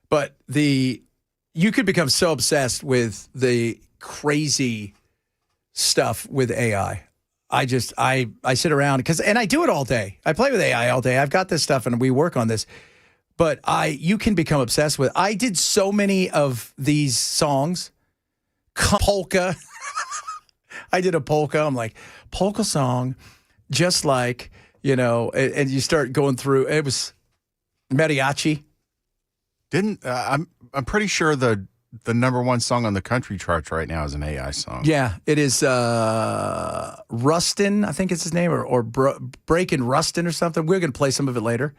But you could become so obsessed with the crazy stuff with AI. I sit around and I do it all day. I play with AI all day. I've got this stuff and we work on this. But you can become obsessed with. I did so many of these songs. Polka. I did a polka. I'm like, polka song, just like, and you start going through. It was mariachi. I'm pretty sure the number one song on the country charts right now is an AI song. Yeah, it is Rustin, I think it's his name, or Breakin' Rustin or something. We're going to play some of it later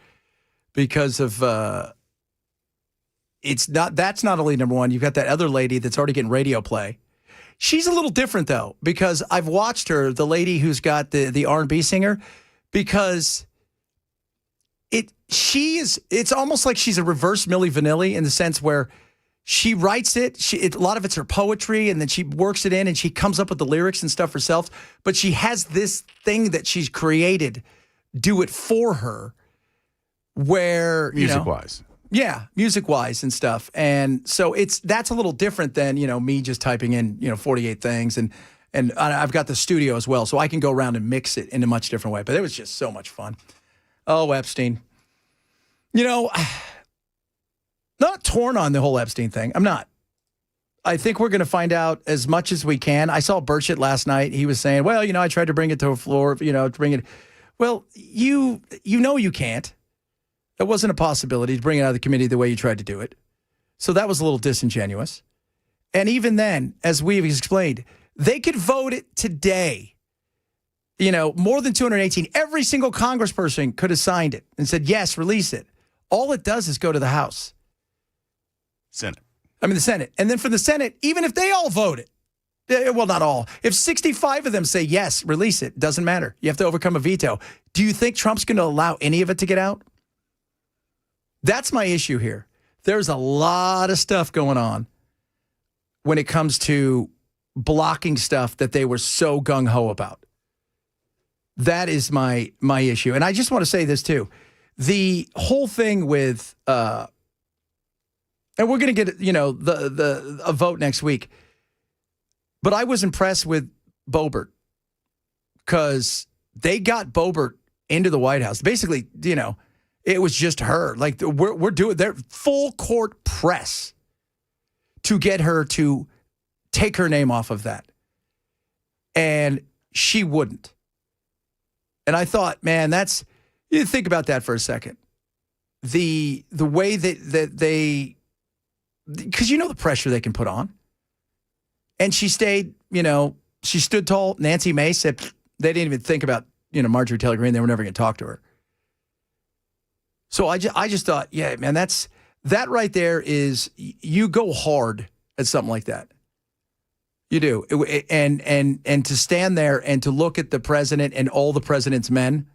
because of that's not only number one. You've got that other lady that's already getting radio play. She's a little different though, because I've watched her, the lady who's got the R&B singer, because it's almost like she's a reverse Milli Vanilli in the sense where she writes it. A lot of it's her poetry, and then she works it in, and she comes up with the lyrics and stuff herself. But she has this thing that she's created do it for her, where music-wise. Yeah, music-wise and stuff. And so that's a little different than, me just typing in, 48 things. And I've got the studio as well, so I can go around and mix it in a much different way. But it was just so much fun. Oh, Epstein. Not torn on the whole Epstein thing. I'm not. I think we're going to find out as much as we can. I saw Burchett last night. He was saying, well, I tried to bring it to a floor, to bring it. Well, you can't. That wasn't a possibility to bring it out of the committee the way you tried to do it. So that was a little disingenuous. And even then, as we've explained, they could vote it today. More than 218. Every single congressperson could have signed it and said, yes, release it. All it does is go to the House. The Senate. And then for the Senate, even if they all vote it, well, not all. If 65 of them say, yes, release it, doesn't matter. You have to overcome a veto. Do you think Trump's going to allow any of it to get out? That's my issue here. There's a lot of stuff going on when it comes to blocking stuff that they were so gung-ho about. That is my issue. And I just want to say this, too. The whole thing with, and we're going to get, a vote next week. But I was impressed with Boebert because they got Boebert into the White House. Basically, it was just her. Like, we're doing their full court press to get her to take her name off of that. And she wouldn't. And I thought, man, you think about that for a second. The way that they, because the pressure they can put on. And she stayed, she stood tall. Nancy Mace said they didn't even think about, Marjorie Taylor Greene. They were never going to talk to her. So I just thought, yeah, man, that right there is, you go hard at something like that. You do. And to stand there and to look at the president and all the president's men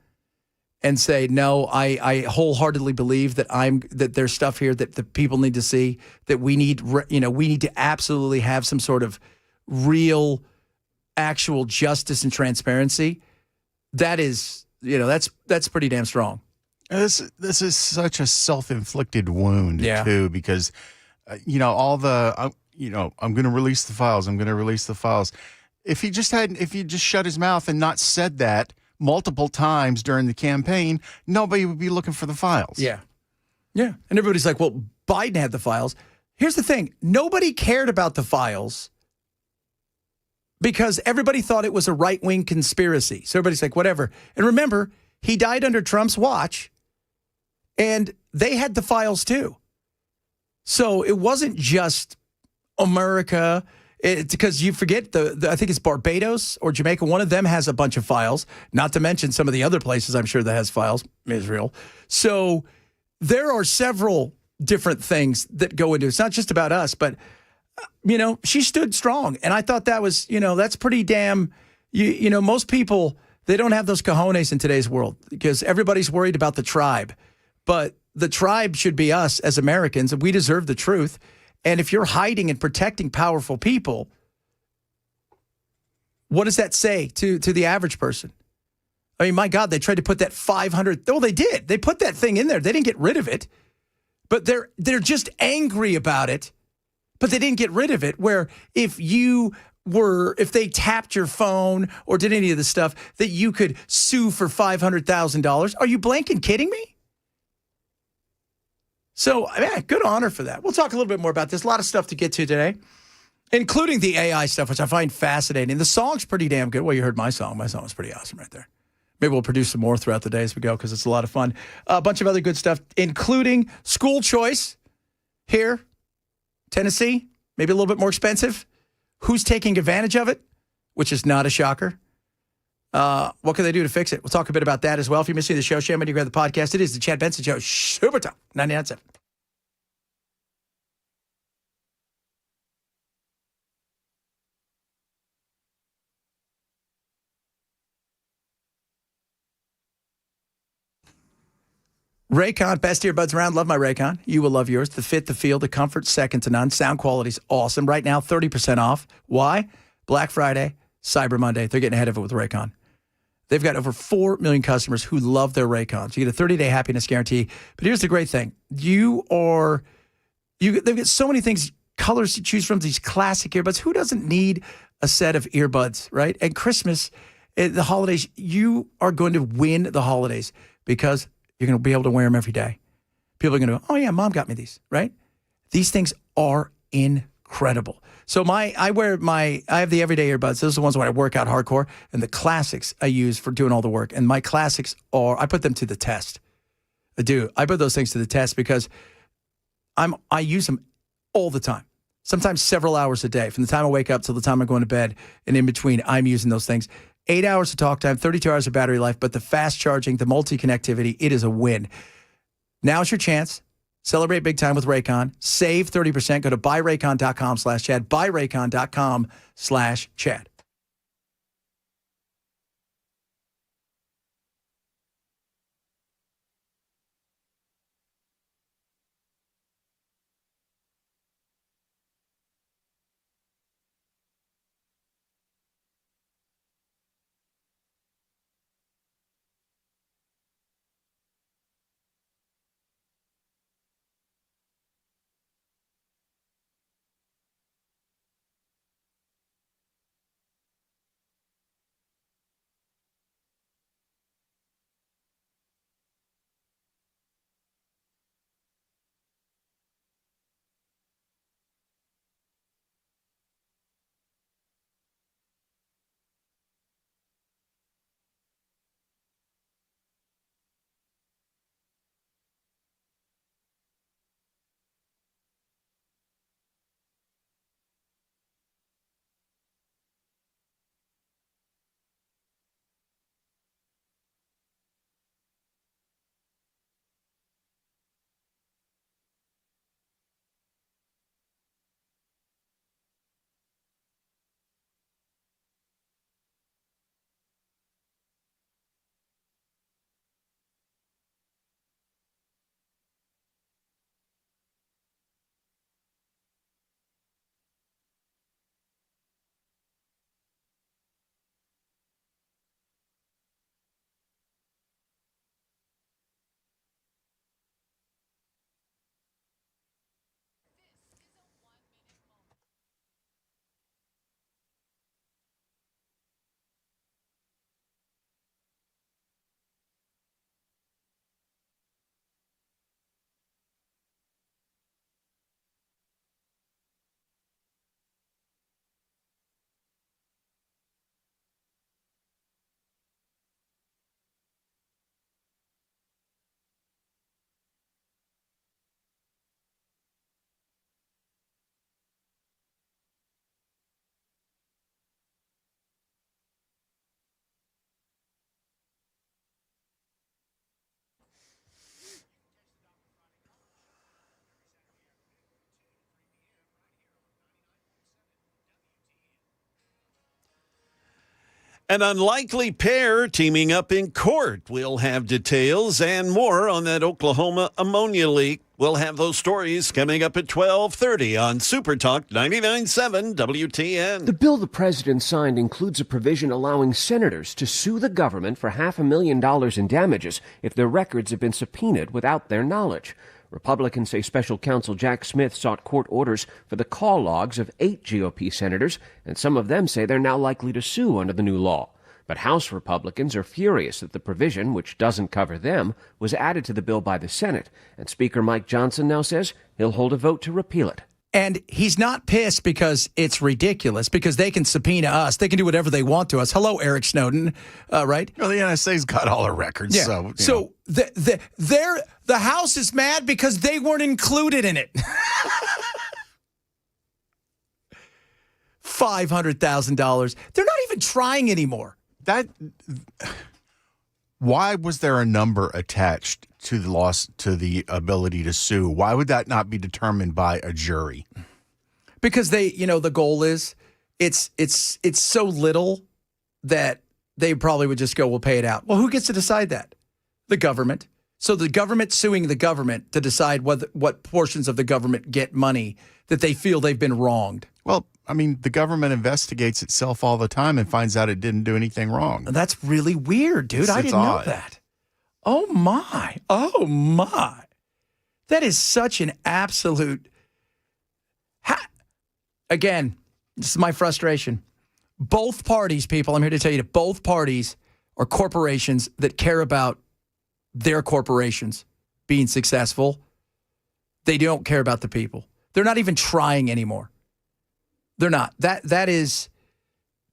and say, no, I wholeheartedly believe that there's stuff here that the people need to see, that we need to absolutely have some sort of real, actual justice and transparency. That is, that's pretty damn strong. This is such a self-inflicted wound, too, because, I'm going to release the files. I'm going to release the files. If he just shut his mouth and not said that multiple times during the campaign, nobody would be looking for the files. Yeah. Yeah. And everybody's like, well, Biden had the files. Here's the thing. Nobody cared about the files because everybody thought it was a right-wing conspiracy. So everybody's like, whatever. And remember, he died under Trump's watch. And they had the files too. So it wasn't just America. It's because you forget I think it's Barbados or Jamaica. One of them has a bunch of files, not to mention some of the other places I'm sure that has files, Israel. So there are several different things that go into it. It's not just about us, but, she stood strong. And I thought that was, that's pretty damn, most people, they don't have those cojones in today's world because everybody's worried about the tribe. But the tribe should be us as Americans, and we deserve the truth. And if you're hiding and protecting powerful people, what does that say to the average person? I mean, my God, they tried to put that 500. Oh, they did. They put that thing in there. They didn't get rid of it. but they're just angry about it, but they didn't get rid of it. Where if they tapped your phone or did any of the stuff, that you could sue for $500,000. Are you blanking kidding me? So, man, good honor for that. We'll talk a little bit more about this. A lot of stuff to get to today, including the AI stuff, which I find fascinating. The song's pretty damn good. Well, you heard my song. My song was pretty awesome right there. Maybe we'll produce some more throughout the day as we go because it's a lot of fun. A bunch of other good stuff, including school choice here, Tennessee, maybe a little bit more expensive. Who's taking advantage of it, which is not a shocker. What can they do to fix it? We'll talk a bit about that as well. If you're missing the show, share when you grab the podcast. It is the Chad Benson Show. Super Talk 99.7. Raycon, best earbuds around. Love my Raycon. You will love yours. The fit, the feel, the comfort, second to none. Sound quality's awesome. Right now, 30% off. Why? Black Friday, Cyber Monday. They're getting ahead of it with Raycon. They've got over 4 million customers who love their Raycons. You get a 30-day happiness guarantee. But here's the great thing. They've got so many things, colors to choose from, these classic earbuds. Who doesn't need a set of earbuds, right? And Christmas, the holidays, you are going to win the holidays because you're going to be able to wear them every day. People are going to go, oh, yeah, Mom got me these, right? These things are incredible. So I have the everyday earbuds. Those are the ones when I work out hardcore. And the classics I use for doing all the work. And my classics I put them to the test. I do. I put those things to the test because I use them all the time. Sometimes several hours a day. From the time I wake up till the time I'm going to bed. And in between, I'm using those things. 8 hours of talk time, 32 hours of battery life, but the fast charging, the multi-connectivity, it is a win. Now's your chance. Celebrate big time with Raycon. Save 30%. Go to buyraycon.com/Chad. Buyraycon.com/Chad. An unlikely pair teaming up in court. We'll have details and more on that Oklahoma ammonia leak. We'll have those stories coming up at 12:30 on Super Talk 99.7 WTN. The bill the president signed includes a provision allowing senators to sue the government for $500,000 in damages if their records have been subpoenaed without their knowledge. Republicans say special counsel Jack Smith sought court orders for the call logs of 8 GOP senators, and some of them say they're now likely to sue under the new law. But House Republicans are furious that the provision, which doesn't cover them, was added to the bill by the Senate, and Speaker Mike Johnson now says he'll hold a vote to repeal it. And he's not pissed because it's ridiculous, because they can subpoena us. They can do whatever they want to us. Hello, Eric Snowden, right? Well, the NSA's got all our records. Yeah. So the House is mad because they weren't included in it. $500,000. They're not even trying anymore. Why was there a number attached to the loss, to the ability to sue? Why would that not be determined by a jury? Because the goal is it's so little that they probably would just go, we'll pay it out. Well, who gets to decide that? The government. So the government suing the government to decide what portions of the government get money that they feel they've been wronged. Well, I mean, the government investigates itself all the time and finds out it didn't do anything wrong. That's really weird, dude. I didn't know that. Oh, my. Oh, my. That is such an absolute... Again, this is my frustration. Both parties, people, I'm here to tell you that both parties are corporations that care about their corporations being successful. They don't care about the people. They're not even trying anymore. They're not. That is,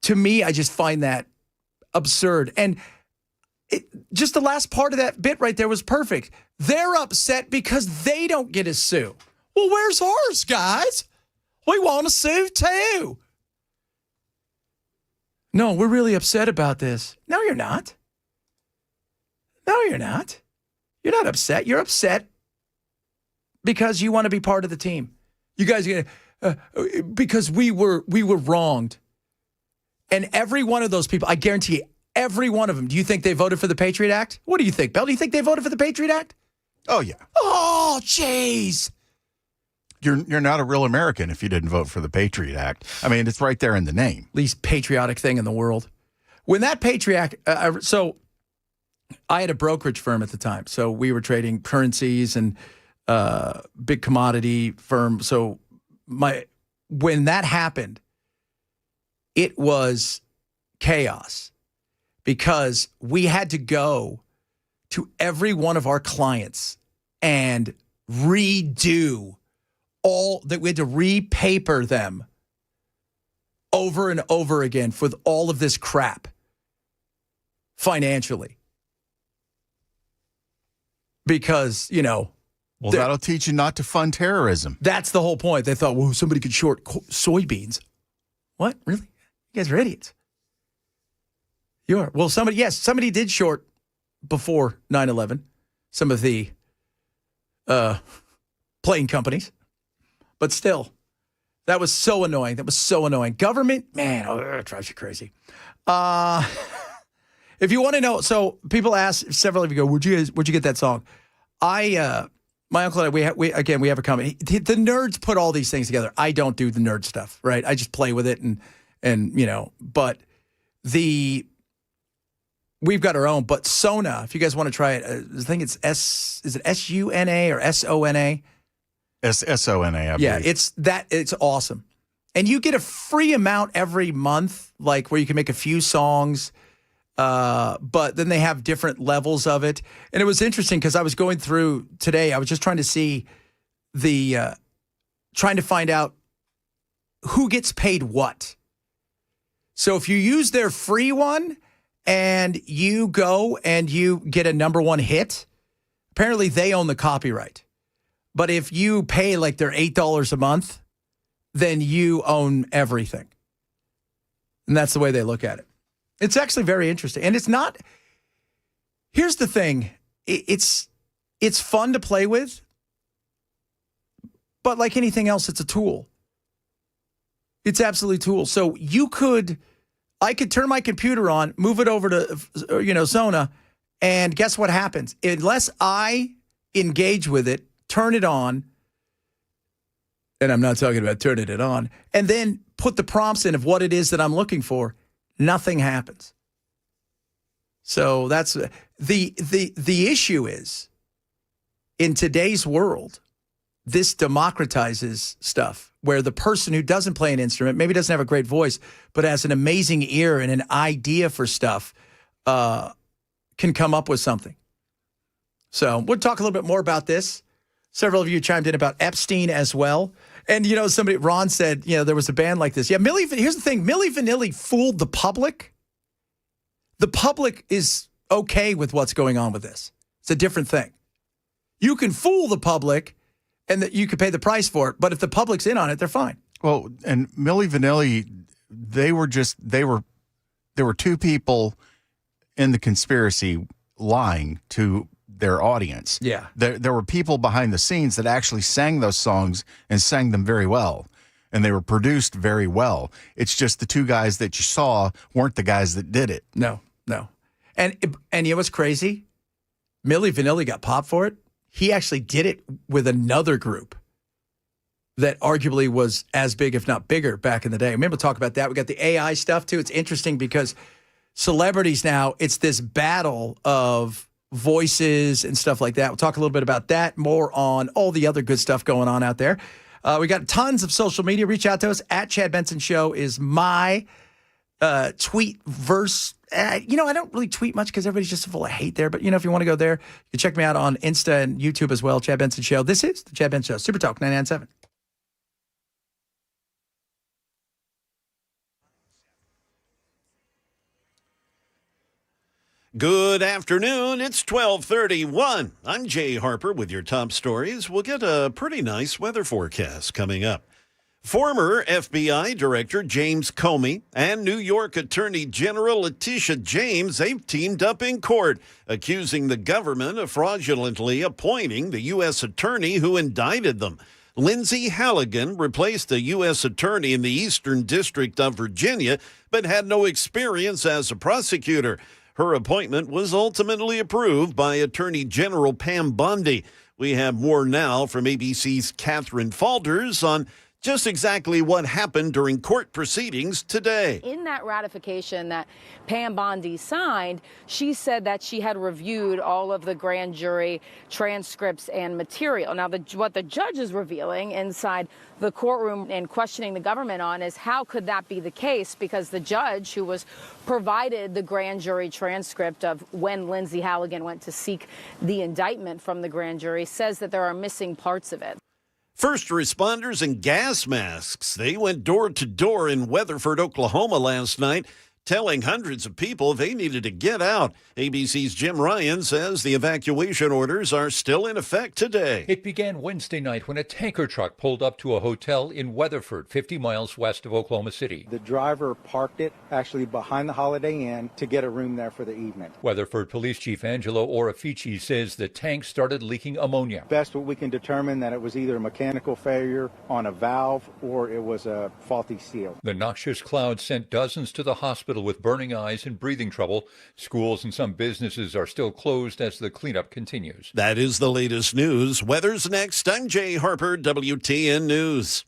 to me, I just find that absurd. And just the last part of that bit right there was perfect. They're upset because they don't get to sue. Well, where's ours, guys? We want to sue too. No, we're really upset about this. No, you're not. No, you're not. You're not upset. You're upset because you want to be part of the team. You guys are because we were wronged. And every one of those people, I guarantee you, every one of them, do you think they voted for the Patriot Act? What do you think, Bill? Do you think they voted for the Patriot Act? Oh, yeah. Oh, jeez. You're not a real American if you didn't vote for the Patriot Act. I mean, it's right there in the name. Least patriotic thing in the world. When that Patriot Act, so I had a brokerage firm at the time. So we were trading currencies and big commodity firm. So when that happened, it was chaos because we had to go to every one of our clients and redo all that. We had to repaper them over and over again with all of this crap financially. Because, well, that'll teach you not to fund terrorism. That's the whole point. They thought, well, somebody could short soybeans. What? Really? You guys are idiots. You are. Well, somebody did short before 9/11. Some of the plane companies. But still, that was so annoying. Government, man, it drives you crazy. If you want to know, so people ask, several of you go, where'd you get that song? My uncle and I, we have a company. The nerds put all these things together. I don't do the nerd stuff, right? I just play with it but we've got our own. But Sona, if you guys want to try it, I think it's is it S-U-N-A or S-O-N-A? S-O-N-A, I believe. Yeah, it's awesome. And you get a free amount every month, like where you can make a few songs. But then they have different levels of it. And it was interesting because I was going through today, I was just trying to see trying to find out who gets paid what. So if you use their free one and you go and you get a #1 hit, apparently they own the copyright. But if you pay like their $8 a month, then you own everything. And that's the way they look at it. It's actually very interesting. And it's not, here's the thing. It's fun to play with, but like anything else, it's a tool. It's absolutely a tool. So I could turn my computer on, move it over to, Sona, and guess what happens? Unless I engage with it, turn it on, and I'm not talking about turning it on, and then put the prompts in of what it is that I'm looking for, nothing happens. So that's the issue is in today's world, this democratizes stuff where the person who doesn't play an instrument, maybe doesn't have a great voice, but has an amazing ear and an idea for stuff, can come up with something. So we'll talk a little bit more about this. Several of you chimed in about Epstein as well. And, Ron said, there was a band like this. Yeah, here's the thing. Milli Vanilli fooled the public. The public is okay with what's going on with this. It's a different thing. You can fool the public and that you could pay the price for it. But if the public's in on it, they're fine. Well, and Milli Vanilli, there were two people in the conspiracy lying to their audience. Yeah. There were people behind the scenes that actually sang those songs and sang them very well. And they were produced very well. It's just the two guys that you saw weren't the guys that did it. No. And you know what's crazy? Milli Vanilli got popped for it. He actually did it with another group that arguably was as big, if not bigger, back in the day. Remember, talk about that. We got the AI stuff, too. It's interesting because celebrities now, it's this battle of voices and stuff like that. We'll talk a little bit about that, more on all the other good stuff going on out there. We got tons of social media. Reach out to us. At Chad Benson Show is my tweet verse. I don't really tweet much because everybody's just full of hate there. But, if you want to go there, you can check me out on Insta and YouTube as well. Chad Benson Show. This is the Chad Benson Show. Super Talk 99.7. Good afternoon. It's 12:31. I'm Jay Harper with your top stories. We'll get a pretty nice weather forecast coming up. Former FBI Director James Comey and New York Attorney General Letitia James, they've teamed up in court, accusing the government of fraudulently appointing the U.S. attorney who indicted them. Lindsay Halligan replaced a U.S. attorney in the Eastern District of Virginia, but had no experience as a prosecutor. Her appointment was ultimately approved by Attorney General Pam Bondi. We have more now from ABC's Catherine Falders on just exactly what happened during court proceedings today. In that ratification that Pam Bondi signed, she said that she had reviewed all of the grand jury transcripts and material. Now, what the judge is revealing inside the courtroom and questioning the government on is how could that be the case? Because the judge who was provided the grand jury transcript of when Lindsay Halligan went to seek the indictment from the grand jury says that there are missing parts of it. First responders in gas masks. They went door to door in Weatherford, Oklahoma last night, telling hundreds of people they needed to get out. ABC's Jim Ryan says the evacuation orders are still in effect today. It began Wednesday night when a tanker truck pulled up to a hotel in Weatherford, 50 miles west of Oklahoma City. The driver parked it actually behind the Holiday Inn to get a room there for the evening. Weatherford Police Chief Angelo Orafici says the tank started leaking ammonia. Best what we can determine that it was either a mechanical failure on a valve or it was a faulty seal. The noxious cloud sent dozens to the hospital with burning eyes and breathing trouble. Schools and some businesses are still closed as the cleanup continues. That is the latest news. Weather's next. I'm Jay Harper, WTN News.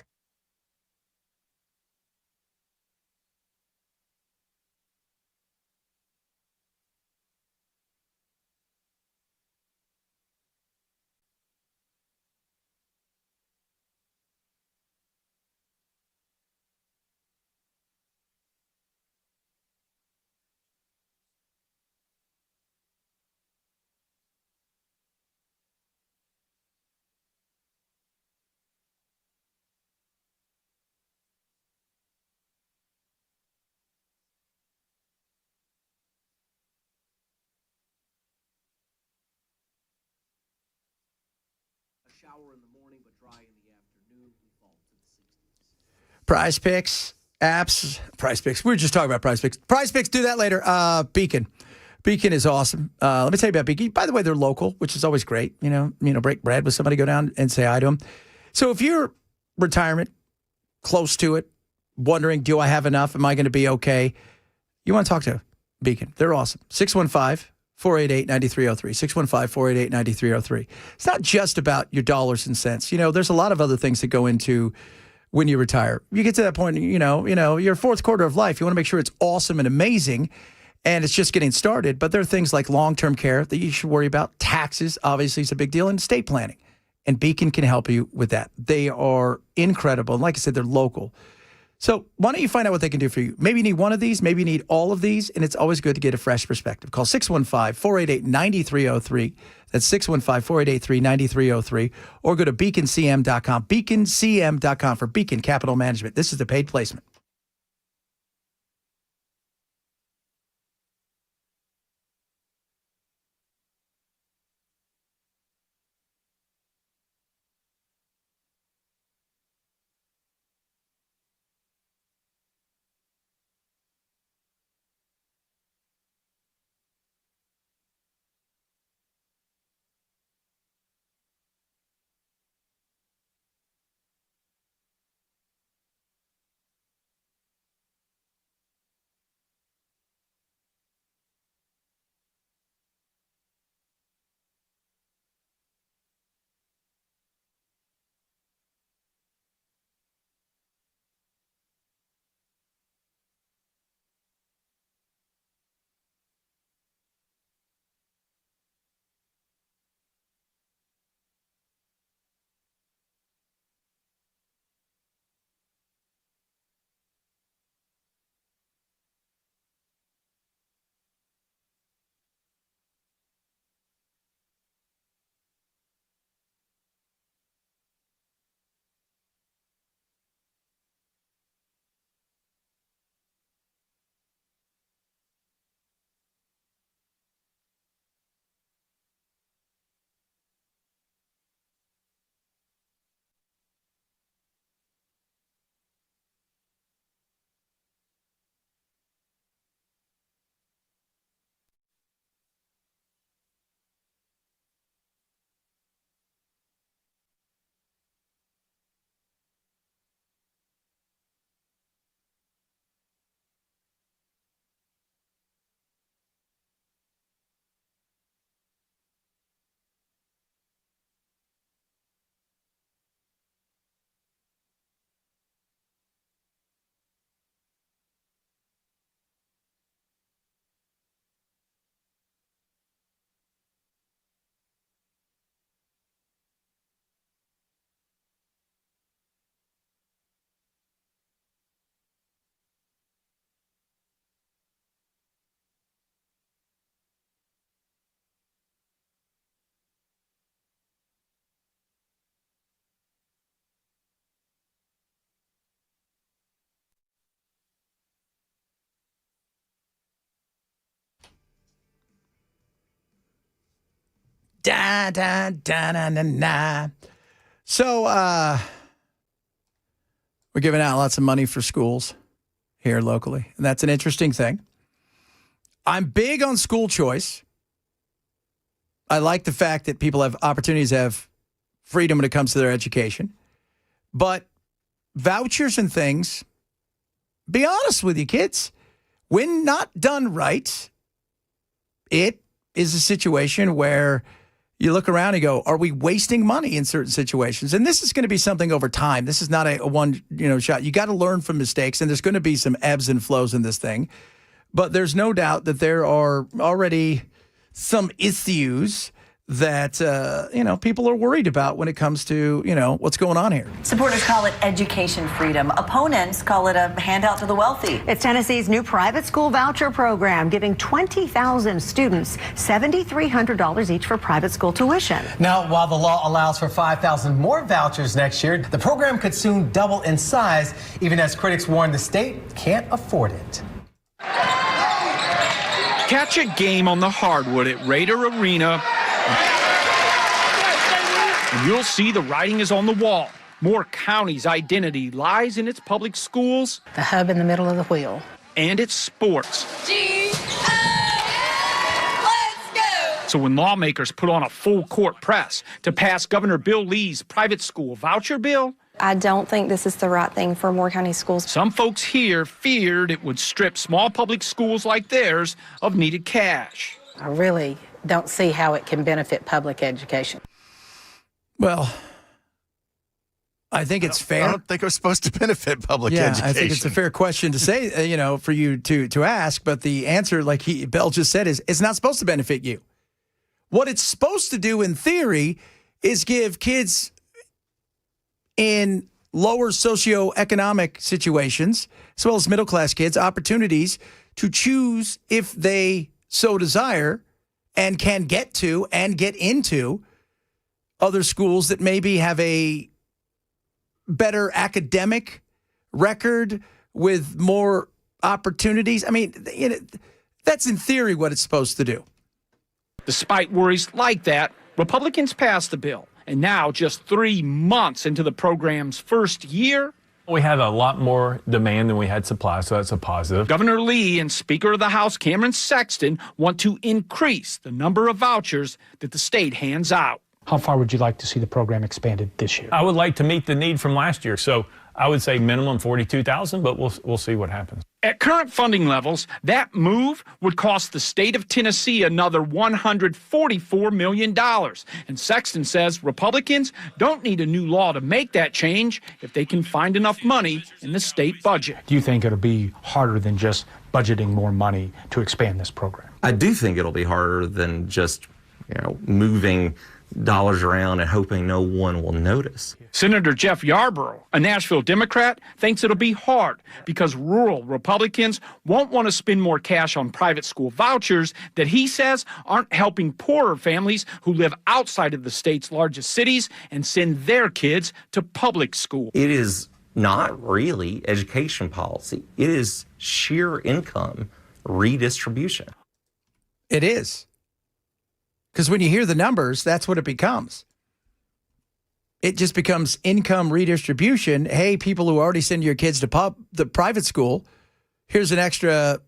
Shower in the morning, but dry in the afternoon. We fall to the 60s. Prize Picks, apps, Prize Picks. We were just talking about Prize Picks. Prize Picks, do that later. Beacon. Beacon is awesome. Let me tell you about Beacon. By the way, they're local, which is always great. Break bread with somebody, go down and say hi to them. So if you're retirement, close to it, wondering, do I have enough? Am I going to be okay? You want to talk to Beacon. They're awesome. 615-488-9303. 615-488-9303. It's not just about your dollars and cents. There's a lot of other things that go into when you retire. You get to that point, you're fourth quarter of life. You want to make sure it's awesome and amazing. and it's just getting started. But there are things like long-term care that you should worry about. Taxes, obviously, is a big deal, and estate planning. And Beacon can help you with that. They are incredible. And like I said, they're local. So why don't you find out what they can do for you? Maybe you need one of these. Maybe you need all of these. And it's always good to get a fresh perspective. Call 615-488-9303. That's 615-488-9303. Or go to beaconcm.com. Beaconcm.com for Beacon Capital Management. This is the paid placement. Da, da, da, da, da, da. So we're giving out lots of money for schools here locally, and that's an interesting thing. I'm big on school choice. I like the fact that people have opportunities, have freedom when it comes to their education. But vouchers and things, be honest with you, kids, when not done right, it is a situation where you look around and go, are we wasting money in certain situations? And this is going to be something over time. This is not a one shot. You got to learn from mistakes, and there's going to be some ebbs and flows in this thing. But there's no doubt that there are already some issues that, people are worried about when it comes to, what's going on here. Supporters call it education freedom. Opponents call it a handout to the wealthy. It's Tennessee's new private school voucher program, giving 20,000 students $7,300 each for private school tuition. Now, while the law allows for 5,000 more vouchers next year, the program could soon double in size, even as critics warn the state can't afford it. Catch a game on the hardwood at Raider Arena, and you'll see the writing is on the wall. Moore County's identity lies in its public schools, the hub in the middle of the wheel, and its sports. Let's go! So when lawmakers put on a full-court press to pass Governor Bill Lee's private school voucher bill, I don't think this is the right thing for Moore County schools. Some folks here feared it would strip small public schools like theirs of needed cash. I really don't see how it can benefit public education. Well, I think it's fair. I don't think it was supposed to benefit public education. I think it's a fair question to say, for you to ask. But the answer, like Bell just said, is it's not supposed to benefit you. What it's supposed to do in theory is give kids in lower socioeconomic situations, as well as middle-class kids, opportunities to choose if they so desire and can get to and get into other schools that maybe have a better academic record with more opportunities. I mean, that's in theory what it's supposed to do. Despite worries like that, Republicans passed the bill. And now, just 3 months into the program's first year, we had a lot more demand than we had supply, so that's a positive. Governor Lee and Speaker of the House Cameron Sexton want to increase the number of vouchers that the state hands out. How far would you like to see the program expanded this year? I would like to meet the need from last year, so I would say minimum 42,000, but we'll see what happens. At current funding levels, that move would cost the state of Tennessee another $144 million. And Sexton says Republicans don't need a new law to make that change if they can find enough money in the state budget. Do you think it'll be harder than just budgeting more money to expand this program? I do think it'll be harder than just, moving dollars around and hoping no one will notice. Senator Jeff Yarborough, a Nashville Democrat, thinks it'll be hard because rural Republicans won't want to spend more cash on private school vouchers that he says aren't helping poorer families who live outside of the state's largest cities and send their kids to public school. It is not really education policy. It is sheer income redistribution. It is. Because when you hear the numbers, that's what it becomes. It just becomes income redistribution. Hey, people who already send your kids to the private school, here's an extra,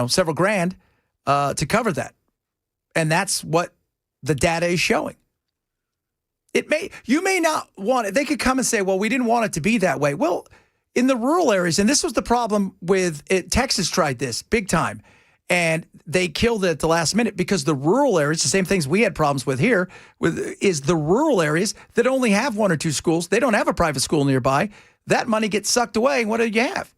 several grand to cover that. And that's what the data is showing. You may not want it. They could come and say, well, we didn't want it to be that way. Well, in the rural areas, and this was the problem with it, Texas tried this big time. And they killed it at the last minute because the rural areas, the same things we had problems with here, is the rural areas that only have 1 or 2 schools. They don't have a private school nearby. That money gets sucked away. What do you have?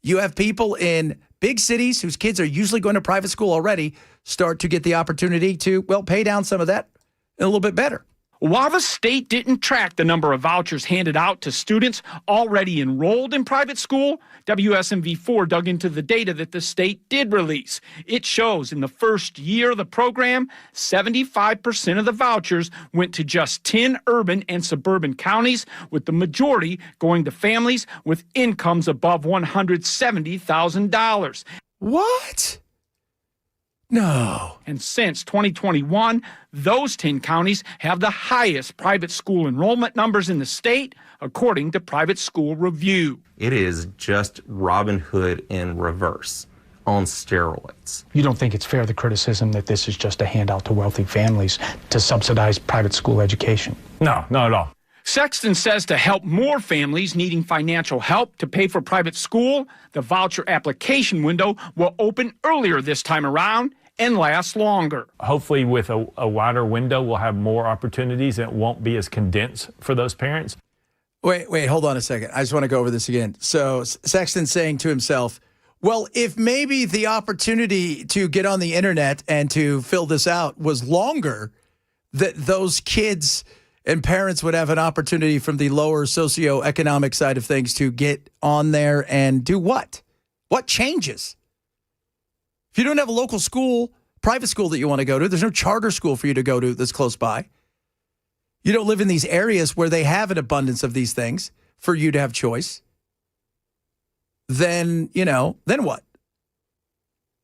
You have people in big cities whose kids are usually going to private school already start to get the opportunity to, pay down some of that a little bit better. While the state didn't track the number of vouchers handed out to students already enrolled in private school, WSMV4 dug into the data that the state did release. It shows in the first year of the program, 75% of the vouchers went to just 10 urban and suburban counties, with the majority going to families with incomes above $170,000. What? No. And since 2021, those 10 counties have the highest private school enrollment numbers in the state, according to Private School Review. It is just Robin Hood in reverse on steroids. You don't think it's fair, the criticism that this is just a handout to wealthy families to subsidize private school education? No, not at all. Sexton says to help more families needing financial help to pay for private school, the voucher application window will open earlier this time around and last longer. Hopefully with a wider window, we'll have more opportunities and it won't be as condensed for those parents. Wait, hold on a second. I just want to go over this again. So Sexton's saying to himself, well, if maybe the opportunity to get on the internet and to fill this out was longer, that those kids and parents would have an opportunity from the lower socioeconomic side of things to get on there and do what? What changes? If you don't have a local school, private school that you want to go to, there's no charter school for you to go to that's close by. You don't live in these areas where they have an abundance of these things for you to have choice. Then, then what?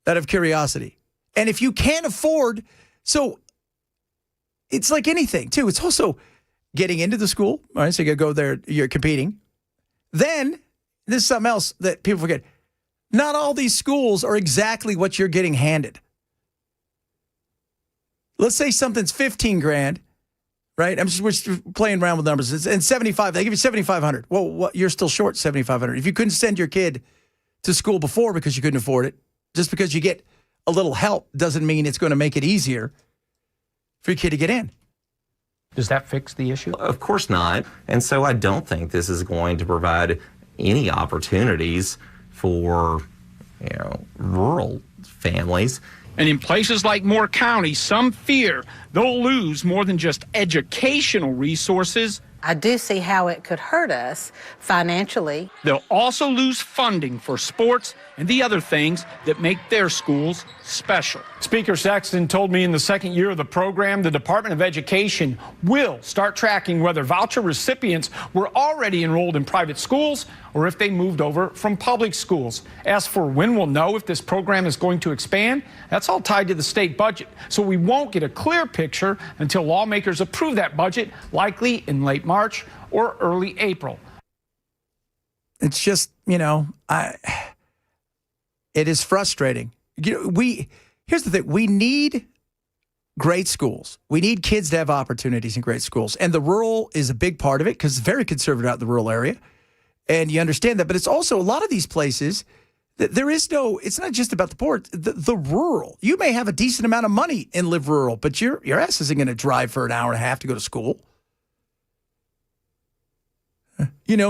Out of curiosity. And if you can't afford, so it's like anything too. It's also getting into the school. All right, so you go there, you're competing. Then, this is something else that people forget. Not all these schools are exactly what you're getting handed. Let's say something's 15 grand, right? We're just playing around with numbers. And 75, they give you 7,500. Well, you're still short 7,500. If you couldn't send your kid to school before because you couldn't afford it, just because you get a little help doesn't mean it's going to make it easier for your kid to get in. Does that fix the issue? Of course not. And so I don't think this is going to provide any opportunities for, rural families. And in places like Moore County, some fear they'll lose more than just educational resources. I do see how it could hurt us financially. They'll also lose funding for sports and the other things that make their schools special. Speaker Sexton told me in the second year of the program, the Department of Education will start tracking whether voucher recipients were already enrolled in private schools or if they moved over from public schools. As for when we'll know if this program is going to expand, that's all tied to the state budget. So we won't get a clear picture until lawmakers approve that budget, likely in late March or early April. It's just, it is frustrating. Here's the thing. We need great schools. We need kids to have opportunities in great schools. And the rural is a big part of it because it's very conservative out in the rural area. And you understand that. But it's also a lot of these places that it's not just about the poor, the rural. You may have a decent amount of money and live rural, but your ass isn't going to drive for an hour and a half to go to school.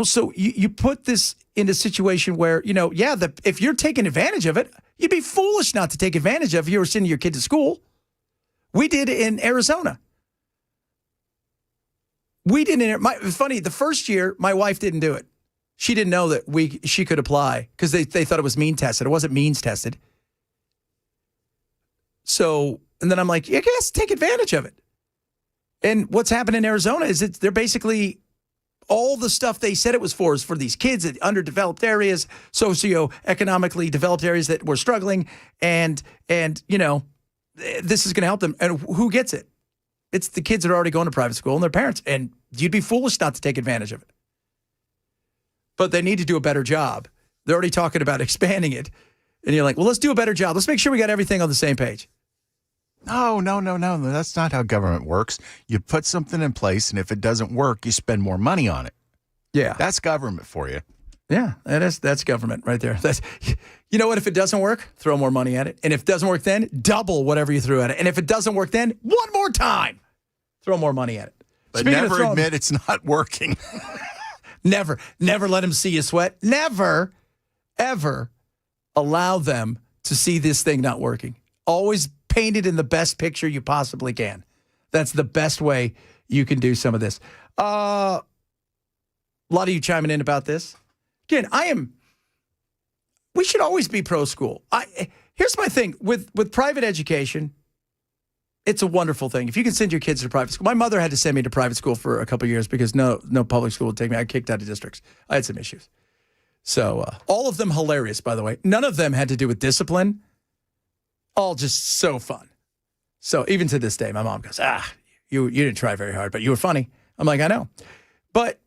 So you put this in a situation where, if you're taking advantage of it, you'd be foolish not to take advantage of it if you were sending your kid to school. We did in Arizona. It's funny, the first year, my wife didn't do it. She didn't know that she could apply because they thought it was mean tested. It wasn't means tested. So, and then I'm like, yeah, yes, take advantage of it. And what's happened in Arizona is they're basically all the stuff they said it was for is for these kids in underdeveloped areas, socioeconomically developed areas that were struggling. And this is going to help them. And who gets it? It's the kids that are already going to private school and their parents. And you'd be foolish not to take advantage of it. But they need to do a better job. They're already talking about expanding it. And you're like, well, let's do a better job. Let's make sure we got everything on the same page. No. That's not how government works. You put something in place, and if it doesn't work, you spend more money on it. Yeah. That's government for you. Yeah, that's government right there. You know what? If it doesn't work, throw more money at it. And if it doesn't work then, double whatever you threw at it. And if it doesn't work then, one more time, throw more money at it. But never admit it's not working. Never let them see you sweat. Never, ever allow them to see this thing not working. Always paint it in the best picture you possibly can. That's the best way you can do some of this. A lot of you chiming in about this. Again, we should always be pro-school. Here's my thing. With private education, it's a wonderful thing. If you can send your kids to private school. My mother had to send me to private school for a couple of years because no public school would take me. I got kicked out of districts. I had some issues. So all of them hilarious, by the way. None of them had to do with discipline. All just so fun. So even to this day, my mom goes, you didn't try very hard, but you were funny. I'm like, I know. But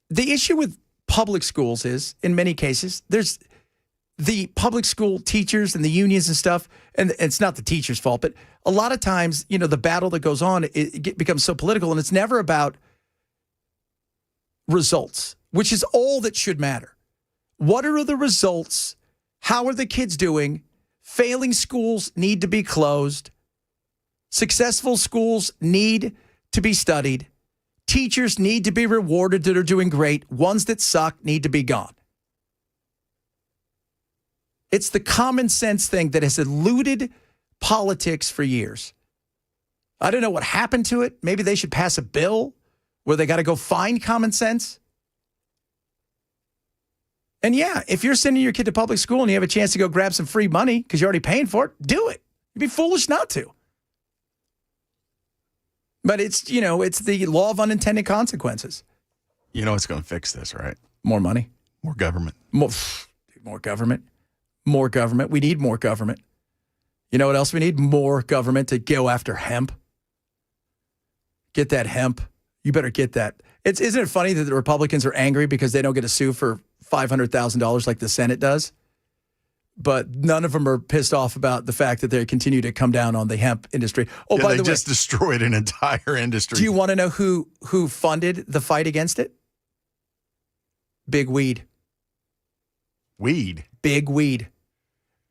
the issue with public schools is, in many cases, there's the public school teachers and the unions and stuff, and it's not the teacher's fault, but a lot of times, the battle that goes on, it becomes so political, and it's never about results, which is all that should matter. What are the results? How are the kids doing? Failing schools need to be closed. Successful schools need to be studied. Teachers need to be rewarded that are doing great. Ones that suck need to be gone. It's the common sense thing that has eluded politics for years. I don't know what happened to it. Maybe they should pass a bill where they got to go find common sense. And yeah, if you're sending your kid to public school and you have a chance to go grab some free money because you're already paying for it, do it. You'd be foolish not to. But it's the law of unintended consequences. You know what's going to fix this, right? More money. More government. More government. More government. We need more government. You know what else we need? More government to go after hemp. Get that hemp. You better get that. Isn't it funny that the Republicans are angry because they don't get a sue for $500,000 like the Senate does? But none of them are pissed off about the fact that they continue to come down on the hemp industry. Oh, by the way, they just destroyed an entire industry. Do you want to know who funded the fight against it? Big weed. Weed? Big weed.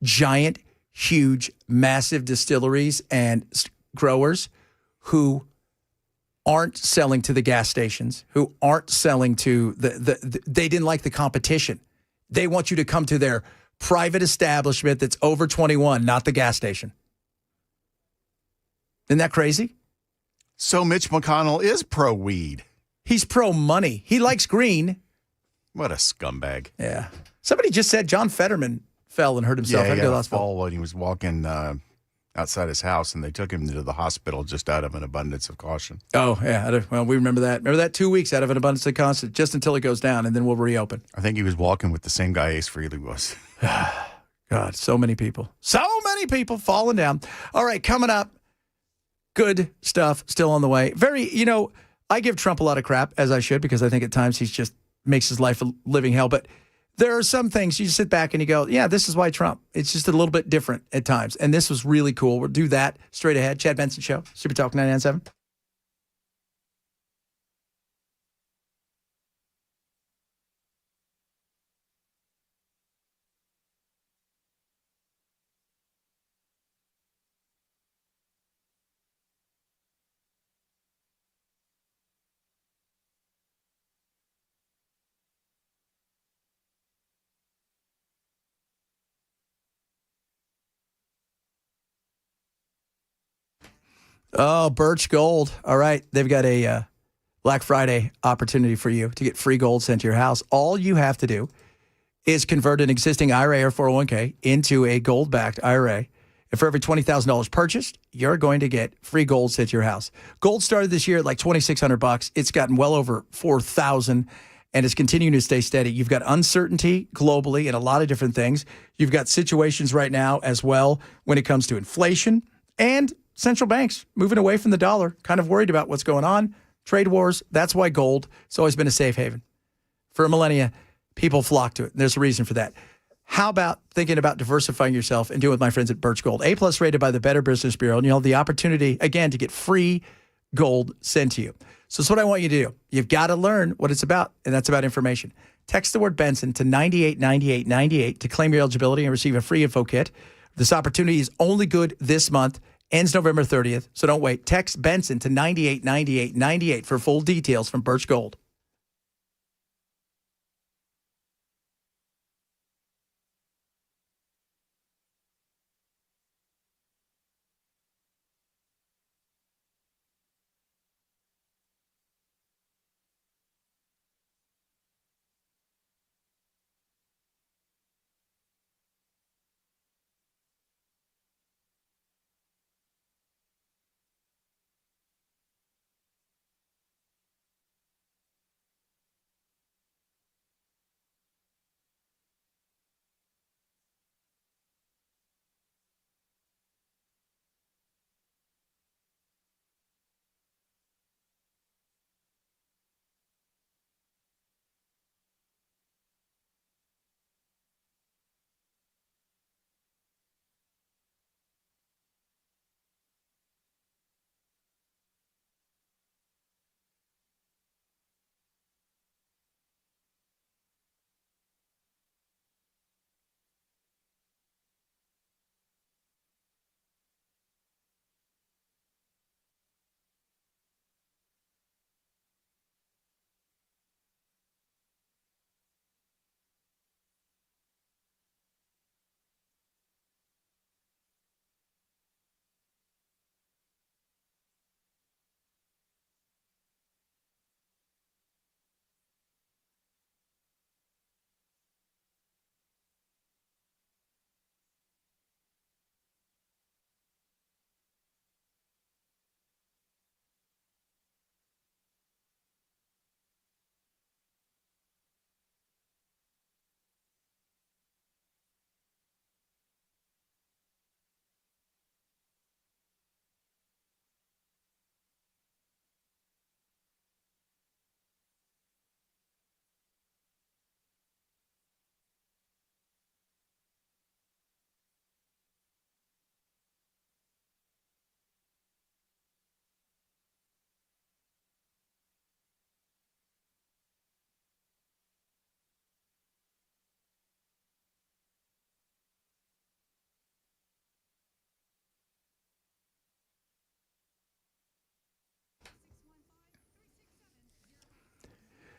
Giant, huge, massive distilleries and growers who aren't selling to the gas stations, who aren't selling to they didn't like the competition. They want you to come to their private establishment that's over 21, not the gas station. Isn't that crazy? So Mitch McConnell is pro-weed. He's pro-money. He likes green. What a scumbag. Yeah. Somebody just said John Fetterman fell and hurt himself. Yeah, he had a fall when he was walking outside his house, and they took him to the hospital just out of an abundance of caution. Oh, yeah. Well, we remember that. Remember that 2 weeks out of an abundance of caution, just until it goes down, and then we'll reopen. I think he was walking with the same guy Ace Frehley was. God, so many people. So many people falling down. All right, coming up, good stuff still on the way. I give Trump a lot of crap, as I should, because I think at times he's just makes his life a living hell. But there are some things you sit back and you go, yeah, this is why Trump. It's just a little bit different at times. And this was really cool. We'll do that straight ahead. Chad Benson Show, Super Talk 99.7. Oh, Birch Gold. All right. They've got a Black Friday opportunity for you to get free gold sent to your house. All you have to do is convert an existing IRA or 401k into a gold-backed IRA. And for every $20,000 purchased, you're going to get free gold sent to your house. Gold started this year at like $2,600. It's gotten well over $4,000 and it's continuing to stay steady. You've got uncertainty globally in a lot of different things. You've got situations right now as well when it comes to inflation and central banks moving away from the dollar, kind of worried about what's going on. Trade wars, that's why gold has always been a safe haven. For millennia, people flock to it. There's a reason for that. How about thinking about diversifying yourself and doing with my friends at Birch Gold? A+ rated by the Better Business Bureau, and you'll have the opportunity, again, to get free gold sent to you. So that's what I want you to do. You've got to learn what it's about, and that's about information. Text the word Benson to 989898 to claim your eligibility and receive a free info kit. This opportunity is only good this month. Ends November 30th, so don't wait. Text Benson to 989898 for full details from Birch Gold.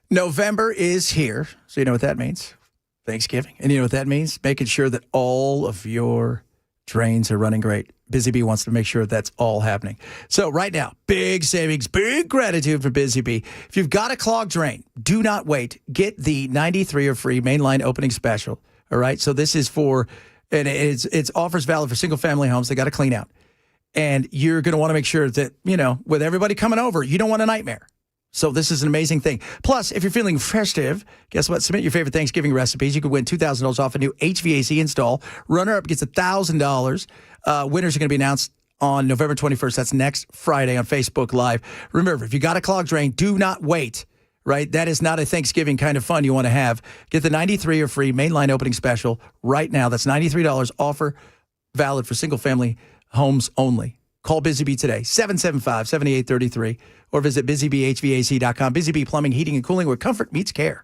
November is here, so you know what that means. Thanksgiving. And you know what that means? Making sure that all of your drains are running great. Busy Bee wants to make sure that's all happening. So right now, big savings, big gratitude for Busy Bee. If you've got a clogged drain, do not wait. Get the 93 are free mainline opening special. All right. So this is for, and it's offers valid for single family homes. They got to clean out. And you're going to want to make sure that, you know, with everybody coming over, you don't want a nightmare. So this is an amazing thing. Plus, if you're feeling festive, guess what? Submit your favorite Thanksgiving recipes. You could win $2,000 off a new HVAC install. Runner-up gets $1,000. Winners are going to be announced on November 21st. That's next Friday on Facebook Live. Remember, if you got a clogged drain, do not wait, right? That is not a Thanksgiving kind of fun you want to have. Get the 93 are free mainline opening special right now. That's $93. Offer valid for single-family homes only. Call Busy Bee today, 775-7833, or visit busybeehvac.com. Busy Bee Plumbing, Heating, and Cooling, where comfort meets care.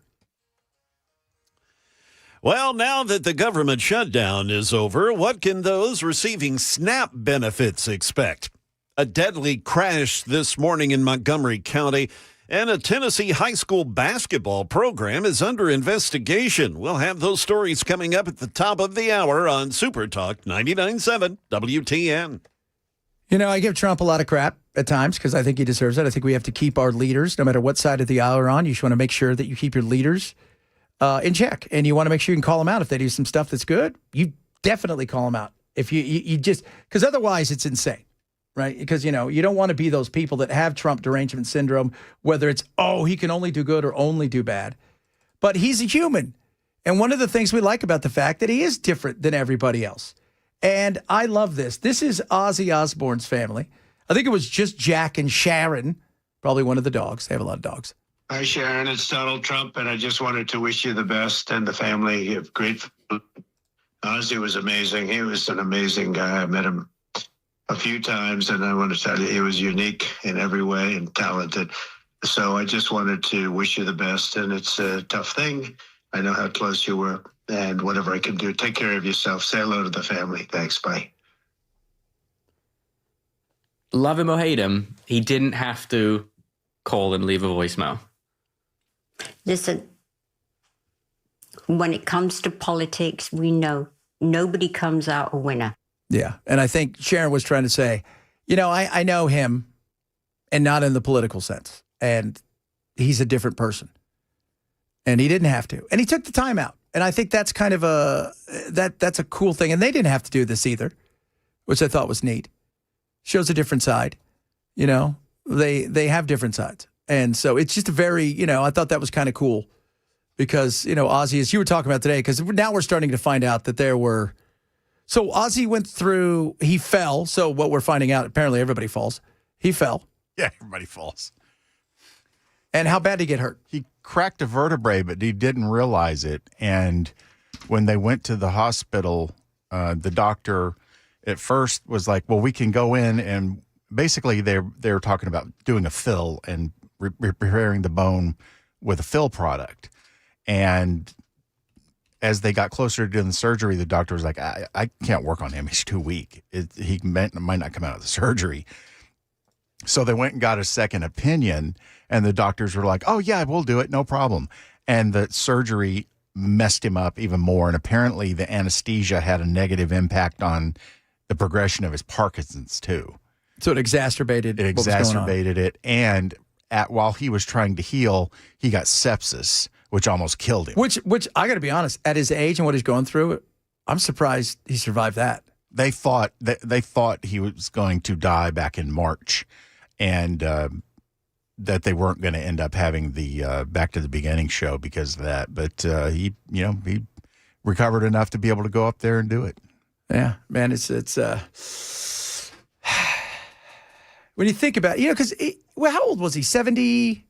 Well, now that the government shutdown is over, what can those receiving SNAP benefits expect? A deadly crash this morning in Montgomery County, and a Tennessee high school basketball program is under investigation. We'll have those stories coming up at the top of the hour on Super Talk 99.7 WTN. You know, I give Trump a lot of crap at times because I think he deserves it. I think we have to keep our leaders, no matter what side of the aisle you're on. You just want to make sure that you keep your leaders in check. And you want to make sure you can call them out if they do some stuff that's good. You definitely call them out. If you just, because otherwise it's insane, right? Because, you know, you don't want to be those people that have Trump derangement syndrome, whether it's, oh, he can only do good or only do bad. But he's a human. And one of the things we like about the fact that he is different than everybody else. And I love this. This is Ozzy Osbourne's family. I think it was just Jack and Sharon, probably one of the dogs. They have a lot of dogs. Hi, Sharon. It's Donald Trump, and I just wanted to wish you the best and the family. You have great food. Ozzy was amazing. He was an amazing guy. I met him a few times, and I want to tell you, he was unique in every way and talented. So I just wanted to wish you the best, and it's a tough thing. I know how close you were. And whatever I can do, take care of yourself. Say hello to the family. Thanks. Bye. Love him or hate him, he didn't have to call and leave a voicemail. Listen, when it comes to politics, we know nobody comes out a winner. Yeah. And I think Sharon was trying to say, you know, I know him, and not in the political sense. And he's a different person. And he didn't have to. And he took the time out. And I think that's kind of that's a cool thing. And they didn't have to do this either, which I thought was neat. Shows a different side. You know, they have different sides. And so it's just a very, you know, I thought that was kind of cool because, you know, Ozzy, as you were talking about today, because now we're starting to find out that there were. So Ozzy went through, he fell. So what we're finding out, apparently everybody falls. He fell. Yeah, everybody falls. And how bad did he get hurt? He cracked a vertebrae, but he didn't realize it. And when they went to the hospital, the doctor at first was like, well, we can go in, and basically they were talking about doing a fill and repairing the bone with a fill product. And as they got closer to doing the surgery, the doctor was like, I can't work on him. He's too weak. He might not come out of the surgery. So they went and got a second opinion, and the doctors were like, oh, yeah, we'll do it. No problem. And the surgery messed him up even more. And apparently the anesthesia had a negative impact on the progression of his Parkinson's, too. So it exacerbated it. Exacerbated it. And while he was trying to heal, he got sepsis, which almost killed him. Which I got to be honest, at his age and what he's going through, I'm surprised he survived that. They thought he was going to die back in March. And that they weren't going to end up having the Back to the Beginning show because of that. But he recovered enough to be able to go up there and do it. Yeah, man, it's when you think about it, you know, because how old was he? 70?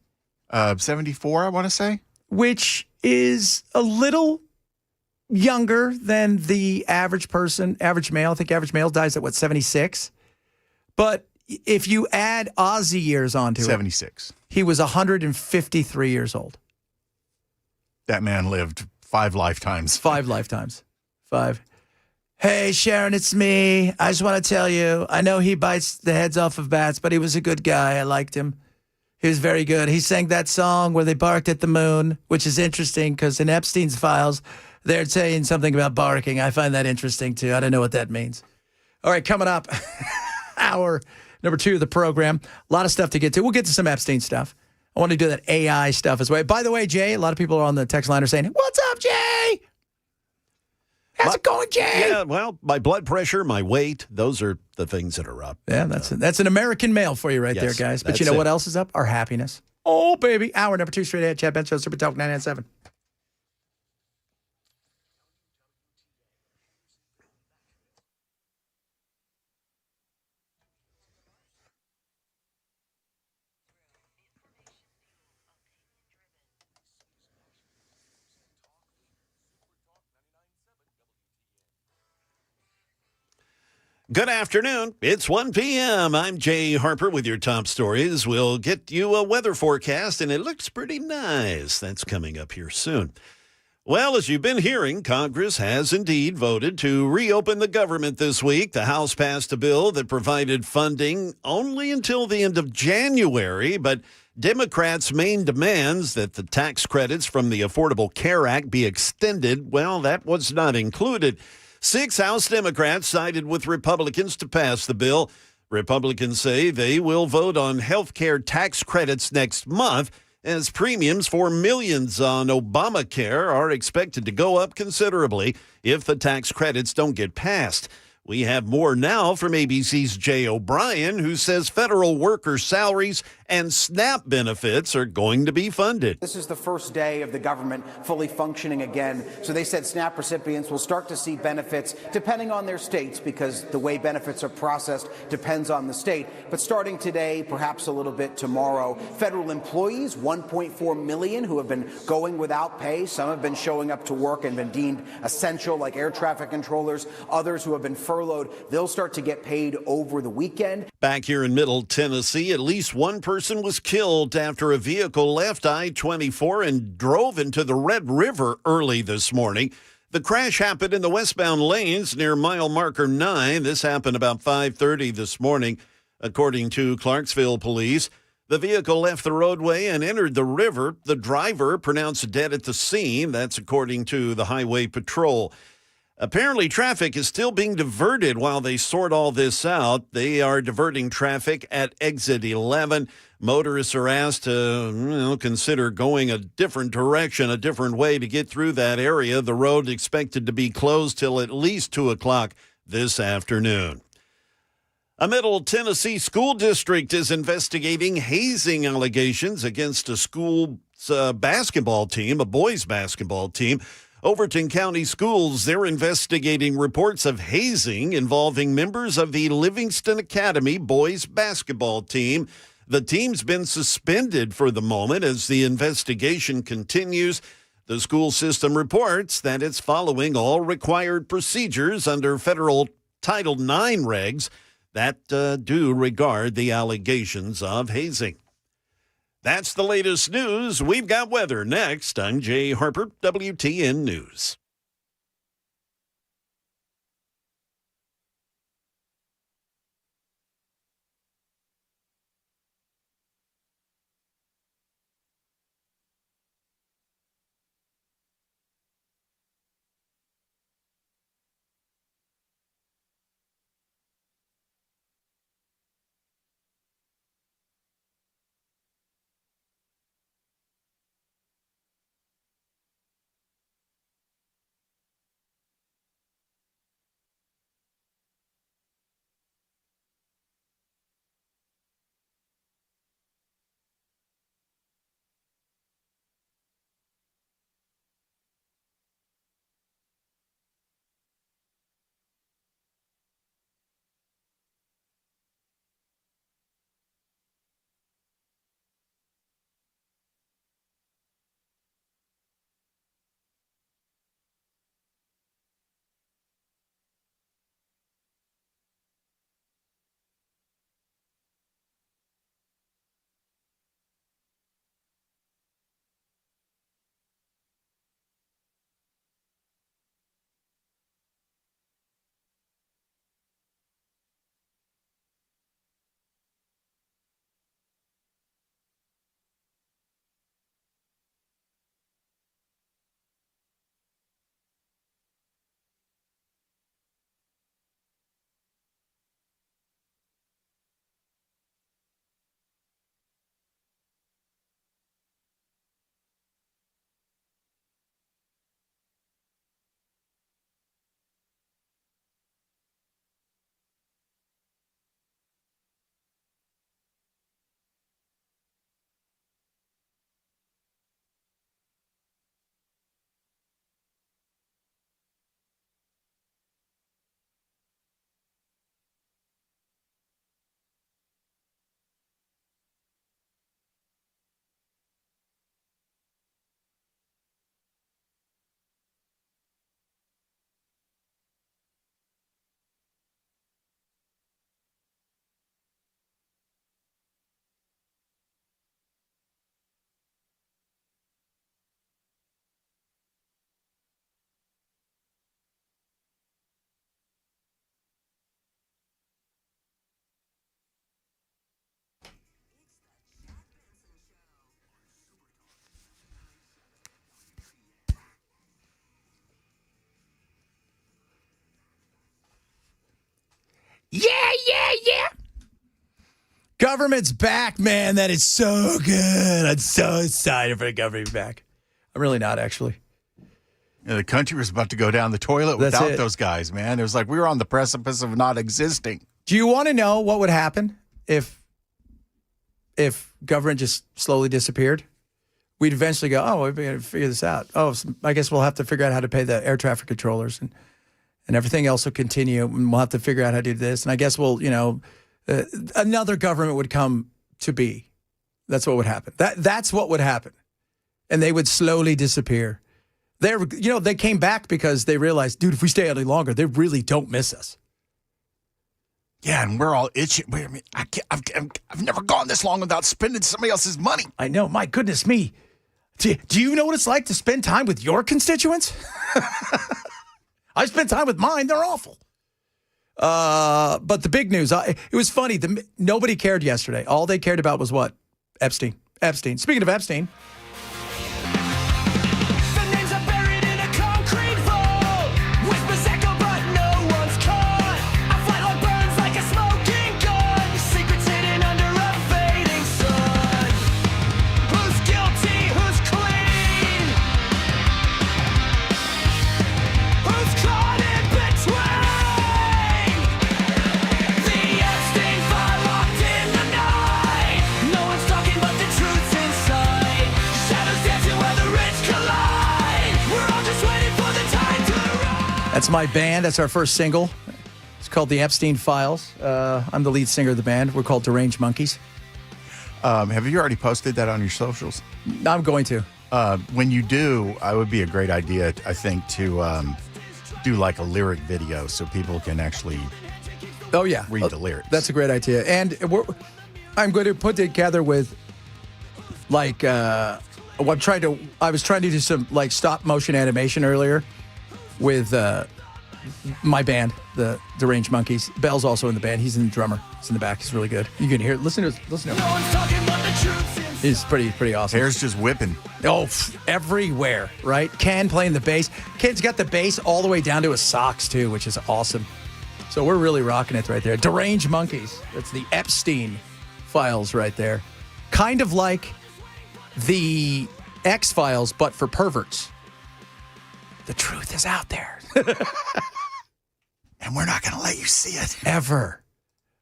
74, I want to say. Which is a little younger than the average person, average male. I think average male dies at, 76? But if you add Ozzy years onto 76. He was 153 years old. That man lived 5 lifetimes. 5 lifetimes. 5. Hey, Sharon, it's me. I just want to tell you, I know he bites the heads off of bats, but he was a good guy. I liked him. He was very good. He sang that song where they barked at the moon, which is interesting because in Epstein's files, they're saying something about barking. I find that interesting, too. I don't know what that means. All right, coming up, hour number 2 of the program. A lot of stuff to get to. We'll get to some Epstein stuff. I want to do that AI stuff as well. By the way, Jay, a lot of people are on the text line are saying, "What's up, Jay? How's it going, Jay?" Yeah, well, my blood pressure, my weight, those are the things that are up. Yeah, that's an American male for you right there, guys. But you know what else is up? Our happiness. Oh, baby. Hour number 2 straight ahead. Chad Bench Show, Super Talk 997. Good afternoon. It's 1 p.m. I'm Jay Harper with your top stories. We'll get you a weather forecast, and it looks pretty nice. That's coming up here soon. Well, as you've been hearing, Congress has indeed voted to reopen the government this week. The House passed a bill that provided funding only until the end of January, but Democrats' main demands that the tax credits from the Affordable Care Act be extended, well, that was not included. 6 House Democrats sided with Republicans to pass the bill. Republicans say they will vote on health care tax credits next month as premiums for millions on Obamacare are expected to go up considerably if the tax credits don't get passed. We have more now from ABC's Jay O'Brien, who says federal worker salaries and SNAP benefits are going to be funded. This is the first day of the government fully functioning again. So they said SNAP recipients will start to see benefits depending on their states because the way benefits are processed depends on the state. But starting today, perhaps a little bit tomorrow, federal employees, 1.4 million who have been going without pay. Some have been showing up to work and been deemed essential, like air traffic controllers. Others who have been furloughed, they'll start to get paid over the weekend. Back here in Middle Tennessee, at least one person was killed after a vehicle left I-24 and drove into the Red River early this morning. The crash happened in the westbound lanes near mile marker 9. This happened about 5:30 this morning, according to Clarksville police. The vehicle left the roadway and entered the river. The driver pronounced dead at the scene. That's according to the Highway Patrol. Apparently, traffic is still being diverted while they sort all this out. They are diverting traffic at exit 11. Motorists are asked to consider going a different direction, a different way to get through that area. The road expected to be closed till at least 2 o'clock this afternoon. A Middle Tennessee school district is investigating hazing allegations against a school's basketball team, a boys' basketball team. Overton County Schools, they're investigating reports of hazing involving members of the Livingston Academy boys basketball team. The team's been suspended for the moment as the investigation continues. The school system reports that it's following all required procedures under federal Title IX regs that do regard the allegations of hazing. That's the latest news. We've got weather next. I'm Jay Harper, WTN News. Yeah. Government's back, man. That is so good. I'm so excited for the government back. I'm really not, actually. Yeah, the country was about to go down the toilet without those guys, man. It was like we were on the precipice of not existing. Do you want to know what would happen if government just slowly disappeared? We'd eventually go, oh, we've got to figure this out. Oh, I guess we'll have to figure out how to pay the air traffic controllers, and everything else will continue. And we'll have to figure out how to do this. And I guess we'll, another government would come to be. That's what would happen. That's what would happen. And they would slowly disappear. They came back because they realized, dude, if we stay any longer, they really don't miss us. Yeah, and we're all itching. Wait a minute, I've never gone this long without spending somebody else's money. I know. My goodness me. Do you know what it's like to spend time with your constituents? I spent time with mine. They're awful. But the big news, it was funny. Nobody cared yesterday. All they cared about was what? Epstein. Speaking of Epstein. That's my band. That's our first single. It's called The Epstein Files. I'm the lead singer of the band. We're called Deranged Monkeys. Have you already posted that on your socials? I'm going to. When you do, it would be a great idea, I think, to do like a lyric video so people can actually read the lyrics. That's a great idea. And I'm going to put together with like I was trying to do some like stop motion animation earlier with my band, the Deranged Monkeys. Bell's also in the band. He's the drummer. He's in the back. He's really good. You can hear it. Listen to him. He's pretty awesome. Hair's just whipping. Oh, everywhere, right? Ken playing the bass. Ken's got the bass all the way down to his socks, too, which is awesome. So we're really rocking it right there. Deranged Monkeys. That's the Epstein Files right there. Kind of like the X-Files, but for perverts. The truth is out there. And we're not going to let you see it. Ever.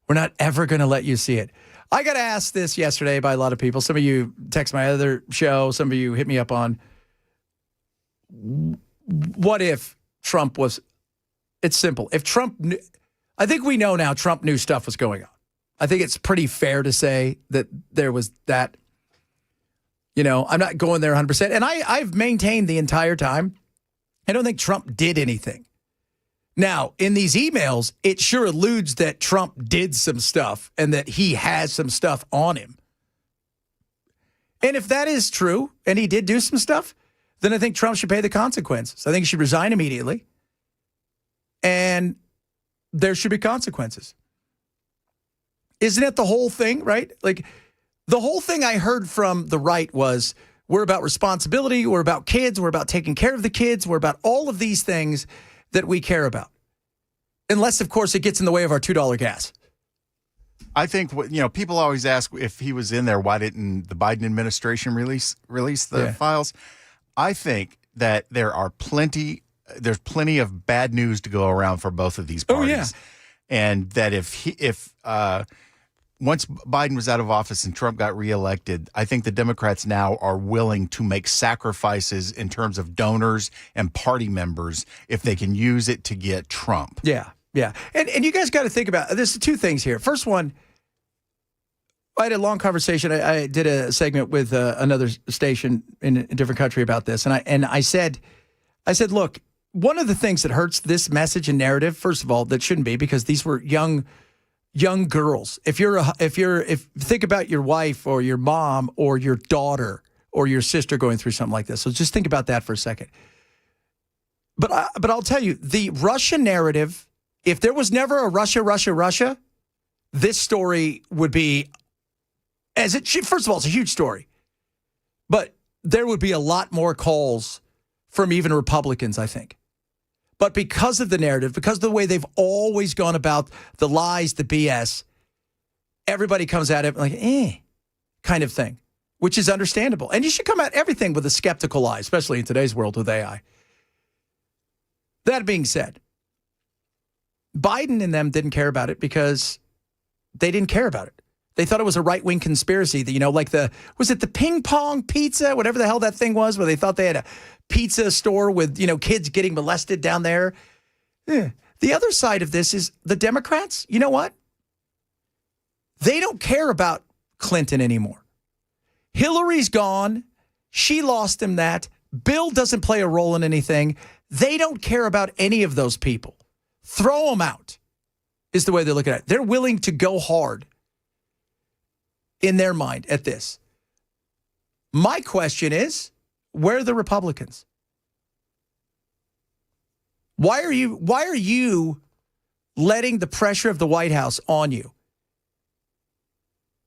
We're not ever going to let you see it. I got asked this yesterday by a lot of people. Some of you text my other show. Some of you hit me up on, what if Trump was, it's simple. If Trump knew, I think we know now Trump knew stuff was going on. I think it's pretty fair to say that there was that, I'm not going there 100%. And I've maintained the entire time, I don't think Trump did anything. Now, in these emails, it sure alludes that Trump did some stuff and that he has some stuff on him. And if that is true, and he did do some stuff, then I think Trump should pay the consequences. I think he should resign immediately. And there should be consequences. Isn't it the whole thing, right? Like, the whole thing I heard from the right was, we're about responsibility, we're about kids, we're about taking care of the kids, we're about all of these things that we care about. Unless, of course, it gets in the way of our $2 gas. I think, people always ask if he was in there, why didn't the Biden administration release the files? I think that there's plenty of bad news to go around for both of these parties. Oh, yeah. And that if once Biden was out of office and Trump got reelected, I think the Democrats now are willing to make sacrifices in terms of donors and party members if they can use it to get Trump. Yeah. And you guys got to think about, there's two things here. First one, I had a long conversation. I did a segment with another station in a different country about this. And I said, look, one of the things that hurts this message and narrative, first of all, that shouldn't be, because these were young girls. If think about your wife or your mom or your daughter or your sister going through something like this. So just think about that for a second. But I'll tell you, the Russia narrative, if there was never a Russia, this story would be, first of all, it's a huge story. But there would be a lot more calls from even Republicans, I think. But because of the narrative, because of the way they've always gone about the lies, the BS, everybody comes at it like, kind of thing, which is understandable. And you should come at everything with a skeptical eye, especially in today's world with AI. That being said, Biden and them didn't care about it because they didn't care about it. They thought it was a right-wing conspiracy that, like was it the ping pong pizza, whatever the hell that thing was, where they thought they had a pizza store with, kids getting molested down there. The other side of this is the Democrats. You know what? They don't care about Clinton anymore. Hillary's gone. She lost him that. Bill doesn't play a role in anything. They don't care about any of those people. Throw them out is the way they look at it. They're willing to go hard in their mind at this. My question is, where are the Republicans? Why are you letting the pressure of the White House on you?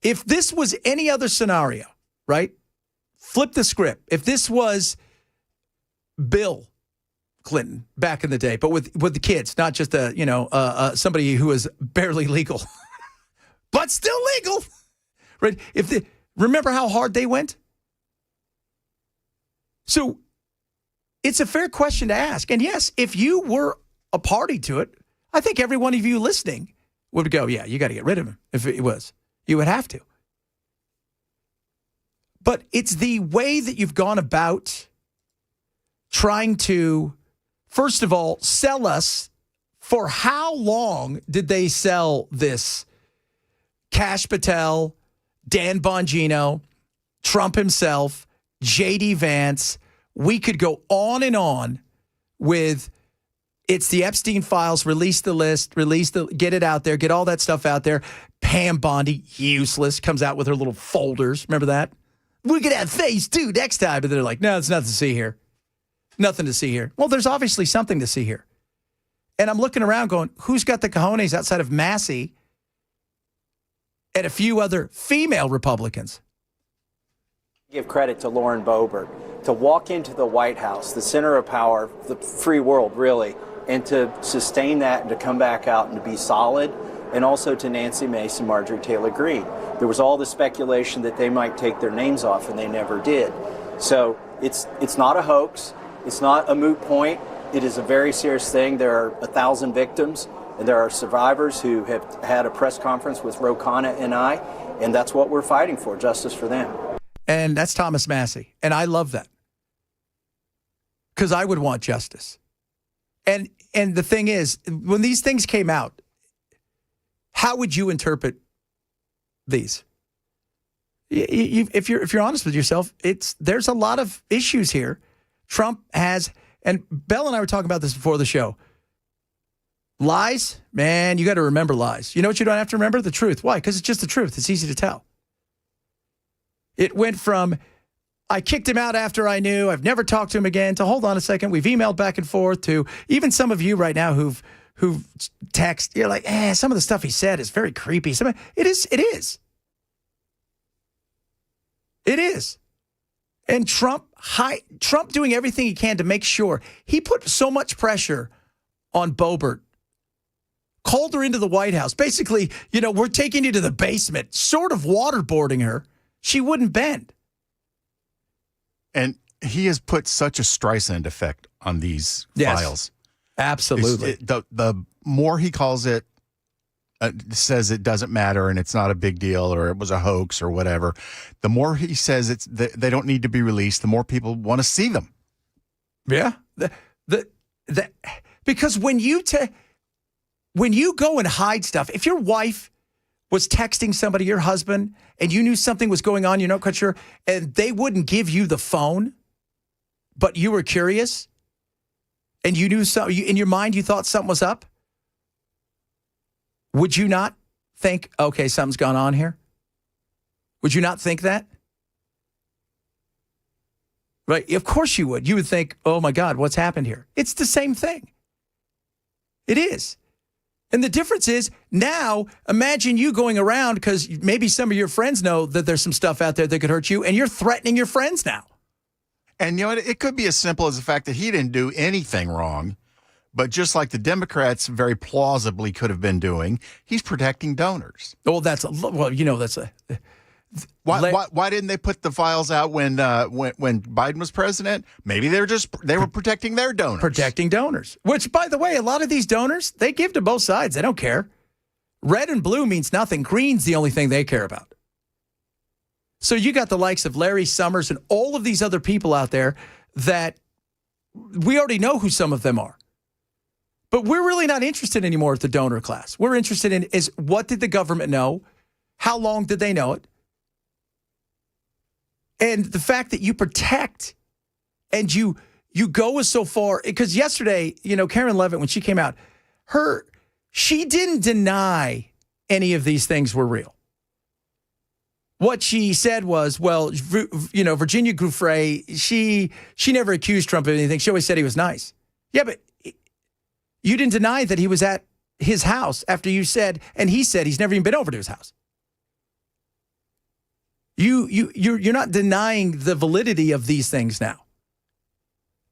If this was any other scenario, right? Flip the script. If this was Bill Clinton back in the day, but with the kids, not just somebody who was barely legal, but still legal, right? Remember how hard they went? So it's a fair question to ask. And yes, if you were a party to it, I think every one of you listening would go, yeah, you got to get rid of him. If it was, you would have to. But it's the way that you've gone about trying to, first of all, sell us. For how long did they sell this? Kash Patel, Dan Bongino, Trump himself, J.D. Vance. We could go on with it's the Epstein files, release the list, get it out there, get all that stuff out there. Pam Bondi, useless, comes out with her little folders. Remember that? We could have phase 2 next time. But they're like, no, there's nothing to see here. Nothing to see here. Well, there's obviously something to see here. And I'm looking around going, who's got the cojones outside of Massey and a few other female Republicans? Give credit to Lauren Boebert to walk into the White House, the center of power, the free world, really, and to sustain that and to come back out and to be solid, and also to Nancy Mace and Marjorie Taylor Greene. There was all the speculation that they might take their names off, and they never did. So it's not a hoax. It's not a moot point. It is a very serious thing. There are 1,000 victims, and there are survivors who have had a press conference with Ro Khanna and I, and that's what we're fighting for, justice for them. And that's Thomas Massey. And I love that. Because I would want justice. And the thing is, when these things came out, how would you interpret these? If you're honest with yourself, there's a lot of issues here. Trump has, and Bell and I were talking about this before the show. Lies, man, you got to remember lies. You know what you don't have to remember? The truth. Why? Because it's just the truth. It's easy to tell. It went from, I kicked him out after I knew, I've never talked to him again, to hold on a second, we've emailed back and forth, to even some of you right now who've text, you're like, some of the stuff he said is very creepy. It is. And Trump doing everything he can to make sure. He put so much pressure on Boebert, called her into the White House. Basically, we're taking you to the basement, sort of waterboarding her. She wouldn't bend. And he has put such a Streisand effect on these files. Absolutely. The more he calls it, says it doesn't matter and it's not a big deal or it was a hoax or whatever, the more he says they don't need to be released, the more people want to see them. Yeah. Because when you go and hide stuff, if your wife was texting somebody, your husband, and you knew something was going on, you're not quite sure, and they wouldn't give you the phone, but you were curious, and you knew something, in your mind you thought something was up, would you not think, okay, something's gone on here? Would you not think that? Right? Of course you would. You would think, oh my God, what's happened here? It's the same thing. It is. And the difference is now, imagine you going around because maybe some of your friends know that there's some stuff out there that could hurt you, and you're threatening your friends now. And it could be as simple as the fact that he didn't do anything wrong, But just like the Democrats very plausibly could have been doing, he's protecting donors. Well, Why didn't they put the files out when Biden was president? Maybe they were protecting their donors. Protecting donors. Which, by the way, a lot of these donors, they give to both sides. They don't care. Red and blue means nothing. Green's the only thing they care about. So you got the likes of Larry Summers and all of these other people out there that we already know who some of them are. But we're really not interested anymore at the donor class. We're interested in is what did the government know? How long did they know it? And the fact that you protect and you go so far, because yesterday, Karen Levitt, when she came out, she didn't deny any of these things were real. What she said was, well, Virginia Giuffre, she never accused Trump of anything. She always said he was nice. Yeah, but you didn't deny that he was at his house after you said, and he said he's never even been over to his house. You're not denying the validity of these things now.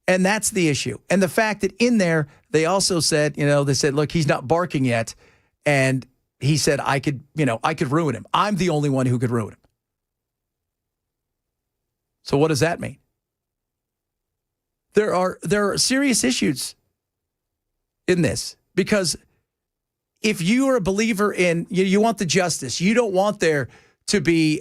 And that's the issue. And the fact that in there, they also said, they said, look, he's not barking yet. And he said, I could ruin him. I'm the only one who could ruin him. So what does that mean? There are serious issues in this, because if you are a believer in, you want the justice, you don't want there to be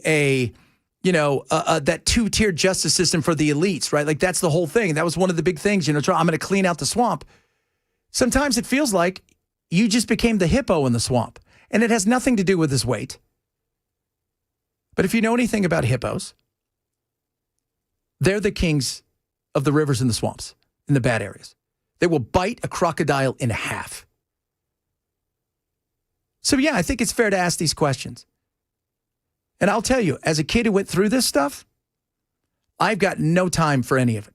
that two-tiered justice system for the elites, right? Like that's the whole thing. That was one of the big things, I'm going to clean out the swamp. Sometimes it feels like you just became the hippo in the swamp, and it has nothing to do with his weight. But if you know anything about hippos, they're the kings of the rivers and the swamps in the bad areas. They will bite a crocodile in half. So yeah, I think it's fair to ask these questions. And I'll tell you, as a kid who went through this stuff, I've got no time for any of it.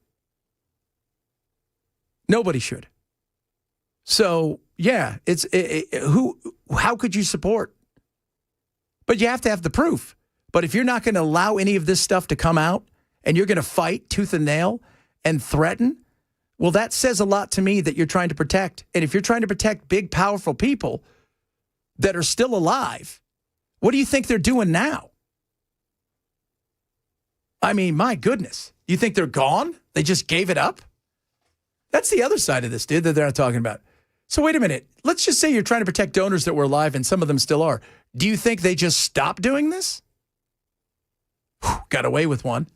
Nobody should. So yeah, how could you support? But you have to have the proof. But if you're not going to allow any of this stuff to come out, and you're going to fight tooth and nail and threaten, well, that says a lot to me that you're trying to protect. And if you're trying to protect big, powerful people that are still alive, what do you think they're doing now? I mean, my goodness. You think they're gone? They just gave it up? That's the other side of this, dude, that they're not talking about. So wait a minute. Let's just say you're trying to protect donors that were alive, and some of them still are. Do you think they just stopped doing this? Whew, got away with one.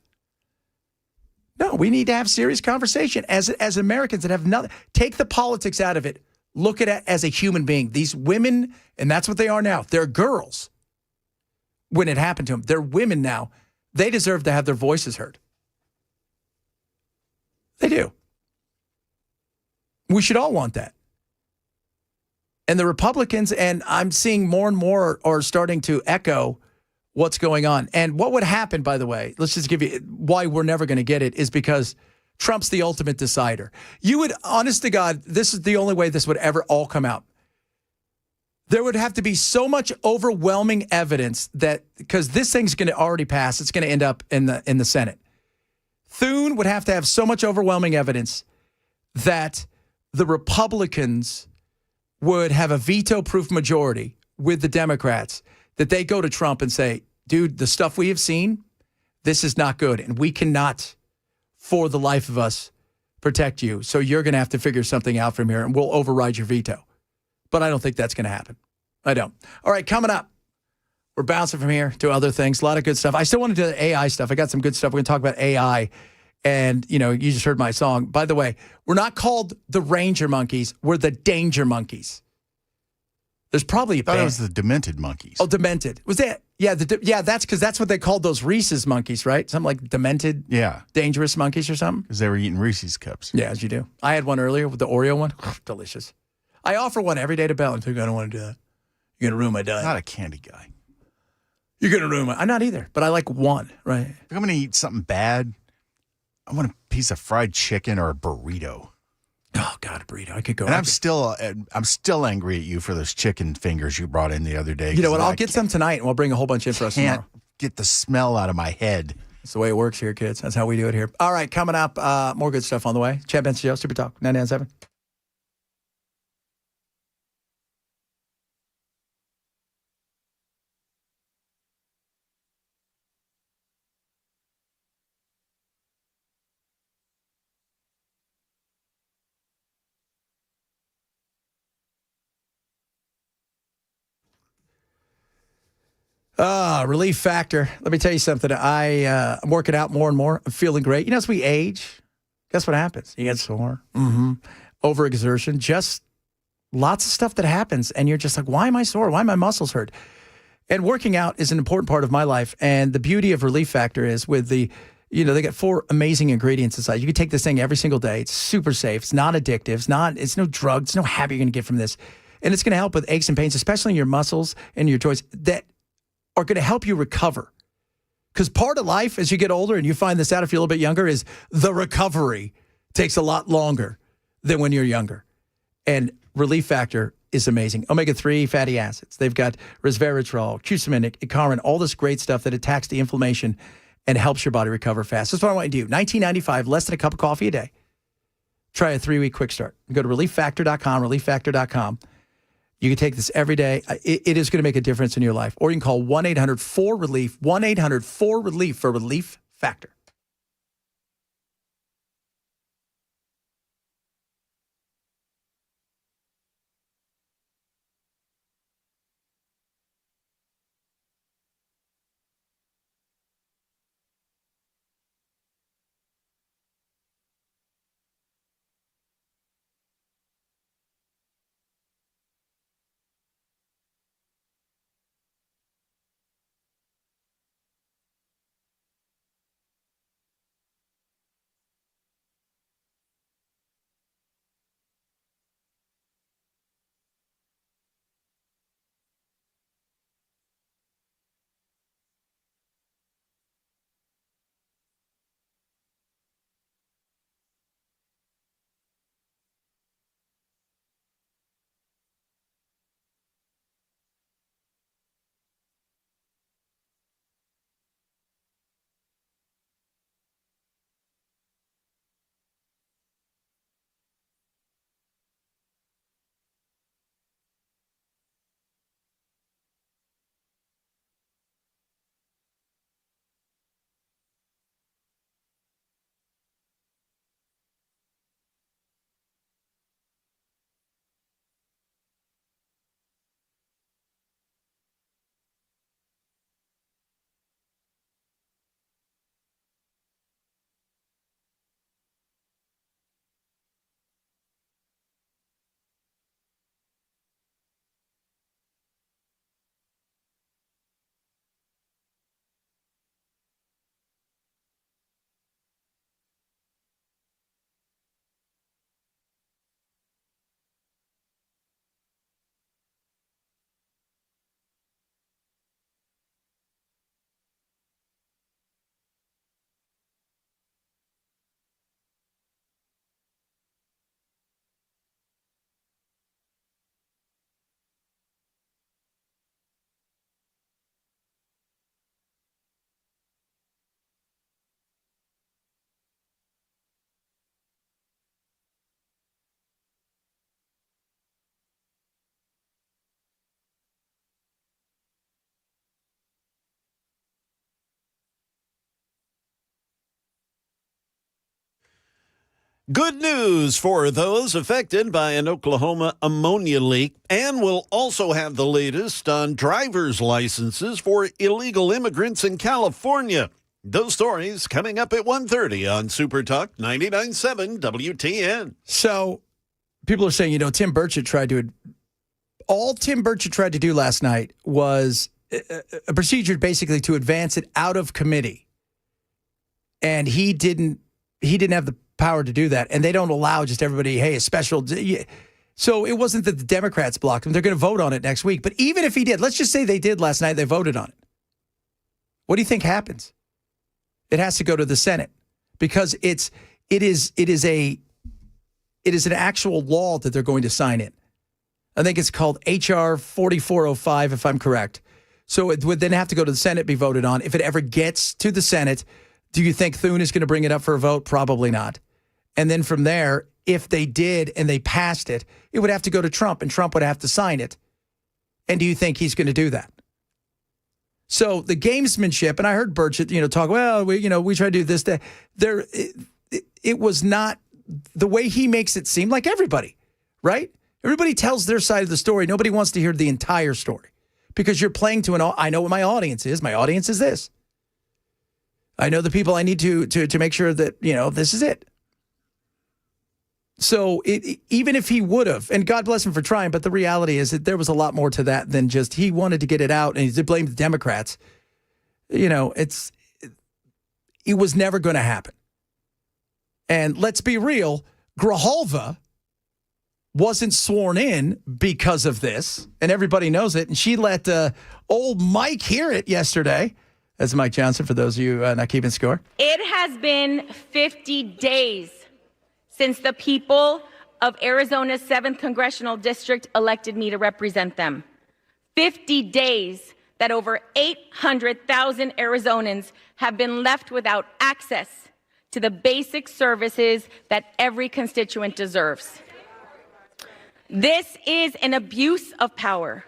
No, we need to have serious conversation as Americans that have nothing. Take the politics out of it. Look at it as a human being. These women, and that's what they are now. They're girls when it happened to them. They're women now. They deserve to have their voices heard. They do. We should all want that. And the Republicans, and I'm seeing more and more are starting to echo what's going on. And what would happen, by the way, let's just give you why we're never going to get it, is because Trump's the ultimate decider. You would, honest to God, this is the only way this would ever all come out. There would have to be so much overwhelming evidence that, because this thing's going to already pass, it's going to end up in the Senate. Thune would have to have so much overwhelming evidence that the Republicans would have a veto-proof majority with the Democrats, that they go to Trump and say, dude, the stuff we have seen, this is not good. And we cannot, for the life of us, protect you. So you're going to have to figure something out from here, and we'll override your veto. But I don't think that's going to happen. I don't. All right, coming up, we're bouncing from here to other things. A lot of good stuff. I still want to do the AI stuff. I got some good stuff. We're going to talk about AI. And, you just heard my song. By the way, we're not called the Ranger Monkeys. We're the Danger Monkeys. There's probably a band. I thought it was the Demented Monkeys. Oh, Demented. Was that? Yeah, that's because that's what they called those Reese's monkeys, right? Something like Demented, Dangerous Monkeys or something. Because they were eating Reese's Cups. Yeah, as you do. I had one earlier with the Oreo one. Delicious. I offer one every day to Bell, and I don't want to do that. You're going to ruin my diet. Not a candy guy. You're going to ruin my... I'm not either, but I like one, right? If I'm going to eat something bad, I want a piece of fried chicken or a burrito. Oh, God, a burrito. I could go... And I'm still angry at you for those chicken fingers you brought in the other day. You know what? I'll get some tonight, and we'll bring a whole bunch in for us tomorrow. Can't get the smell out of my head. That's the way it works here, kids. That's how we do it here. All right, coming up, more good stuff on the way. Chad Benson Show, Super Talk, 997. Relief factor. Let me tell you something. I'm working out more and more. I'm feeling great. You know, as we age, guess what happens? You get sore. Overexertion. Just lots of stuff that happens. And you're just like, why am I sore? Why are my muscles hurt? And working out is an important part of my life. And the beauty of Relief Factor is with they got 4 amazing ingredients inside. You can take this thing every single day. It's super safe. It's not addictive. It's no drug. It's no habit you're going to get from this. And it's going to help with aches and pains, especially in your muscles and your joints that are going to help you recover. Because part of life as you get older, and you find this out if you're a little bit younger, is the recovery takes a lot longer than when you're younger. And Relief Factor is amazing. Omega-3 fatty acids. They've got resveratrol, curcumin, icariin, all this great stuff that attacks the inflammation and helps your body recover fast. That's what I want you to do. $19.95, less than a cup of coffee a day. Try a 3-week quick start. Go to relieffactor.com, relieffactor.com. You can take this every day. It is going to make a difference in your life. Or you can call 1-800-4RELIEF, 1-800-4RELIEF for Relief Factor. Good news for those affected by an Oklahoma ammonia leak, and we'll also have the latest on driver's licenses for illegal immigrants in California. Those stories coming up at 1:30 on Super Talk 99.7 WTN. So people are saying, Tim Burchett all Tim Burchett tried to do last night was a procedure basically to advance it out of committee. And he didn't have the power to do that, and they don't allow just everybody, hey, a special. So it wasn't that the Democrats blocked him. They're going to vote on it next week. But even if he did, let's just say they did last night, they voted on it. What do you think happens? It has to go to the Senate because it is an actual law that they're going to sign in. I think it's called HR 4405, if I'm correct. So it would then have to go to the Senate, be voted on. If it ever gets to the Senate, do you think Thune is going to bring it up for a vote? Probably not. And then from there, if they did and they passed it, it would have to go to Trump, and Trump would have to sign it. And do you think he's going to do that? So the gamesmanship, and I heard Burchett, talk, well, we try to do this, that. It was not the way he makes it seem, like everybody, right? Everybody tells their side of the story. Nobody wants to hear the entire story. because you're playing to I know what my audience is. My audience is this. I know the people I need to make sure that, this is it. So even if he would have, and God bless him for trying, but the reality is that there was a lot more to that than just he wanted to get it out and he blamed the Democrats. It was never going to happen. And let's be real, Grijalva wasn't sworn in because of this, and everybody knows it. And she let old Mike hear it yesterday. That's Mike Johnson, for those of you not keeping score. It has been 50 days since the people of Arizona's 7th Congressional District elected me to represent them. 50 days that over 800,000 Arizonans have been left without access to the basic services that every constituent deserves. This is an abuse of power.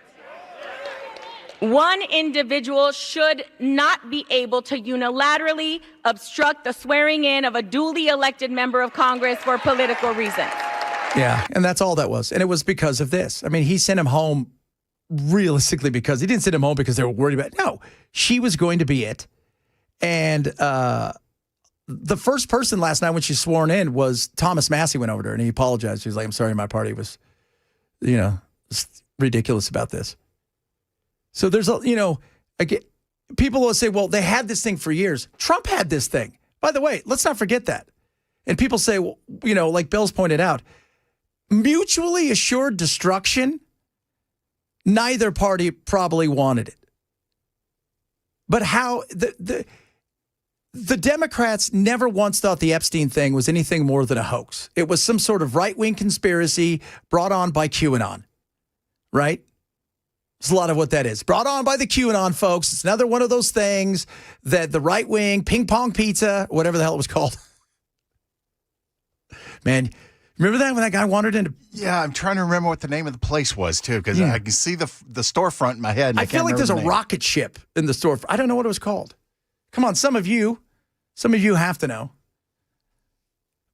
One individual should not be able to unilaterally obstruct the swearing in of a duly elected member of Congress for political reasons. Yeah, and that's all that was. And it was because of this. I mean, he sent him home realistically because he didn't send him home because they were worried about it. No, she was going to be it. And the first person last night when she sworn in was Thomas Massie went over to her and he apologized. He was like, I'm sorry, my party was, ridiculous about this. So there's, again, people will say, well, they had this thing for years. Trump had this thing. By the way, let's not forget that. And people say, well, like Bill's pointed out, mutually assured destruction, neither party probably wanted it. But how the Democrats never once thought the Epstein thing was anything more than a hoax. It was some sort of right-wing conspiracy brought on by QAnon, right? It's a lot of what that is. Brought on by the QAnon folks. It's another one of those things that the right wing, ping pong pizza, whatever the hell it was called. Man, remember that when that guy wandered into? Yeah, I'm trying to remember what the name of the place was too, because I can see the storefront in my head. And I feel like there's a rocket ship in the store. I don't know what it was called. Come on, some of you have to know.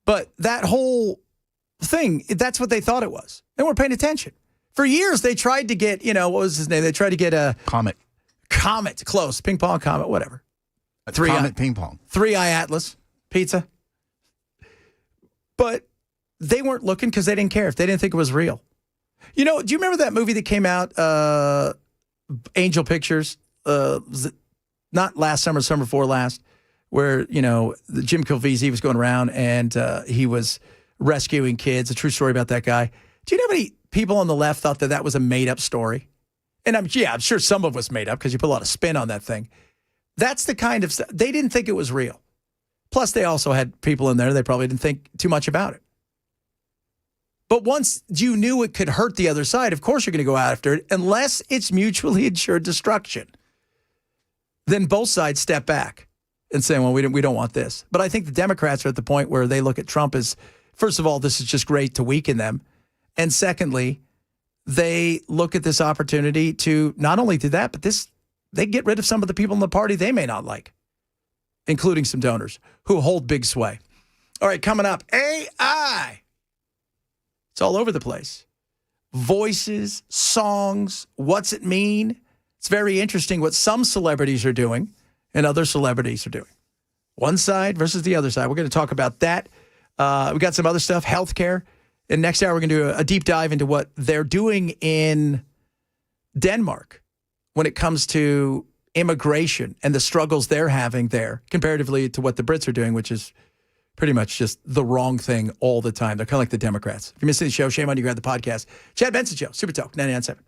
But that whole thing, that's what they thought it was. They weren't paying attention. For years, they tried to get, what was his name? They tried to get a Comet, close, ping pong Comet, whatever. Comet ping pong. 3-Eye Atlas pizza. But they weren't looking because they didn't care if they didn't think it was real. Do you remember that movie that came out, Angel Pictures? Not last summer, summer before last, where, Jim Caviezel was going around and he was rescuing kids. A true story about that guy. Do you know how many people on the left thought that was a made-up story? And I'm sure some of it was made up because you put a lot of spin on that thing. That's the kind of stuff. They didn't think it was real. Plus, they also had people in there. They probably didn't think too much about it. But once you knew it could hurt the other side, of course you're going to go after it, unless it's mutually assured destruction. Then both sides step back and say, well, we don't want this. But I think the Democrats are at the point where they look at Trump as, first of all, this is just great to weaken them. And secondly, they look at this opportunity to not only do that, but they get rid of some of the people in the party they may not like, including some donors who hold big sway. All right, coming up, AI. It's all over the place. Voices, songs, what's it mean? It's very interesting what some celebrities are doing and other celebrities are doing. One side versus the other side. We're going to talk about that. We got some other stuff, healthcare. And next hour, we're going to do a deep dive into what they're doing in Denmark when it comes to immigration and the struggles they're having there comparatively to what the Brits are doing, which is pretty much just the wrong thing all the time. They're kind of like the Democrats. If you missed the show, shame on you. Grab the podcast. Chad Benson Show, Super Talk, 99.7.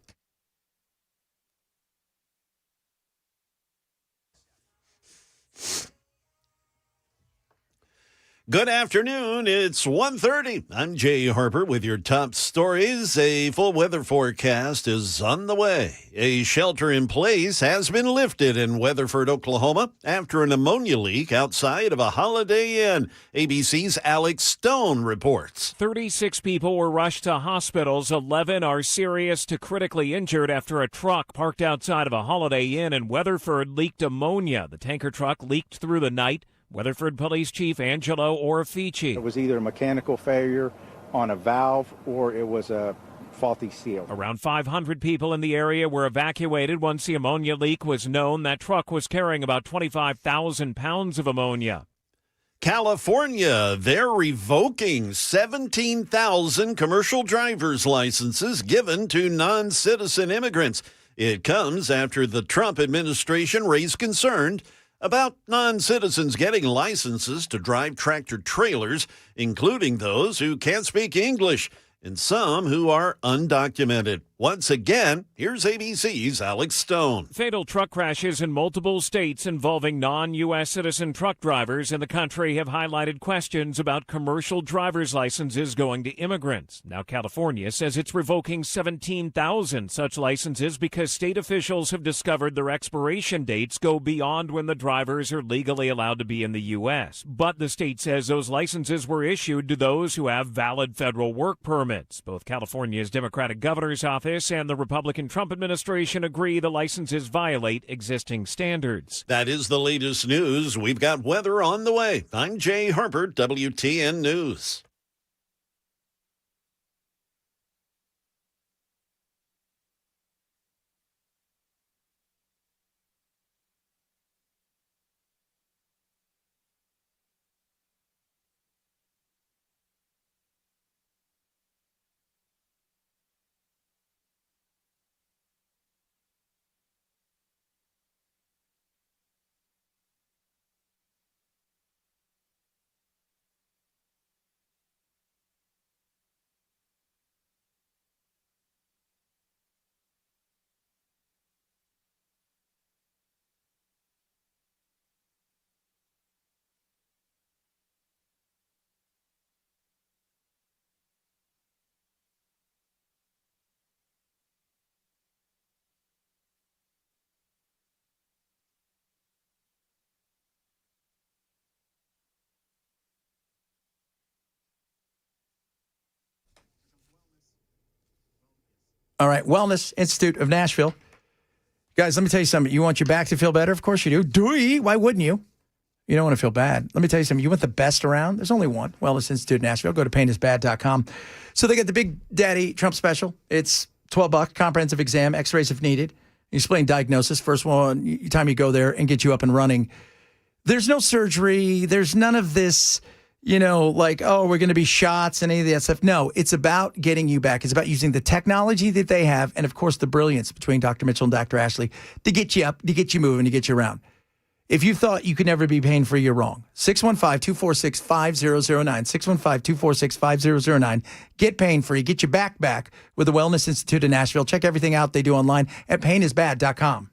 Good afternoon. It's 1:30. I'm Jay Harper with your top stories. A full weather forecast is on the way. A shelter in place has been lifted in Weatherford, Oklahoma, after an ammonia leak outside of a Holiday Inn. ABC's Alex Stone reports. 36 people were rushed to hospitals. 11 are serious to critically injured after a truck parked outside of a Holiday Inn in Weatherford leaked ammonia. The tanker truck leaked through the night. Weatherford Police Chief Angelo Orefici. It was either a mechanical failure on a valve or it was a faulty seal. Around 500 people in the area were evacuated once the ammonia leak was known. That truck was carrying about 25,000 pounds of ammonia. California, they're revoking 17,000 commercial driver's licenses given to non-citizen immigrants. It comes after the Trump administration raised concern about non-citizens getting licenses to drive tractor trailers, including those who can't speak English and some who are undocumented. Once again, here's ABC's Alex Stone. Fatal truck crashes in multiple states involving non-U.S. citizen truck drivers in the country have highlighted questions about commercial driver's licenses going to immigrants. Now, California says it's revoking 17,000 such licenses because state officials have discovered their expiration dates go beyond when the drivers are legally allowed to be in the U.S. But the state says those licenses were issued to those who have valid federal work permits. Both California's Democratic governor's office and the Republican Trump administration agree the licenses violate existing standards. That is the latest news. We've got weather on the way. I'm Jay Harper, WTN News. All right, Wellness Institute of Nashville. Guys, let me tell you something. You want your back to feel better? Of course you do. Why wouldn't you? You don't want to feel bad. Let me tell you something. You want the best around? There's only one. Wellness Institute of Nashville. Go to painisbad.com. So they got the Big Daddy Trump special. It's $12, comprehensive exam, x-rays if needed. You explain diagnosis. First one, time you go there and get you up and running. There's no surgery. There's none of this, like, oh, we're going to be shots and any of that stuff. No, it's about getting you back. It's about using the technology that they have and, of course, the brilliance between Dr. Mitchell and Dr. Ashley to get you up, to get you moving, to get you around. If you thought you could never be pain-free, you're wrong. 615-246-5009. 615-246-5009. Get pain-free. Get your back with the Wellness Institute of Nashville. Check everything out they do online at painisbad.com.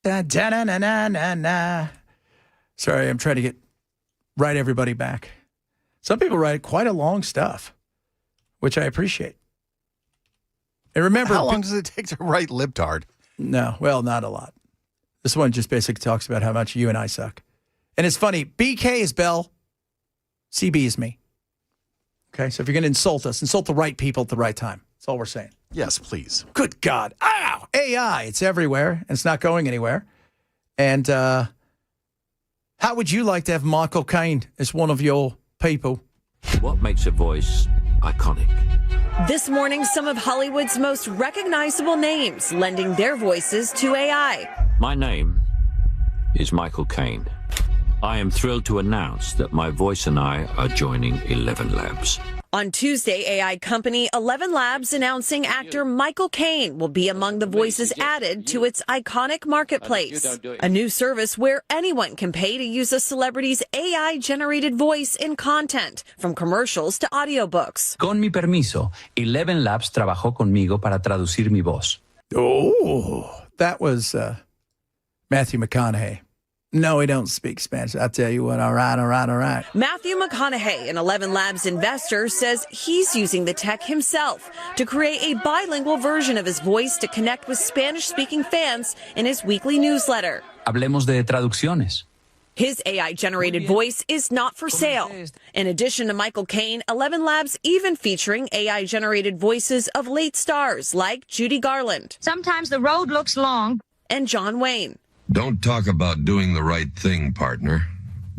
Da-da-na-na-na-na. Sorry, I'm trying to write everybody back. Some people write quite a long stuff, which I appreciate. And remember, how long does it take to write libtard? No, well, not a lot. This one just basically talks about how much you and I suck. And it's funny. BK is Bell. CB is me. Okay, so if you're going to insult us, insult the right people at the right time. That's all we're saying. Yes, please. Good God. Ow! AI, it's everywhere, and it's not going anywhere. And how would you like to have Michael Caine as one of your people? What makes a voice iconic? This morning, some of Hollywood's most recognizable names lending their voices to AI. My name is Michael Caine. I am thrilled to announce that my voice and I are joining 11 Labs. On Tuesday, AI company 11 Labs announcing actor Michael Caine will be among the voices added to its iconic marketplace, a new service where anyone can pay to use a celebrity's AI-generated voice in content, from commercials to audiobooks. Con mi permiso, 11 Labs trabajó conmigo para traducir mi voz. Oh, that was Matthew McConaughey. No, he don't speak Spanish. I'll tell you what. All right. Matthew McConaughey, an 11 Labs investor, says he's using the tech himself to create a bilingual version of his voice to connect with Spanish-speaking fans in his weekly newsletter. Hablemos de traducciones. His AI-generated voice is not for sale. In addition to Michael Caine, 11 Labs even featuring AI-generated voices of late stars like Judy Garland. Sometimes the road looks long. And John Wayne. Don't talk about doing the right thing, partner.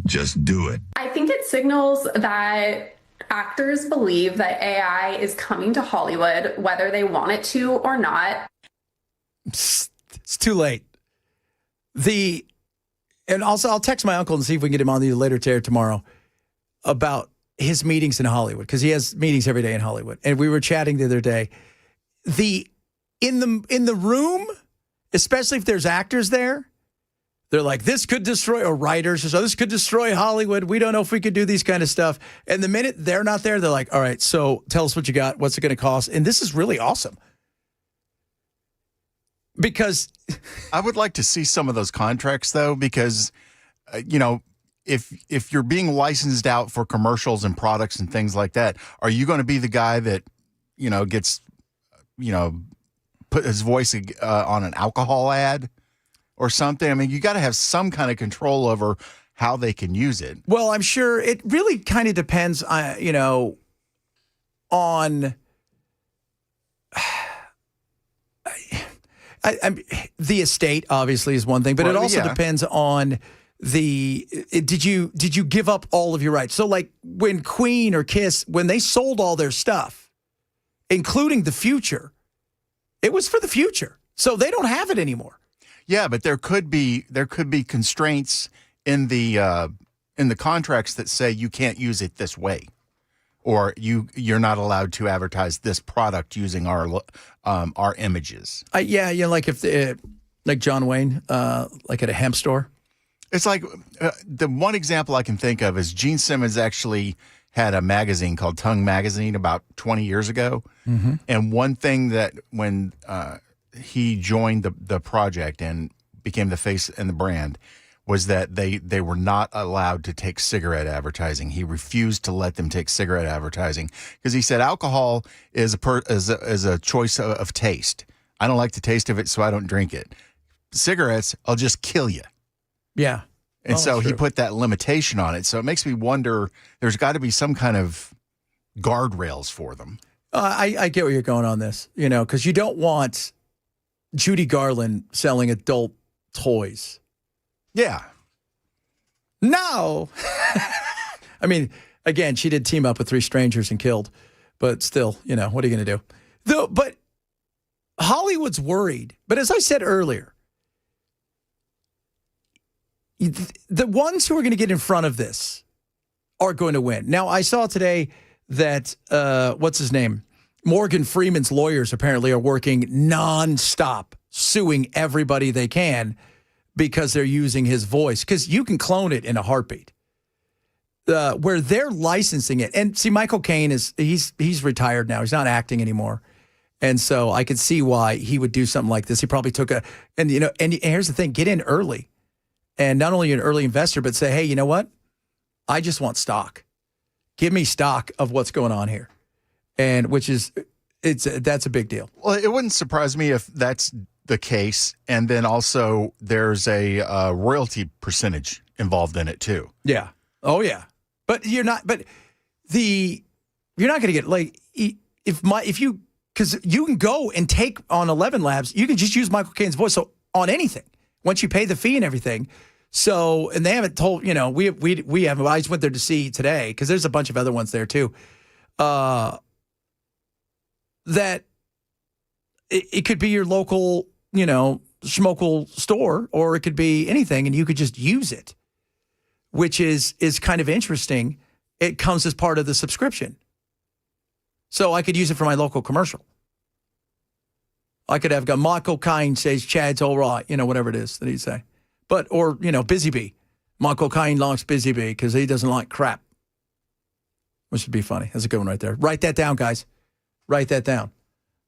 Just do it. I think it signals that actors believe that AI is coming to Hollywood, whether they want it to or not. It's too late. And also, I'll text my uncle and see if we can get him on the later today or tomorrow about his meetings in Hollywood, because he has meetings every day in Hollywood. And we were chatting the other day. In the room, especially if there's actors there, they're like, this could destroy, or writers, so this could destroy Hollywood. We don't know if we could do these kind of stuff. And the minute they're not there, they're like, all right, so tell us what you got. What's it going to cost? And this is really awesome. Because I would like to see some of those contracts, though, because, if you're being licensed out for commercials and products and things like that, are you going to be the guy that, gets, put his voice on an alcohol ad or something? I mean, you got to have some kind of control over how they can use it. Well, I'm sure it really kind of depends, on the estate. Obviously, is one thing, but it also depends on did you give up all of your rights? So, like when Queen or Kiss, when they sold all their stuff, including the future, it was for the future, so they don't have it anymore. Yeah, but there could be constraints in the contracts that say you can't use it this way, or you're not allowed to advertise this product using our images. Like if like John Wayne, like at a hemp store. It's like the one example I can think of is Gene Simmons actually had a magazine called Tongue Magazine about 20 years ago, and one thing that when he joined the project and became the face and the brand was that they were not allowed to take cigarette advertising. He refused to let them take cigarette advertising because he said alcohol is a choice of taste. I don't like the taste of it, so I don't drink it. Cigarettes, I'll just kill you. Yeah. And so he put that limitation on it. So it makes me wonder, there's got to be some kind of guardrails for them. I get where you're going on this, because you don't want Judy Garland selling adult toys. Yeah. No. I mean, again, she did team up with 3 strangers and killed, but still, what are you going to do? But Hollywood's worried. But as I said earlier, the ones who are going to get in front of this are going to win. Now, I saw today that, what's his name? Morgan Freeman's lawyers apparently are working nonstop, suing everybody they can because they're using his voice. Because you can clone it in a heartbeat. Where they're licensing it. And see, Michael Caine he's retired now. He's not acting anymore. And so I could see why he would do something like this. He probably took and here's the thing, get in early. And not only an early investor, but say, hey, you know what? I just want stock. Give me stock of what's going on here. And that's a big deal. Well, it wouldn't surprise me if that's the case. And then also there's a royalty percentage involved in it too. Yeah. Oh yeah. But you're not going to get like, because you can go and take on 11 Labs, you can just use Michael Caine's voice on anything once you pay the fee and everything. So, and they haven't told, we haven't, I just went there to see today because there's a bunch of other ones there too. That it could be your local, schmokel store, or it could be anything, and you could just use it, which is kind of interesting. It comes as part of the subscription. So I could use it for my local commercial. I could have got Michael Caine says Chad's all right, whatever it is that he'd say. But, or, Busy Bee. Michael Caine likes Busy Bee because he doesn't like crap. Which would be funny. That's a good one right there. Write that down, guys. Write that down.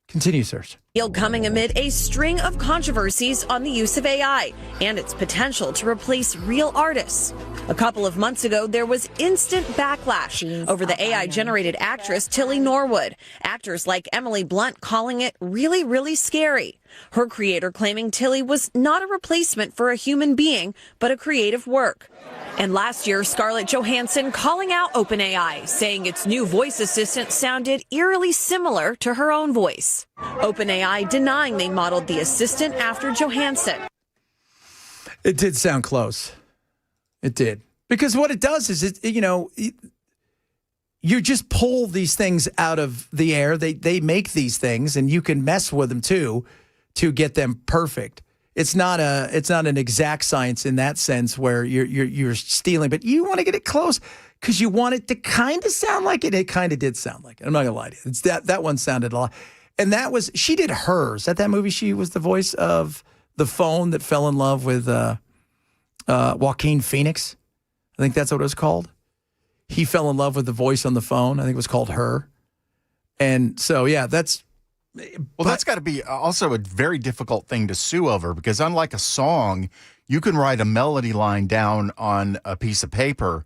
Continue, sirs. Coming amid a string of controversies on the use of AI and its potential to replace real artists. A couple of months ago, there was instant backlash over the AI-generated actress Tilly Norwood. Actors like Emily Blunt calling it really, really scary. Her creator claiming Tilly was not a replacement for a human being, but a creative work. And last year, Scarlett Johansson calling out OpenAI, saying its new voice assistant sounded eerily similar to her own voice. OpenAI denying they modeled the assistant after Johansson. It did sound close. It did. Because what it does is, you just pull these things out of the air. They make these things, and you can mess with them too to get them perfect. It's not an exact science in that sense where you're stealing, but you want to get it close because you want it to kind of sound like it. It kind of did sound like it. I'm not gonna lie to you. It's that one sounded a lot, and she did Hers. At that movie, she was the voice of the phone that fell in love with Joaquin Phoenix. I think that's what it was called. He fell in love with the voice on the phone. I think it was called Her, and so yeah, that's. Well, that's got to be also a very difficult thing to sue over because unlike a song, you can write a melody line down on a piece of paper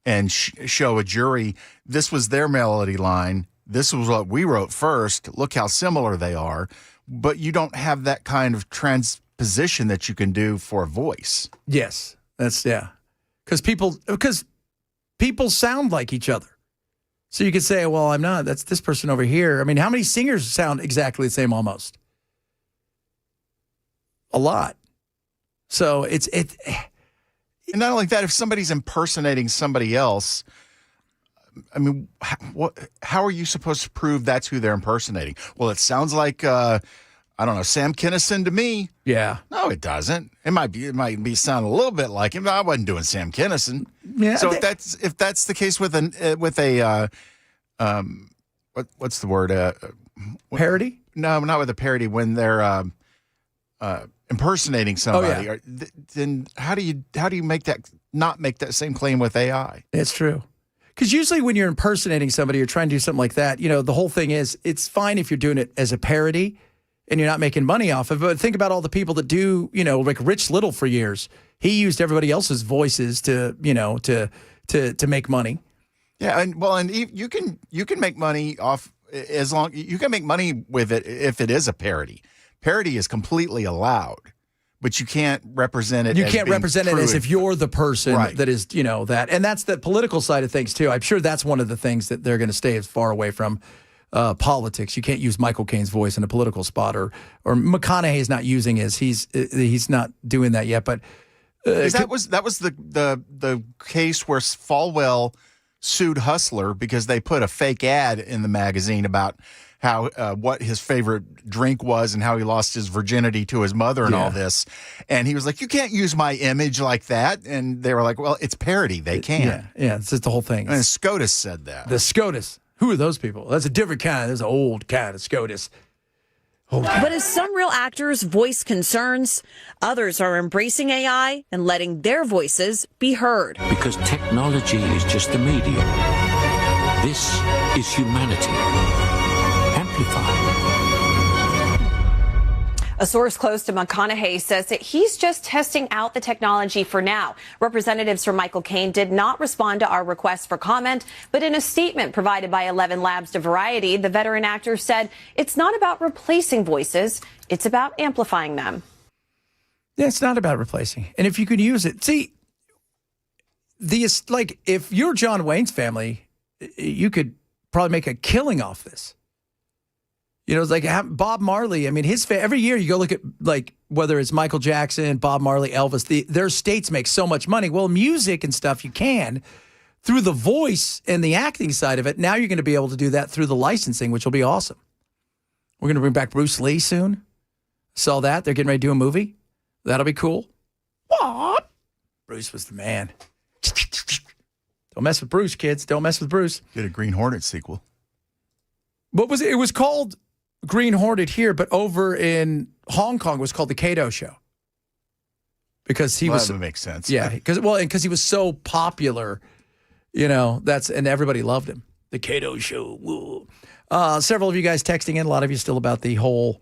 and show a jury, this was their melody line. This was what we wrote first. Look how similar they are. But you don't have that kind of transposition that you can do for a voice. Yes, because people sound like each other. So you could say, well, I'm not. That's this person over here. I mean, how many singers sound exactly the same almost? A lot. So it's. And not only that, if somebody's impersonating somebody else, I mean, how are you supposed to prove that's who they're impersonating? Well, it sounds like, I don't know, Sam Kinison to me. Yeah. No, it doesn't. It might be sounding a little bit like him. I wasn't doing Sam Kinison. Yeah. So if that's the case with a what's the word? Parody? No, not with a parody. When they're impersonating somebody, Oh, yeah. Then how do you make that not make that same claim with AI? It's true. Because usually when you're impersonating somebody or trying to do something like that, the whole thing is it's fine if you're doing it as a parody and you're not making money off of it. But think about all the people that do, like Rich Little for years. He used everybody else's voices to make money. Yeah, and you can make money off as long you can make money with it if it is a parody. Parody is completely allowed, but you can't represent it. You can't represent it as if you're the person that is, that. And that's the political side of things too. I'm sure that's one of the things that they're going to stay as far away from. Politics. You can't use Michael Caine's voice in a political spot, or McConaughey's not using his. He's not doing that yet. But that was the case where Falwell sued Hustler because they put a fake ad in the magazine about how what his favorite drink was and how he lost his virginity to his mother and all this. And he was like, you can't use my image like that. And they were like, well, it's parody. They can. Yeah, it's just the whole thing. And SCOTUS said that. The SCOTUS. Who are those people? That's a different kind. That's an old kind of SCOTUS. But as some real actors voice concerns, others are embracing AI and letting their voices be heard. Because technology is just a medium. This is humanity. Amplified. A source close to McConaughey says that he's just testing out the technology for now. Representatives from Michael Caine did not respond to our request for comment, but in a statement provided by 11 Labs to Variety, the veteran actor said it's not about replacing voices, it's about amplifying them. Yeah, it's not about replacing. And if you could use it, see, if you're John Wayne's family, you could probably make a killing off this. You know, it's like Bob Marley. I mean, every year you go look at, like, whether it's Michael Jackson, Bob Marley, Elvis, their states make so much money. Well, music and stuff you can through the voice and the acting side of it. Now you're going to be able to do that through the licensing, which will be awesome. We're going to bring back Bruce Lee soon. Saw that. They're getting ready to do a movie. That'll be cool. What? Bruce was the man. Don't mess with Bruce, kids. Don't mess with Bruce. Get a Green Hornet sequel. What was it? It was called Green Hornet here, but over in Hong Kong it was called the Kato Show. Because he was. That would make sense. Yeah, because he was so popular, you know. And everybody loved him. The Kato Show. Woo. Several of you guys texting in. A lot of you still about the whole.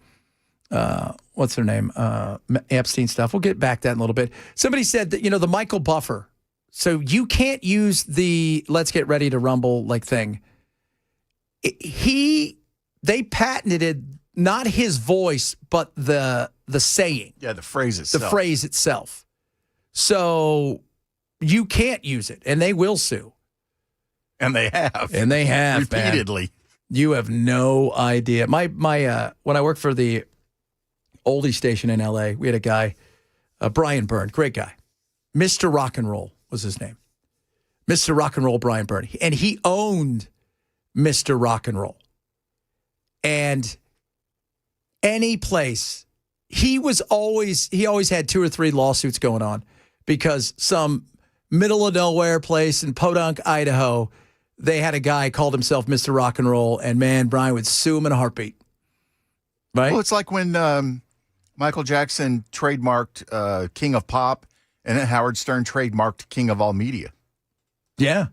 What's her name? Epstein stuff. We'll get back to that in a little bit. Somebody said that, the Michael Buffer. So you can't use the "Let's Get Ready to Rumble" like thing. They patented not his voice, but the saying. Yeah, the phrase itself. The phrase itself. So you can't use it, and they will sue. And they have. And they have repeatedly. Man. You have no idea. My when I worked for the oldie station in L.A., we had a guy, Brian Byrne, great guy. Mr. Rock and Roll was his name. Mr. Rock and Roll Brian Byrne. And he owned Mr. Rock and Roll. And any place, he always had 2 or 3 lawsuits going on because some middle of nowhere place in Podunk, Idaho, they had a guy called himself Mr. Rock and Roll, and man, Brian would sue him in a heartbeat. Right? Well, it's like when Michael Jackson trademarked King of Pop, and then Howard Stern trademarked King of All Media. Yeah.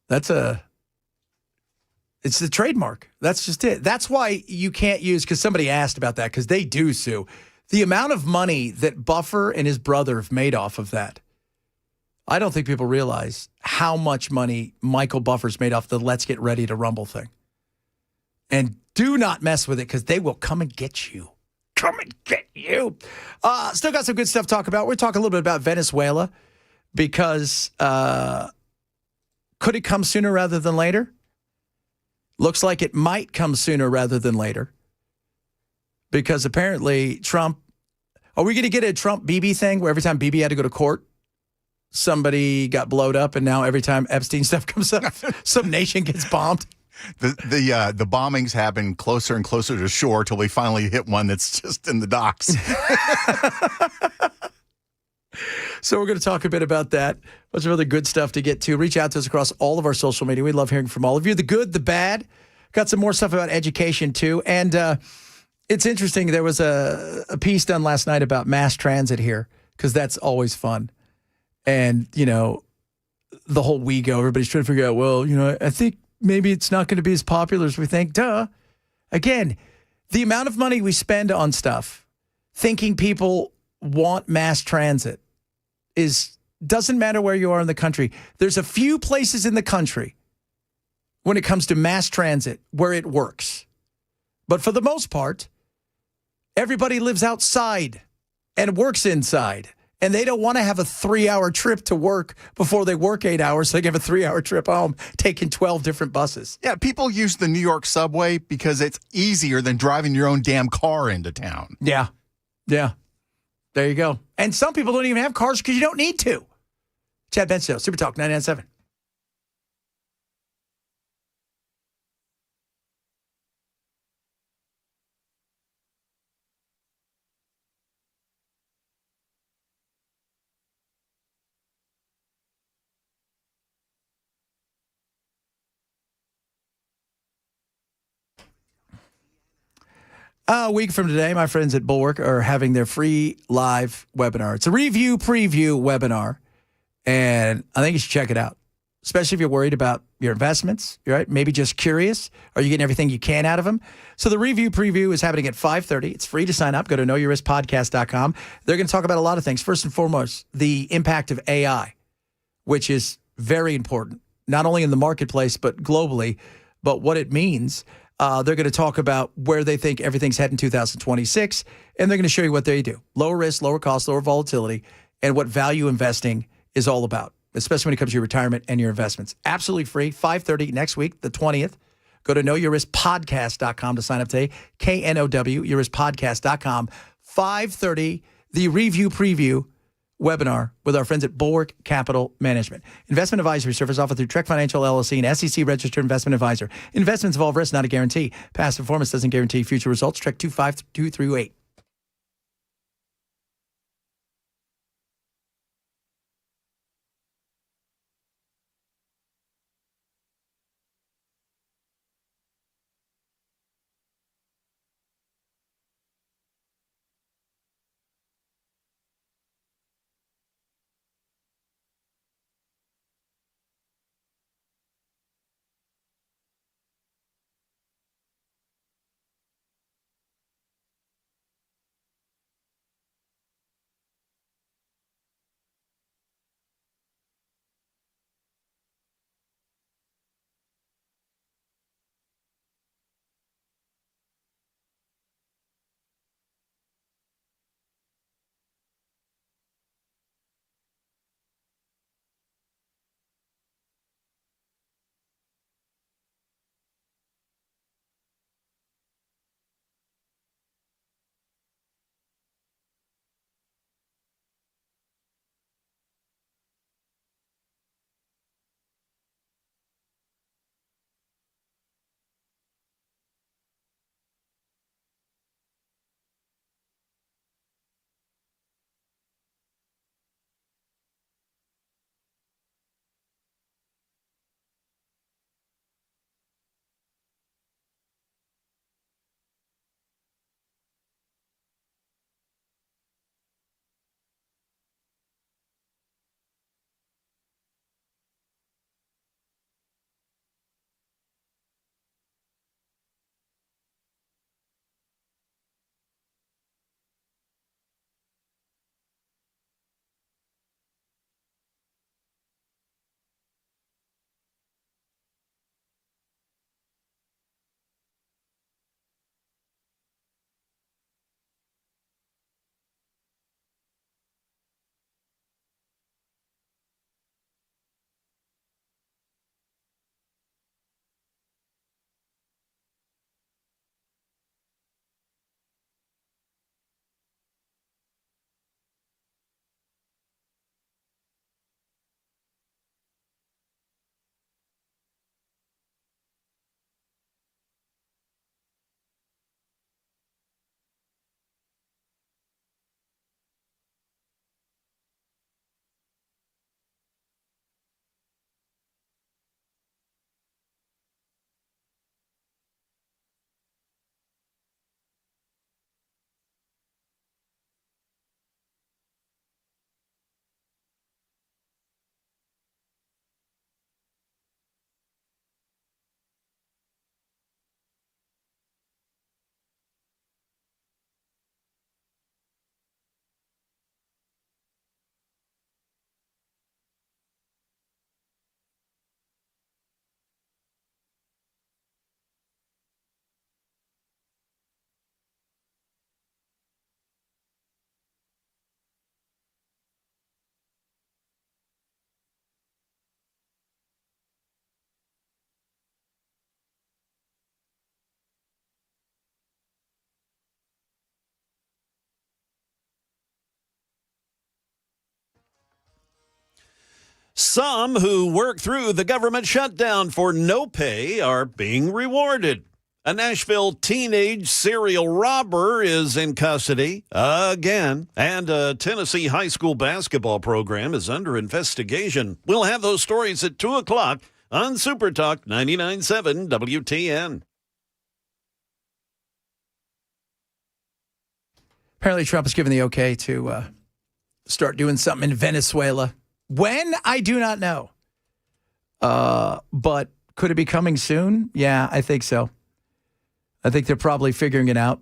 It's the trademark. That's just it. That's why you can't use, because somebody asked about that, because they do sue. The amount of money that Buffer and his brother have made off of that, I don't think people realize how much money Michael Buffer's made off the "Let's Get Ready to Rumble" thing. And do not mess with it, because they will come and get you. Come and get you. Still got some good stuff to talk about. We're talking a little bit about Venezuela, because could it come sooner rather than later? Looks like it might come sooner rather than later, because apparently Trump, are we going to get a Trump Bibi thing where every time Bibi had to go to court, somebody got blowed up, and now every time Epstein stuff comes up, some nation gets bombed? The bombings happen closer and closer to shore till we finally hit one that's just in the docks. So we're going to talk a bit about that. Bunch of other good stuff to get to. Reach out to us across all of our social media. We love hearing from all of you. The good, the bad. Got some more stuff about education, too. And it's interesting. There was a piece done last night about mass transit here, because that's always fun. And, the whole WeGo, everybody's trying to figure out, well, I think maybe it's not going to be as popular as we think. Duh. Again, the amount of money we spend on stuff, thinking people want mass transit, doesn't matter where you are in the country. There's a few places in the country when it comes to mass transit where it works. But for the most part, everybody lives outside and works inside. And they don't want to have a 3-hour trip to work before they work 8 hours, so they can have a 3-hour trip home, taking 12 different buses. Yeah, people use the New York subway because it's easier than driving your own damn car into town. Yeah. Yeah. There you go. And some people don't even have cars because you don't need to. Chad Bensdale, Super Talk 99.7. A week from today, my friends at Bulwark are having their free live webinar. It's a review preview webinar, and I think you should check it out. especially if you're worried about your investments, right? Maybe just curious. Are you getting everything you can out of them? So the review preview is happening at 5:30. It's free to sign up. Go to knowyourriskpodcast.com. They're going to talk about a lot of things. First and foremost, the impact of AI, which is very important, not only in the marketplace, but globally, but what it means. They're going to talk about where they think everything's heading in 2026, and they're going to show you what they do. Lower risk, lower cost, lower volatility, and what value investing is all about, especially when it comes to your retirement and your investments. Absolutely free, 5:30 next week, the 20th. Go to knowyourriskpodcast.com to sign up today, KNOW, yourriskpodcast.com, 5:30, the review preview webinar with our friends at Bulwark Capital Management. Investment advisory service offered through Trek Financial LLC, an SEC-registered investment advisor. Investments involve risk, not a guarantee. Past performance doesn't guarantee future results. Trek 25238. Some who work through the government shutdown for no pay are being rewarded. A Nashville teenage serial robber is in custody again, and a Tennessee high school basketball program is under investigation. We'll have those stories at 2 o'clock on Super Talk 99.7 WTN. Apparently, Trump has given the okay to start doing something in Venezuela. When? I do not know. But could it be coming soon? Yeah, I think so. I think they're probably figuring it out.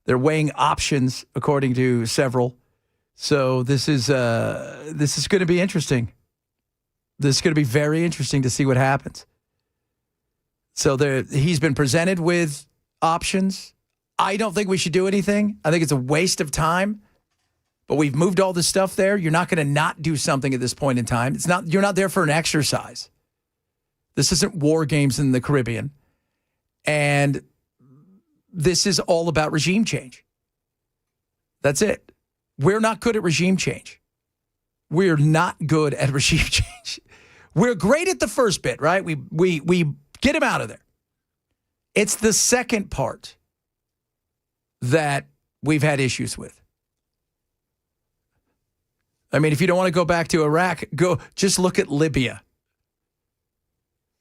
They're weighing options, according to several. So this is going to be interesting. This is going to be very interesting to see what happens. So he's been presented with options. I don't think we should do anything. I think it's a waste of time. But we've moved all this stuff there. You're not going to not do something at this point in time. You're not there for an exercise. This isn't war games in the Caribbean. And this is all about regime change. That's it. We're not good at regime change. We're not good at regime change. We're great at the first bit, right? We get him out of there. It's the second part that we've had issues with. I mean, if you don't want to go back to Iraq, just look at Libya.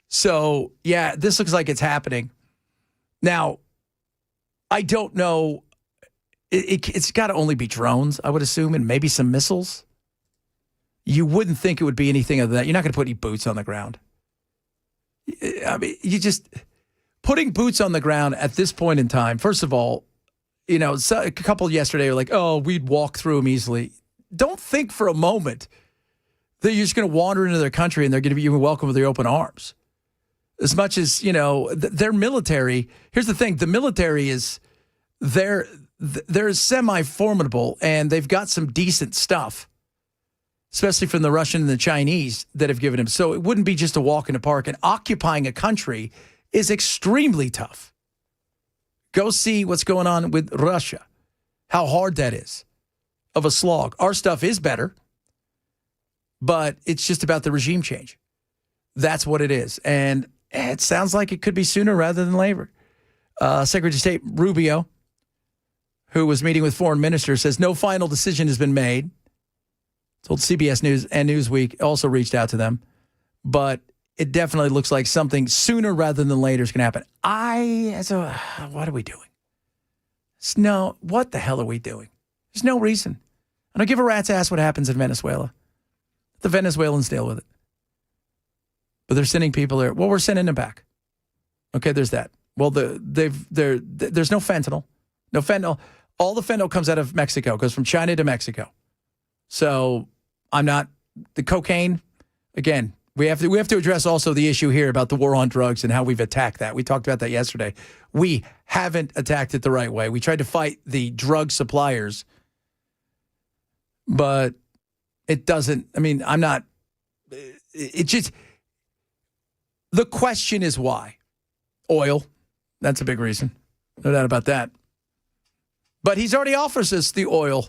So, yeah, this looks like it's happening. Now, I don't know. It's got to only be drones, I would assume, and maybe some missiles. You wouldn't think it would be anything other than that. You're not going to put any boots on the ground. I mean, putting boots on the ground at this point in time, first of all, a couple yesterday were like, oh, we'd walk through them easily. Don't think for a moment that you're just going to wander into their country and they're going to be even welcome with their open arms. As much as, their military, here's the thing, the military is, they're semi-formidable and they've got some decent stuff, especially from the Russian and the Chinese that have given them. So it wouldn't be just a walk in the park, and occupying a country is extremely tough. Go see what's going on with Russia, how hard that is of a slog. Our stuff is better, but it's just about the regime change. That's what it is. And it sounds like it could be sooner rather than later. Secretary of State Rubio, who was meeting with foreign ministers, says no final decision has been made. Told CBS News and Newsweek, also reached out to them. But it definitely looks like something sooner rather than later is going to happen. What are we doing? What the hell are we doing? There's no reason. I don't give a rat's ass what happens in Venezuela. The Venezuelans deal with it. But they're sending people there. Well, we're sending them back. Okay, there's that. Well, there's no fentanyl. No fentanyl. All the fentanyl comes out of Mexico, goes from China to Mexico. So the cocaine, again, we have to address also the issue here about the war on drugs and how we've attacked that. We talked about that yesterday. We haven't attacked it the right way. We tried to fight the drug suppliers, but it doesn't, the question is why? Oil, that's a big reason. No doubt about that. But he's already offers us the oil.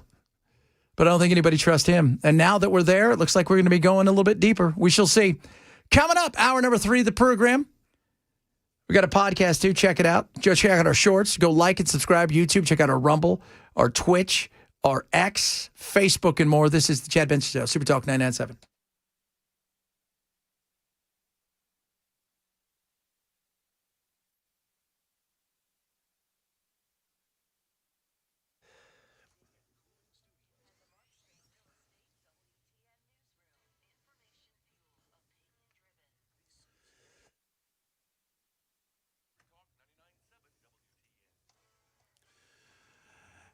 But I don't think anybody trusts him. And now that we're there, it looks like we're going to be going a little bit deeper. We shall see. Coming up, hour number 3 of the program. We got a podcast too. Check it out. Go check out our shorts. Go like and subscribe YouTube. Check out our Rumble, our Twitch, our X, Facebook, and more. This is the Chad Benson Show. Super Talk 997.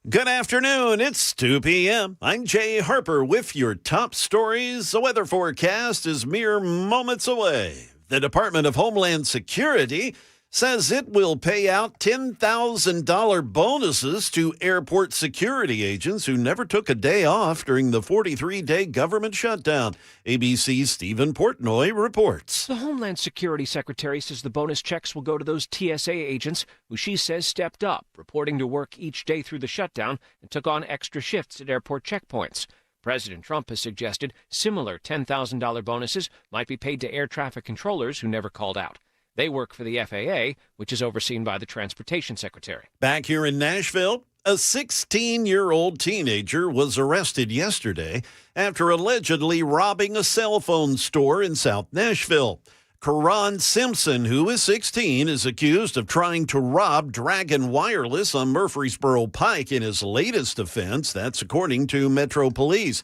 Good afternoon. It's 2 p.m. I'm Jay Harper with your top stories. The weather forecast is mere moments away. The Department of Homeland Security says it will pay out $10,000 bonuses to airport security agents who never took a day off during the 43-day government shutdown. ABC's Stephen Portnoy reports. The Homeland Security Secretary says the bonus checks will go to those TSA agents who she says stepped up, reporting to work each day through the shutdown and took on extra shifts at airport checkpoints. President Trump has suggested similar $10,000 bonuses might be paid to air traffic controllers who never called out. They work for the FAA, which is overseen by the Transportation Secretary. Back here in Nashville, a 16-year-old teenager was arrested yesterday after allegedly robbing a cell phone store in South Nashville. Karan Simpson, who is 16, is accused of trying to rob Dragon Wireless on Murfreesboro Pike in his latest offense. That's according to Metro Police.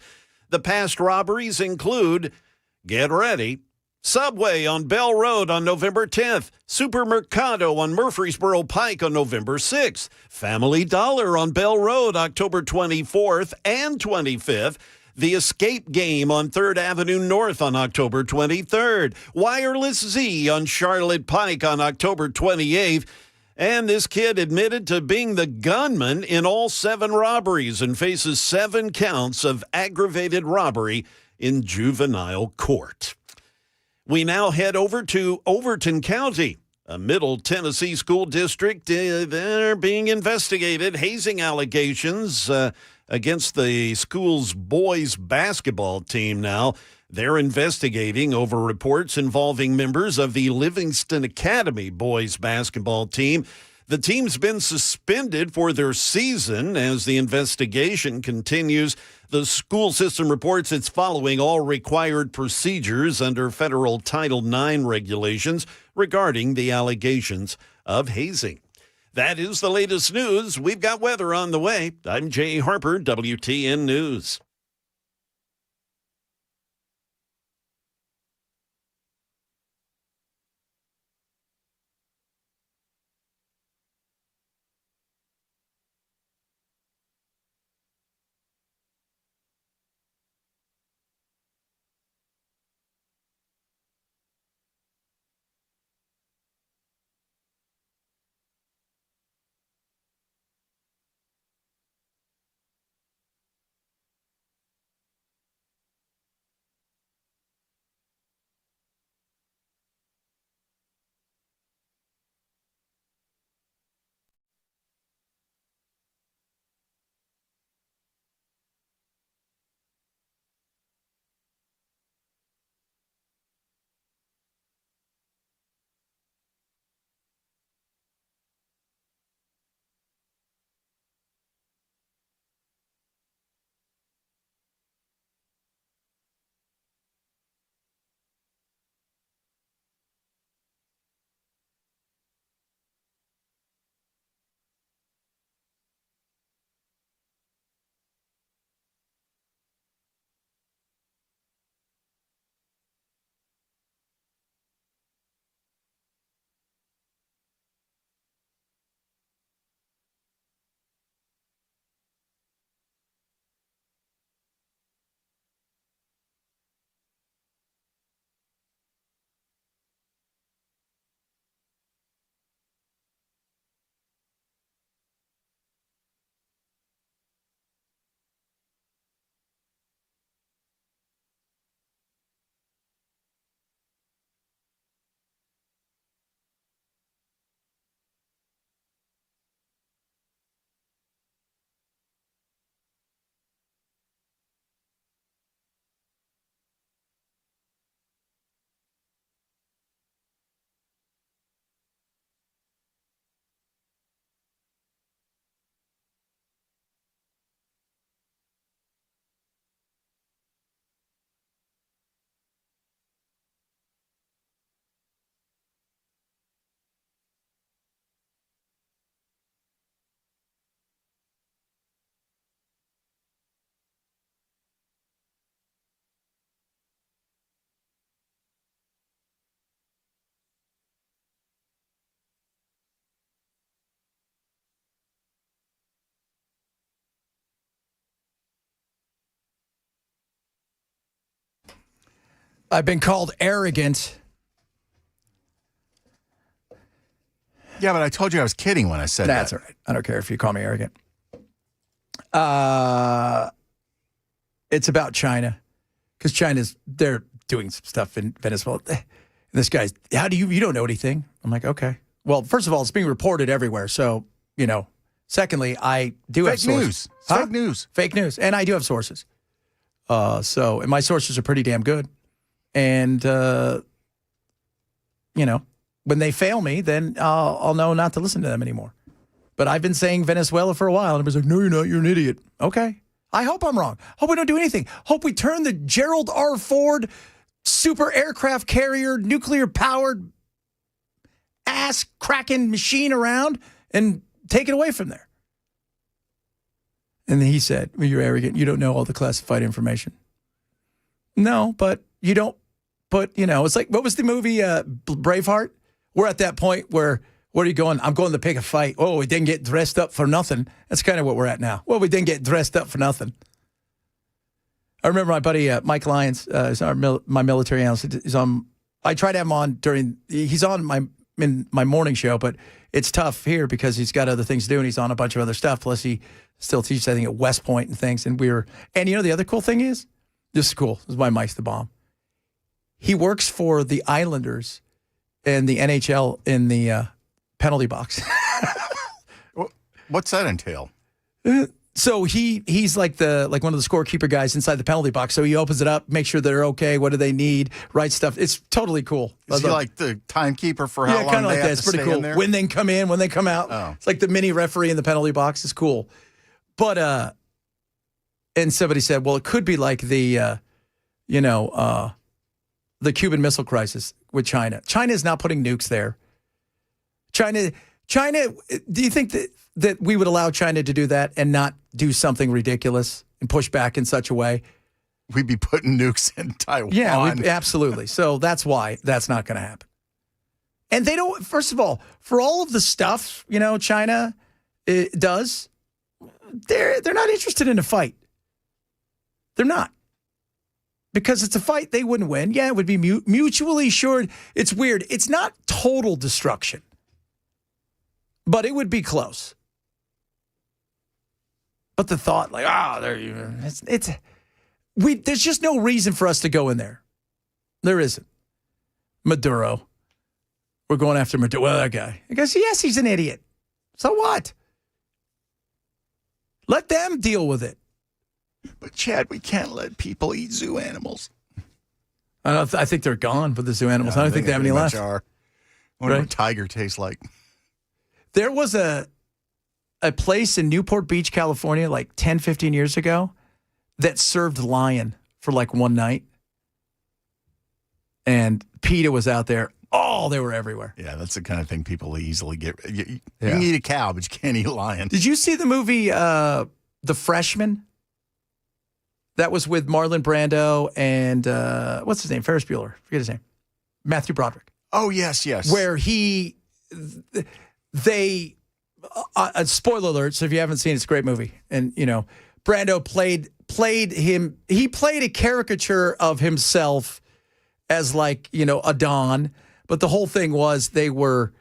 The past robberies include, get ready, Subway on Bell Road on November 10th. Supermercado on Murfreesboro Pike on November 6th. Family Dollar on Bell Road October 24th and 25th. The Escape Game on 3rd Avenue North on October 23rd. Wireless Z on Charlotte Pike on October 28th. And this kid admitted to being the gunman in all 7 robberies and faces 7 counts of aggravated robbery in juvenile court. We now head over to Overton County, a Middle Tennessee school district. They're being investigated. Hazing allegations against the school's boys basketball team now. They're investigating over reports involving members of the Livingston Academy boys basketball team. The team's been suspended for their season as the investigation continues. The school system reports it's following all required procedures under federal Title IX regulations regarding the allegations of hazing. That is the latest news. We've got weather on the way. I'm Jay Harper, WTN News. I've been called arrogant. Yeah, but I told you I was kidding when I said That's that. all right. I don't care if you call me arrogant. It's about China. Because they're doing some stuff in Venezuela. And this guy's, how do you don't know anything? I'm like, okay. Well, first of all, it's being reported everywhere. So, secondly, I do have sources. Fake news. Fake news. And I do have sources. And my sources are pretty damn good. And, when they fail me, then I'll know not to listen to them anymore. But I've been saying Venezuela for a while, and everybody's like, no, you're not. You're an idiot. Okay. I hope I'm wrong. Hope we don't do anything. Hope we turn the Gerald R. Ford super aircraft carrier, nuclear-powered, ass-cracking machine around and take it away from there. And then he said, well, you're arrogant. You don't know all the classified information. No, but you don't but, it's like, what was the movie Braveheart? We're at that point where, where are you going? I'm going to pick a fight. Oh, we didn't get dressed up for nothing. That's kind of what we're at now. Well, we didn't get dressed up for nothing. I remember my buddy Mike Lyons, is my military analyst. I try to have him on he's on in my morning show, but it's tough here because he's got other things to do and he's on a bunch of other stuff. Plus, he still teaches, I think, at West Point and things. And the other cool thing is, this is cool. This is why Mike's the bomb. He works for the Islanders and the NHL in the penalty box. What's that entail? So he's like one of the scorekeeper guys inside the penalty box. So he opens it up, make sure they're okay. What do they need? Write stuff. It's totally cool. Is he like the timekeeper for how long kind of they like have that. It's to pretty stay cool. in there? When they come in, when they come out. Oh. It's like the mini referee in the penalty box. It's cool. But and somebody said, well, it could be like the Cuban Missile Crisis with China. China is not putting nukes there. China. Do you think that we would allow China to do that and not do something ridiculous and push back in such a way? We'd be putting nukes in Taiwan. Yeah, absolutely. So that's why that's not going to happen. And they don't, first of all, for all of the stuff, China does, they're not interested in a fight. They're not. Because it's a fight they wouldn't win. Yeah, it would be mutually assured. It's weird. It's not total destruction. But it would be close. But the thought, there's just no reason for us to go in there. There isn't. Maduro. We're going after Maduro. Well, that guy. I guess, yes, he's an idiot. So what? Let them deal with it. But, Chad, we can't let people eat zoo animals. I think they're gone with the zoo animals. I don't think they have any left. I wonder what tiger tastes like. There was a place in Newport Beach, California, like 10, 15 years ago that served lion for like one night. And PETA was out there. Oh, they were everywhere. Yeah, that's the kind of thing people easily get. You can eat a cow, but you can't eat a lion. Did you see the movie The Freshman? That was with Marlon Brando and what's his name? Ferris Bueller. Forget his name. Matthew Broderick. Oh, yes. Where spoiler alert, so if you haven't seen it, it's a great movie. And, Brando played him. He played a caricature of himself as like, a Don. But the whole thing was they were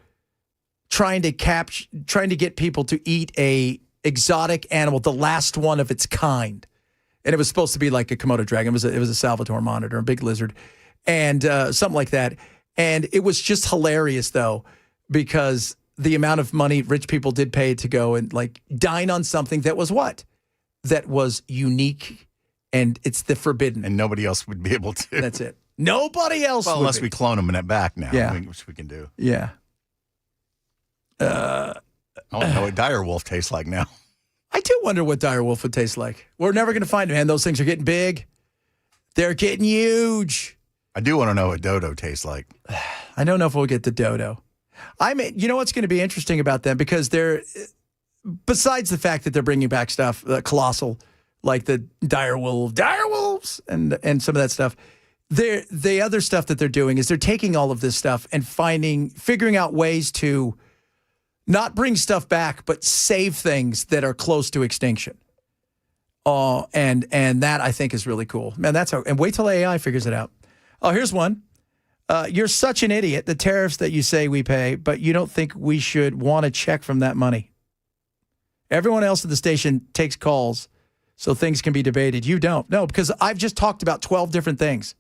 trying to get people to eat a exotic animal, the last one of its kind. And it was supposed to be like a Komodo dragon. It was a Salvatore monitor, a big lizard, and something like that. And it was just hilarious, though, because the amount of money rich people did pay to go and like dine on something that was what? That was unique, and it's the forbidden. And nobody else would be able to. That's it. Nobody else would unless be. we clone them in that back now, which we can do. Yeah. I don't know what dire wolf tastes like now. I do wonder what dire wolf would taste like. We're never going to find it, man. Those things are getting big. They're getting huge. I do want to know what dodo tastes like. I don't know if we'll get the dodo. You know what's going to be interesting about them? Because they're, besides the fact that they're bringing back stuff, colossal, like the dire wolves, and some of that stuff, the other stuff that they're doing is they're taking all of this stuff and figuring out ways to not bring stuff back, but save things that are close to extinction. And that I think is really cool. Man, and wait till AI figures it out. Oh, here's one. You're such an idiot. The tariffs that you say we pay, but you don't think we should want a check from that money. Everyone else at the station takes calls so things can be debated. You don't. No, because I've just talked about 12 different things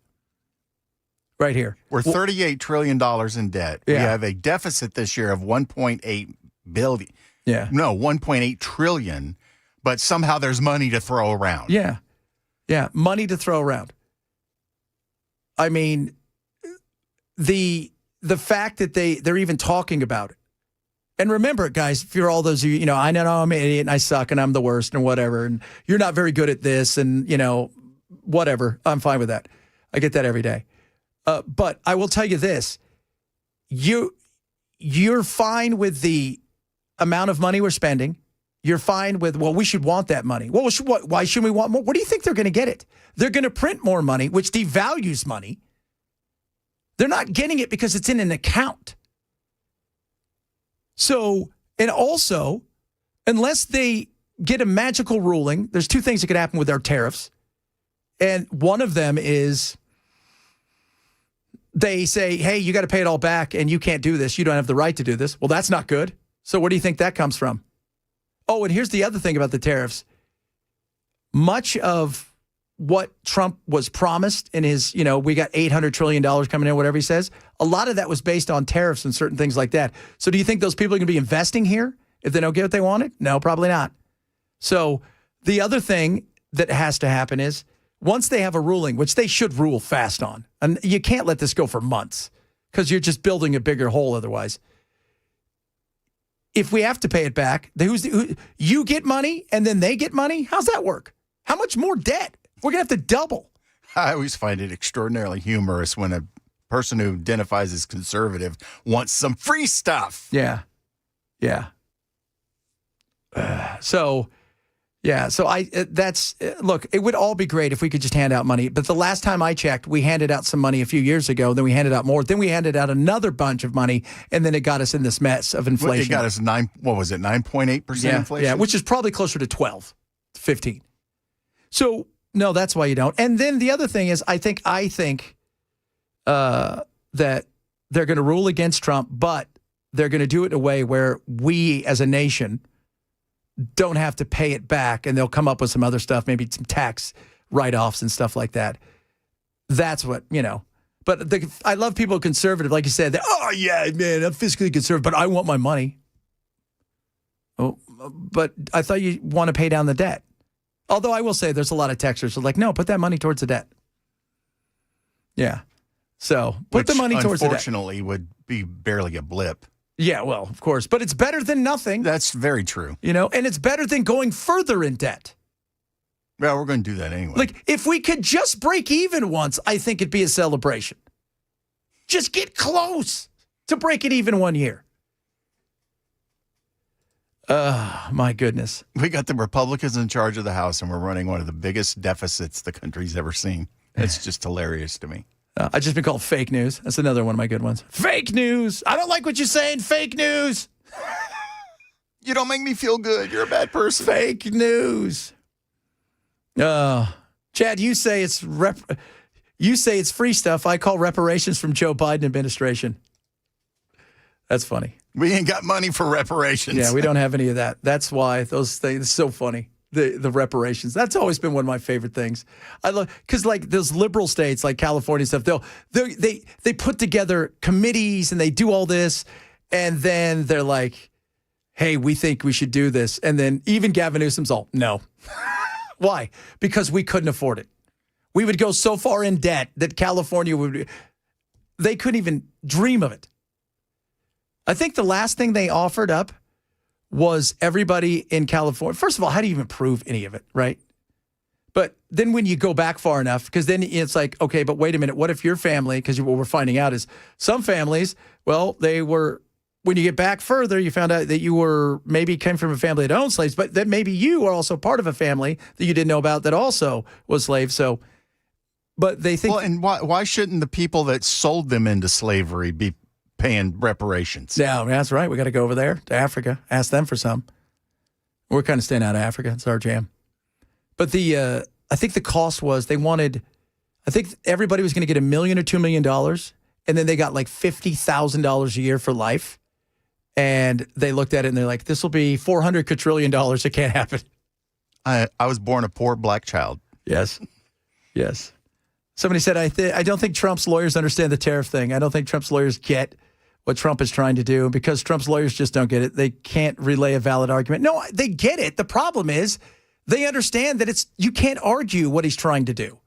right here. We're $38 trillion in debt. Yeah. We have a deficit this year of $1.8 billion. Yeah. No, $1.8 trillion, but somehow there's money to throw around. Yeah. Yeah, money to throw around. I mean, the fact that they're even talking about it. And remember, guys, if you're all those, I know I'm an idiot and I suck and I'm the worst and whatever, and you're not very good at this and, whatever. I'm fine with that. I get that every day. But I will tell you this. You're fine with the amount of money we're spending. You're fine with, we should want that money. Well, why shouldn't we want more? What do you think they're going to get it? They're going to print more money, which devalues money. They're not getting it because it's in an account. So, and also, unless they get a magical ruling, there's two things that could happen with our tariffs. And one of them is they say, hey, you got to pay it all back and you can't do this. You don't have the right to do this. Well, that's not good. So where do you think that comes from? Oh, and here's the other thing about the tariffs. Much of what Trump was promised in his, we got $800 trillion coming in, whatever he says, a lot of that was based on tariffs and certain things like that. So do you think those people are going to be investing here if they don't get what they wanted? No, probably not. So the other thing that has to happen is once they have a ruling, which they should rule fast on, and you can't let this go for months because you're just building a bigger hole otherwise. If we have to pay it back, you get money and then they get money? How's that work? How much more debt? We're going to have to double. I always find it extraordinarily humorous when a person who identifies as conservative wants some free stuff. Yeah. Yeah. So look, it would all be great if we could just hand out money. But the last time I checked, we handed out some money a few years ago. Then we handed out more. Then we handed out another bunch of money. And then it got us in this mess of inflation. It got us 9.8% inflation? Yeah, which is probably closer to 12, 15. So, no, that's why you don't. And then the other thing is, I think that they're going to rule against Trump, but they're going to do it in a way where we as a nation don't have to pay it back, and they'll come up with some other stuff, maybe some tax write-offs and stuff like that. That's what, But I love people conservative, like you said, oh, yeah, man, I'm fiscally conservative, but I want my money. Oh, but I thought you want to pay down the debt. Although I will say there's a lot of texters who are like, no, put that money towards the debt. Yeah. So put the money towards the debt. Unfortunately, would be barely a blip. Yeah, well, of course. But it's better than nothing. That's very true. And it's better than going further in debt. Well, we're going to do that anyway. Like, if we could just break even once, I think it'd be a celebration. Just get close to breaking even one year. My goodness. We got the Republicans in charge of the House, and we're running one of the biggest deficits the country's ever seen. It's just hilarious to me. I've just been called fake news. That's another one of my good ones. Fake news. I don't like what you're saying. Fake news. You don't make me feel good. You're a bad person. Fake news. Chad, you say it's free stuff. I call reparations from Joe Biden administration. That's funny. We ain't got money for reparations. Yeah, we don't have any of that. That's why those things are so funny. The reparations. That's always been one of my favorite things. I love because like those liberal states like California and stuff, they put together committees and they do all this, and then they're like, hey, we think we should do this. And then even Gavin Newsom's all, no. Why? Because we couldn't afford it. We would go so far in debt that California they couldn't even dream of it. I think the last thing they offered up was everybody in California. First of all, how do you even prove any of it, right? But then when you go back far enough, because then it's like, okay, but wait a minute. What if your family, because what we're finding out is some families, well, when you get back further, you found out that you maybe came from a family that owned slaves, but that maybe you are also part of a family that you didn't know about that also was slaves. So, but they think. Well, and why shouldn't the people that sold them into slavery be paying reparations? Yeah, that's right. We got to go over there to Africa, ask them for some. We're kind of staying out of Africa. It's our jam. But I think the cost was I think everybody was going to get $1 million or $2 million, and then they got like $50,000 a year for life. And they looked at it and they're like, this will be $400 quadrillion. It can't happen. I was born a poor black child. Yes. Yes. Somebody said, I don't think Trump's lawyers understand the tariff thing. I don't think Trump's lawyers get what Trump is trying to do because Trump's lawyers just don't get it. They can't relay a valid argument. No, they get it. The problem is they understand that you can't argue what he's trying to do.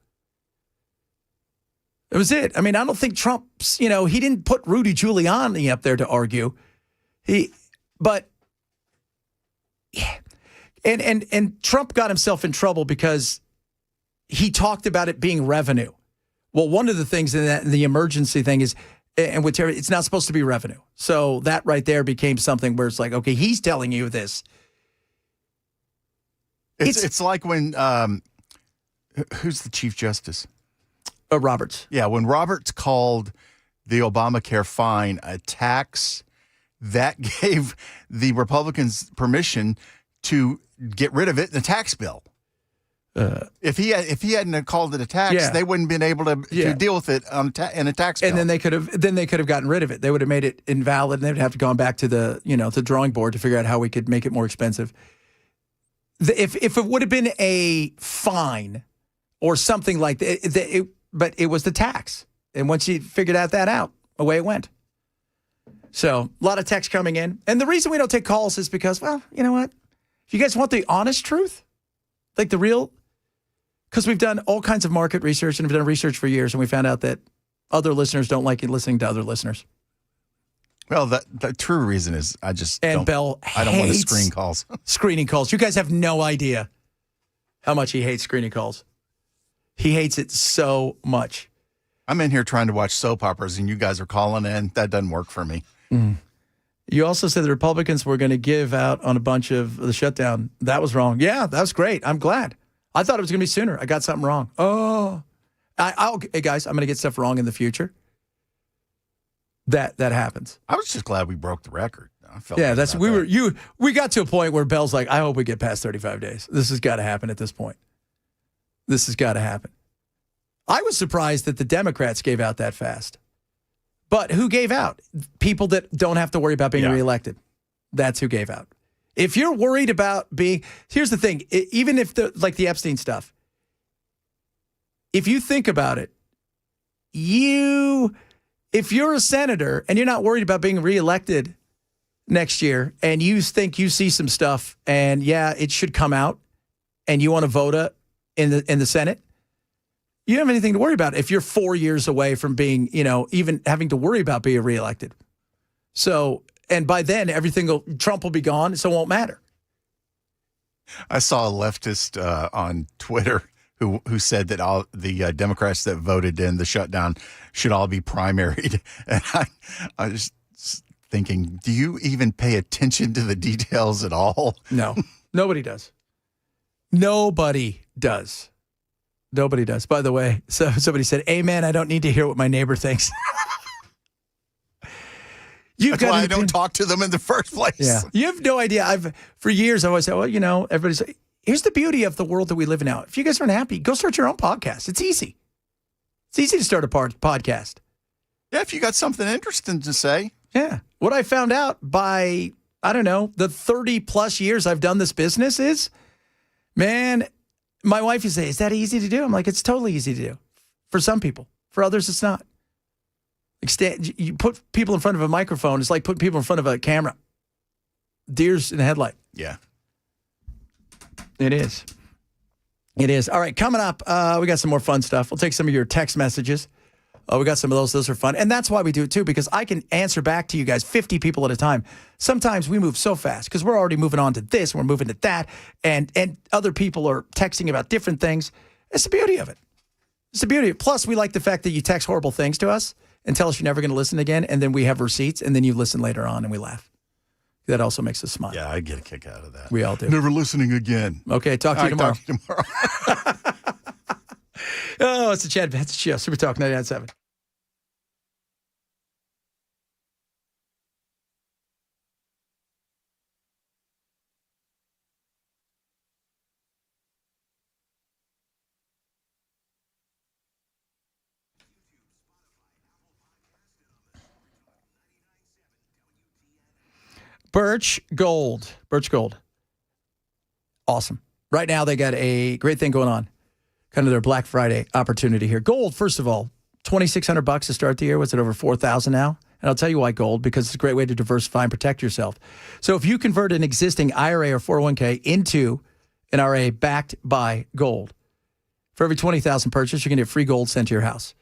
It was it. I mean, I don't think Trump's, he didn't put Rudy Giuliani up there to argue. And Trump got himself in trouble because he talked about it being revenue. Well, one of the things in the emergency thing is, and with it's not supposed to be revenue. So that right there became something where it's like, okay, he's telling you this. It's like when, who's the Chief Justice? Roberts. Yeah, when Roberts called the Obamacare fine a tax that gave the Republicans permission to get rid of it in the tax bill. If he hadn't called it a tax, they wouldn't have been able to deal with it in a tax bill. And then they could have gotten rid of it. They would have made it invalid, and they'd have to gone back to the drawing board to figure out how we could make it more expensive. If it would have been a fine or something like that, but it was the tax. And once you figured that out, away it went. So a lot of text coming in. And the reason we don't take calls is because, well, you know what? If you guys want the honest truth, like the real, because we've done all kinds of market research and we've done research for years, and we found out that other listeners don't like listening to other listeners. Well, the true reason is I don't want to screen calls. Screening calls. You guys have no idea how much he hates screening calls. He hates it so much. I'm in here trying to watch soap operas, and you guys are calling in. That doesn't work for me. Mm. You also said the Republicans were going to give out on a bunch of the shutdown. That was wrong. Yeah, that was great. I'm glad. I thought it was going to be sooner. I got something wrong. Oh, hey guys, I'm going to get stuff wrong in the future. That happens. I was just glad we broke the record. We got to a point where Bell's like, I hope we get past 35 days. This has got to happen at this point. This has got to happen. I was surprised that the Democrats gave out that fast. But who gave out? People that don't have to worry about being reelected. That's who gave out. If you're worried about here's the thing, even if the Epstein stuff, if you think about it, if you're a senator and you're not worried about being reelected next year and you think you see some stuff and it should come out and you want to vote in the Senate, you don't have anything to worry about if you're 4 years away from being, even having to worry about being reelected. So, and by then Trump will be gone, so it won't matter. I saw a leftist on Twitter who said that all the Democrats that voted in the shutdown should all be primaried. And I was thinking, do you even pay attention to the details at all? No, nobody does. Nobody does. Nobody does. By the way, so somebody said, amen, I don't need to hear what my neighbor thinks. That's why I don't talk to them in the first place. Yeah. You have no idea. For years, I always said, well, everybody's like, here's the beauty of the world that we live in now. If you guys aren't happy, go start your own podcast. It's easy. It's easy to start a podcast. Yeah, if you got something interesting to say. Yeah. What I found out by, I don't know, the 30 plus years I've done this business is, man, my wife used to say, is that easy to do? I'm like, it's totally easy to do. For some people. For others, it's not. You put people in front of a microphone, it's like putting people in front of a camera. Deers in the headlight. Yeah. It is. It is. All right, coming up, we got some more fun stuff. We'll take some of your text messages. We got some of those. Those are fun. And that's why we do it, too, because I can answer back to you guys 50 people at a time. Sometimes we move so fast because we're already moving on to this, we're moving to that, and other people are texting about different things. It's the beauty of it. It's the beauty of it. Plus, we like the fact that you text horrible things to us and tell us you're never going to listen again, and then we have receipts, and then you listen later on, and we laugh. That also makes us smile. Yeah, I get a kick out of that. We all do. Never listening again. Okay, talk to you tomorrow. Talk to you tomorrow. Oh, it's the Chad Benson Show. Super Talk 99.7. Birch Gold. Awesome. Right now, they got a great thing going on. Kind of their Black Friday opportunity here. Gold, first of all, $2,600 to start the year. What's it, over $4,000 now? And I'll tell you why gold, because it's a great way to diversify and protect yourself. So if you convert an existing IRA or 401k into an RA backed by gold, for every $20,000 purchase, you're going to get free gold sent to your house.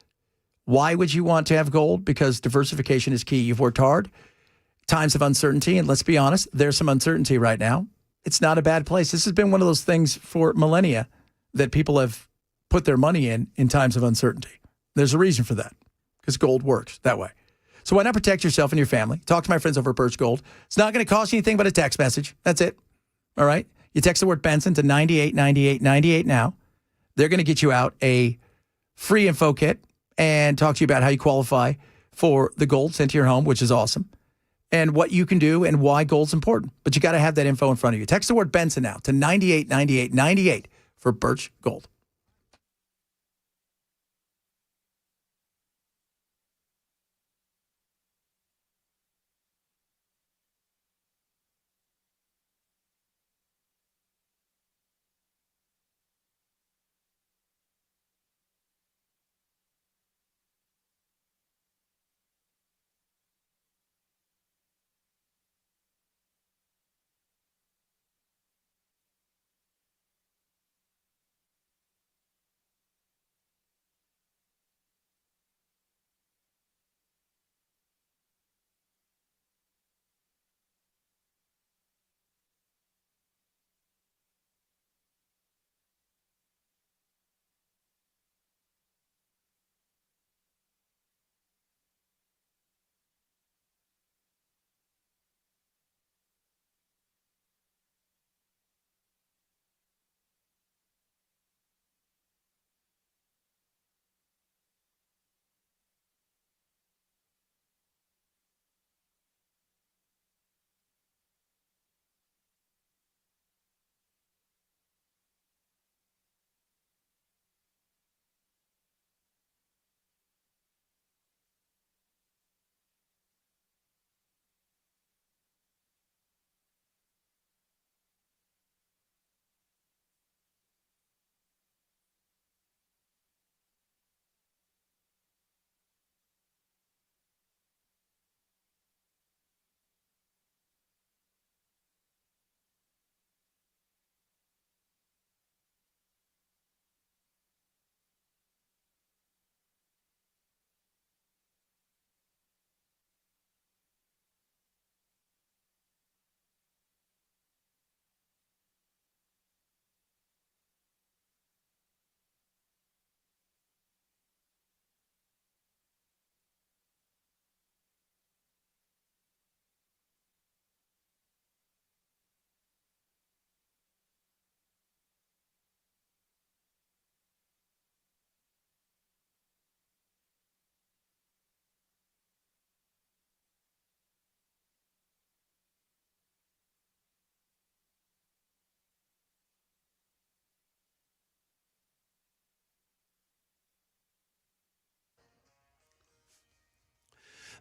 Why would you want to have gold? Because diversification is key. You've worked hard. Times of uncertainty, and let's be honest, there's some uncertainty right now. It's not a bad place. This has been one of those things for millennia that people have put their money in times of uncertainty. There's a reason for that, because gold works that way. So why not protect yourself and your family? Talk to my friends over at Birch Gold. It's not going to cost you anything but a text message. That's it. All right? You text the word Benson to 989898 now. They're going to get you out a free info kit and talk to you about how you qualify for the gold sent to your home, which is awesome, and what you can do and why gold's important. But you got to have that info in front of you. Text the word Benson now to 989898 for Birch Gold.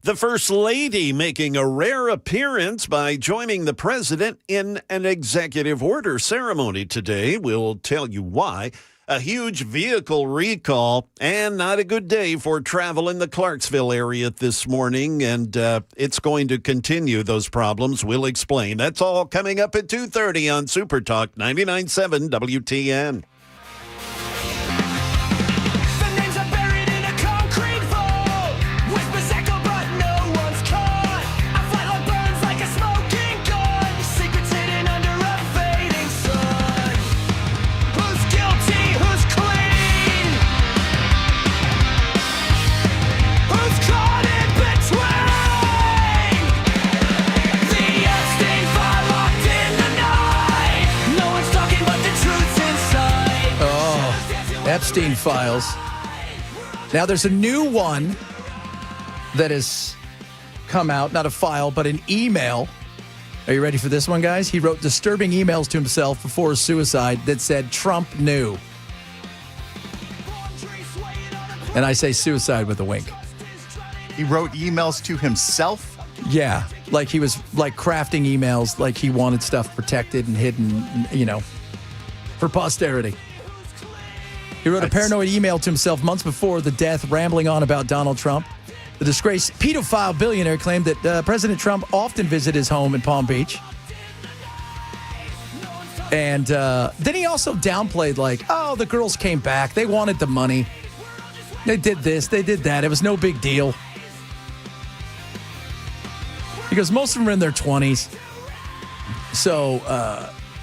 The First Lady making a rare appearance by joining the president in an executive order ceremony today. We'll tell you why. A huge vehicle recall and not a good day for travel in the Clarksville area this morning, and it's going to continue those problems. We'll explain. That's all coming up at 2:30 on Super Talk 99.7 WTN. Epstein files. Now there's a new one that has come out, not a file, but an email. Are you ready for this one, guys? He wrote disturbing emails to himself before his suicide that said Trump knew. And I say suicide with a wink. He wrote emails to himself? Yeah, like he was like crafting emails, like he wanted stuff protected and hidden, you know, for posterity. He wrote a paranoid email to himself months before the death, rambling on about Donald Trump. The disgraced pedophile billionaire claimed that President Trump often visited his home in Palm Beach. And then he also downplayed, like, oh, the girls came back. They wanted the money. They did this. They did that. It was no big deal. He goes, most of them are in their 20s. So,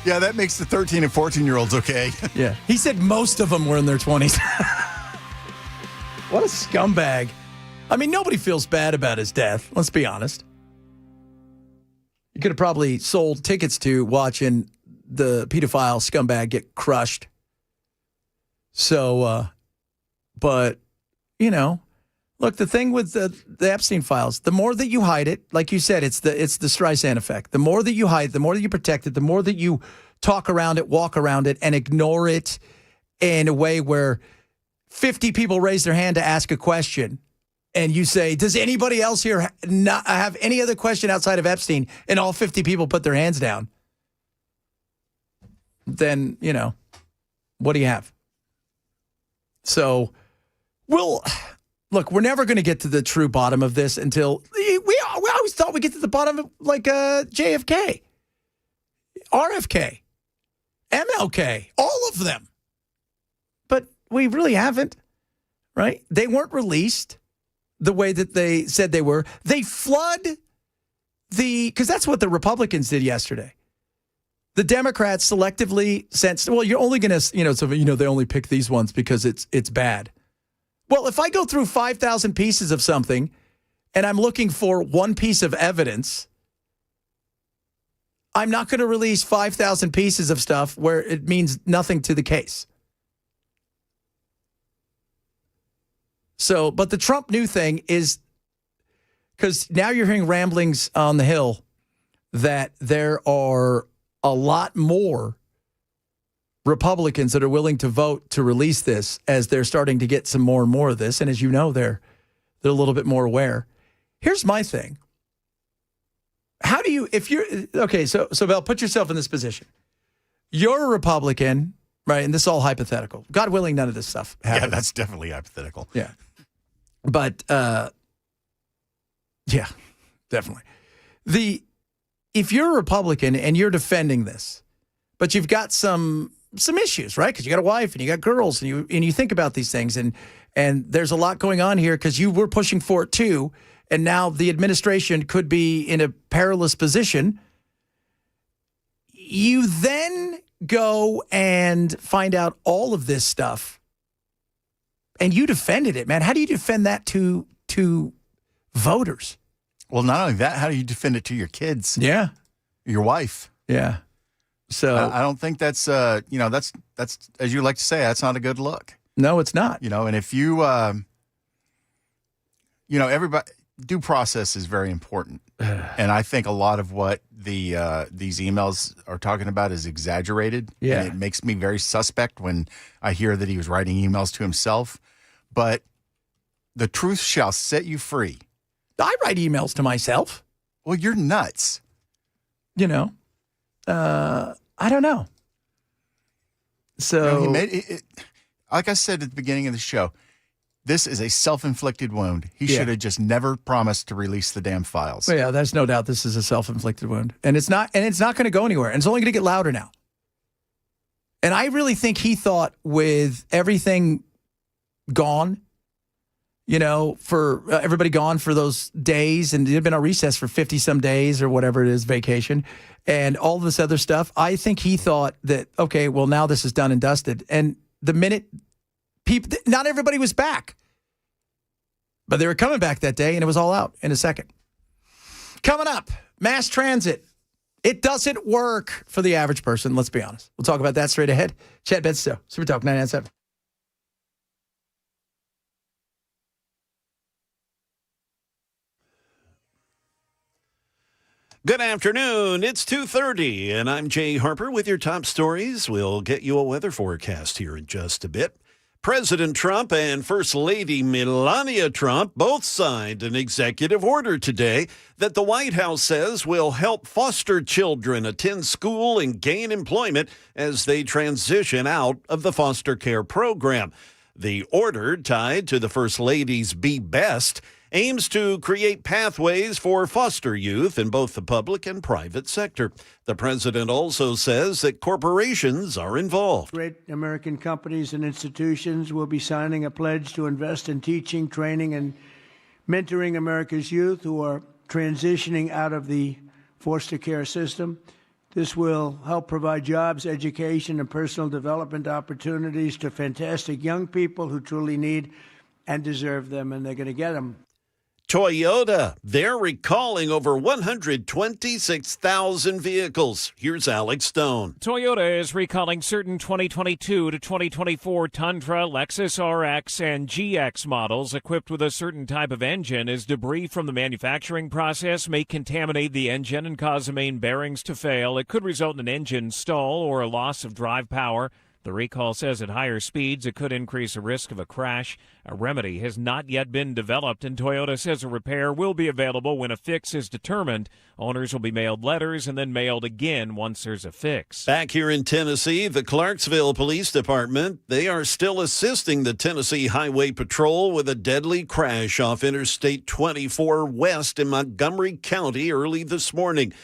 yeah, that makes the 13 and 14-year-olds okay. Yeah. He said most of them were in their 20s. What a scumbag. I mean, nobody feels bad about his death. Let's be honest. You could have probably sold tickets to watching the pedophile scumbag get crushed. So, but, you know, Look, the thing with the Epstein files, the more that you hide it, like you said, it's the Streisand effect. The more that you hide, the more that you protect it, the more that you talk around it, walk around it, and ignore it in a way where 50 people raise their hand to ask a question, and you say, does anybody else here not have any other question outside of Epstein? And all 50 people put their hands down. Then, what do you have? So, look, we're never going to get to the true bottom of this until we always thought we'd get to the bottom of like JFK, RFK, MLK, all of them. But we really haven't, right? They weren't released the way that they said they were. They flood because that's what the Republicans did yesterday. The Democrats selectively sent, well, you're only going to, they only pick these ones because it's bad. Well, if I go through 5,000 pieces of something and I'm looking for one piece of evidence, I'm not going to release 5,000 pieces of stuff where it means nothing to the case. So, but the Trump new thing is, because now you're hearing ramblings on the Hill that there are a lot more Republicans that are willing to vote to release this as they're starting to get some more and more of this. And as you know, they're a little bit more aware. Here's my thing. How do you, so Bell, put yourself in this position. You're a Republican, right? And this is all hypothetical. God willing, none of this stuff happens. Yeah, that's definitely hypothetical. Yeah. But, yeah, definitely. If you're a Republican and you're defending this, but you've got some issues, right? Because you got a wife and you got girls and you think about these things and there's a lot going on here because you were pushing for it too. And now the administration could be in a perilous position. You then go and find out all of this stuff and you defended it, man. How do you defend that to voters? Well, not only that, how do you defend it to your kids? Yeah. Your wife? Yeah. So I don't think that's, that's, as you like to say, that's not a good look. No, it's not. And if you, everybody, due process is very important. And I think a lot of what these emails are talking about is exaggerated. Yeah. And it makes me very suspect when I hear that he was writing emails to himself. But the truth shall set you free. I write emails to myself. Well, you're nuts. I don't know. So, he made it, like I said at the beginning of the show, this is a self-inflicted wound. He should have just never promised to release the damn files. Well, yeah, there's no doubt this is a self-inflicted wound, and it's not going to go anywhere, and it's only going to get louder now. And I really think he thought with everything gone, for everybody gone for those days, and they've been on recess for 50-some days or whatever it is, vacation, and all this other stuff. I think he thought that, okay, well, now this is done and dusted. And the minute not everybody was back, but they were coming back that day, and it was all out in a second. Coming up, mass transit. It doesn't work for the average person, let's be honest. We'll talk about that straight ahead. Chad Bedstow, Super Talk 99.7. Good afternoon. It's 2:30, and I'm Jay Harper with your top stories. We'll get you a weather forecast here in just a bit. President Trump and First Lady Melania Trump both signed an executive order today that the White House says will help foster children attend school and gain employment as they transition out of the foster care program. The order, tied to the First Lady's Be Best, aims to create pathways for foster youth in both the public and private sector. The president also says that corporations are involved. Great American companies and institutions will be signing a pledge to invest in teaching, training, and mentoring America's youth who are transitioning out of the foster care system. This will help provide jobs, education, and personal development opportunities to fantastic young people who truly need and deserve them, and they're going to get them. Toyota, they're recalling over 126,000 vehicles. Here's Alex Stone. Toyota is recalling certain 2022 to 2024 Tundra, Lexus RX, and GX models equipped with a certain type of engine, as debris from the manufacturing process may contaminate the engine and cause the main bearings to fail. It could result in an engine stall or a loss of drive power. The recall says at higher speeds it could increase the risk of a crash. A remedy has not yet been developed, and Toyota says a repair will be available when a fix is determined. Owners will be mailed letters and then mailed again once there's a fix. Back here in Tennessee, the Clarksville Police Department, they are still assisting the Tennessee Highway Patrol with a deadly crash off Interstate 24 West in Montgomery County early this morning.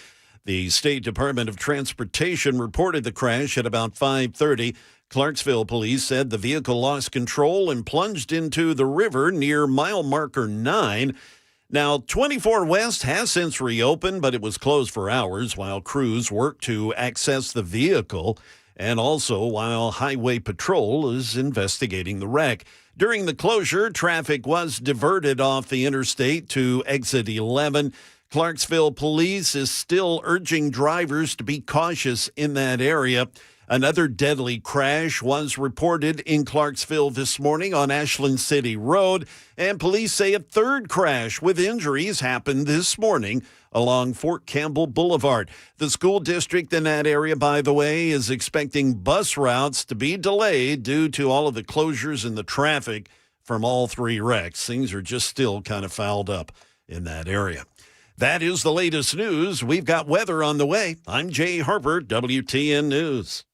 The State Department of Transportation reported the crash at about 5:30. Clarksville police said the vehicle lost control and plunged into the river near mile marker 9. Now, 24 West has since reopened, but it was closed for hours while crews worked to access the vehicle, and also while Highway Patrol is investigating the wreck. During the closure, traffic was diverted off the interstate to exit 11. Clarksville police is still urging drivers to be cautious in that area. Another deadly crash was reported in Clarksville this morning on Ashland City Road, and police say a third crash with injuries happened this morning along Fort Campbell Boulevard. The school district in that area, by the way, is expecting bus routes to be delayed due to all of the closures and the traffic from all three wrecks. Things are just still kind of fouled up in that area. That is the latest news. We've got weather on the way. I'm Jay Harper, WTN News.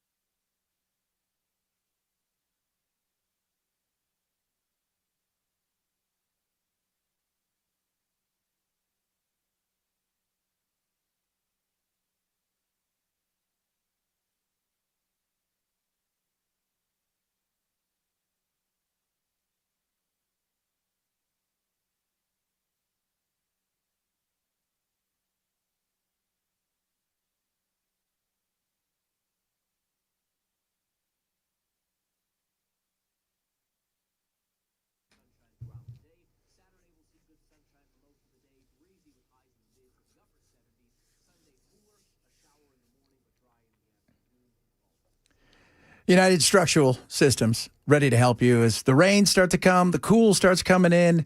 United Structural Systems, ready to help you as the rains start to come, the cool starts coming in.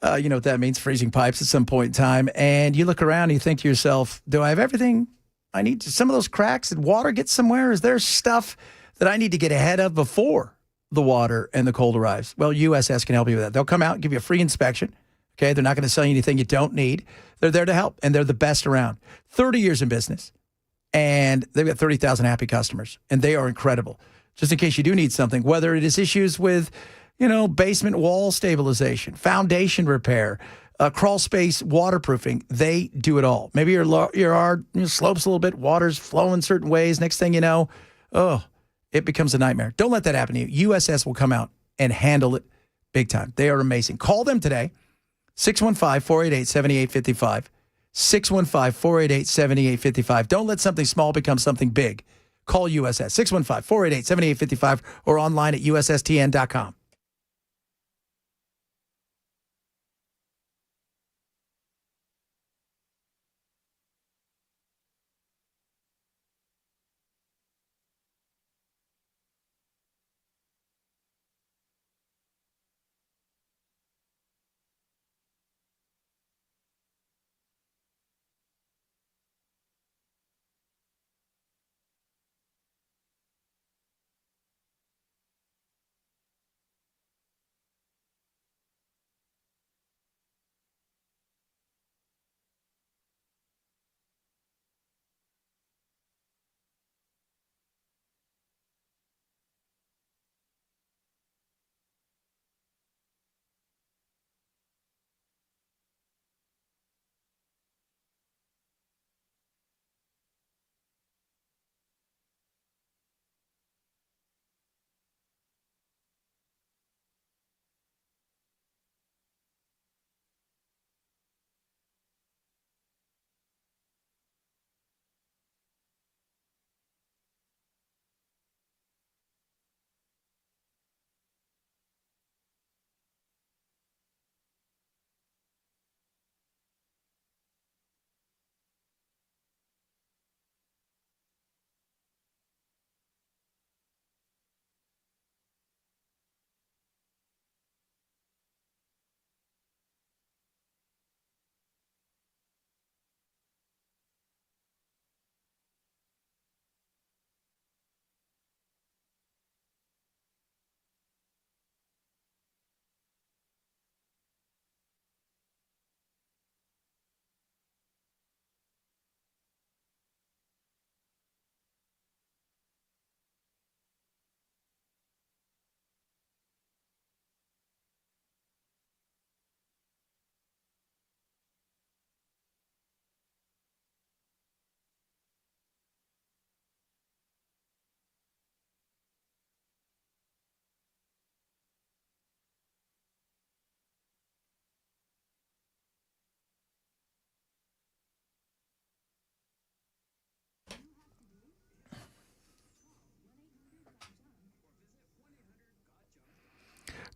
You know what that means, freezing pipes at some point in time. And you look around and you think to yourself, do I have everything I need? Some of those cracks, did water get somewhere? Is there stuff that I need to get ahead of before the water and the cold arrives? Well, USS can help you with that. They'll come out and give you a free inspection. Okay, they're not going to sell you anything you don't need. They're there to help, and they're the best around. 30 years in business, and they've got 30,000 happy customers, and they are incredible. Just in case you do need something, whether it is issues with, basement wall stabilization, foundation repair, crawl space waterproofing, they do it all. Maybe your yard slopes a little bit, water's flowing certain ways. Next thing you know, it becomes a nightmare. Don't let that happen to you. USS will come out and handle it big time. They are amazing. Call them today, 615-488-7855, 615-488-7855. Don't let something small become something big. Call USS, 615-488-7855, or online at USSTN.com.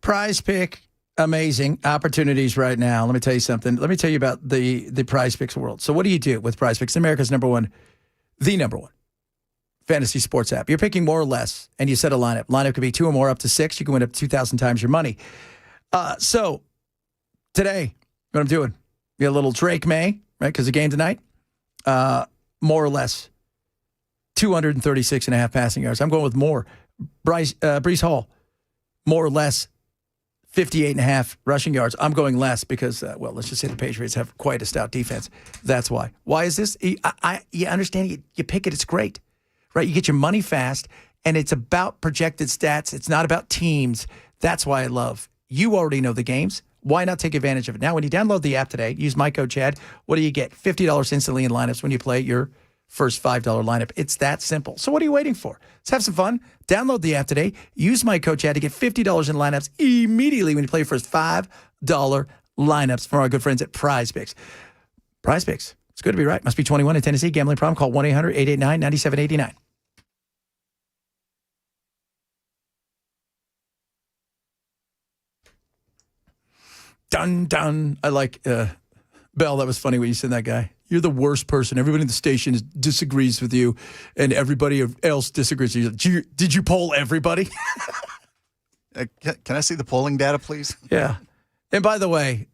Prize Pick, amazing opportunities right now. Let me tell you something. Let me tell you about the Prize Picks world. So what do you do with Prize Picks? America's number one fantasy sports app. You're picking more or less, and you set a lineup. Lineup could be 2 or more, up to 6. You can win up to 2,000 times your money. So today, what I'm doing, we got a little Drake May, right, because the game tonight, more or less, 236.5 passing yards. I'm going with more. Breece Hall, more or less, 58.5 rushing yards. I'm going less because, let's just say the Patriots have quite a stout defense. That's why. Why is this? You understand, you pick it, it's great. Right, you get your money fast, and it's about projected stats. It's not about teams. That's why I love. You already know the games. Why not take advantage of it? Now, when you download the app today, use my code Chad. What do you get? $50 instantly in lineups when you play your first $5 lineup. It's that simple. So what are you waiting for? Let's have some fun. Download the app today. Use my code Chad to get $50 in lineups immediately when you play your first $5 lineups from our good friends at Prize Picks. Prize Picks. It's good to be right. Must be 21 in Tennessee. Gambling problem? Call 1-800-889-9789. Dun, dun. I like, Bell, that was funny when you said that guy. You're the worst person. Everybody in the station disagrees with you, and everybody else disagrees with you. Did you poll everybody? Can I see the polling data, please? Yeah. And by the way,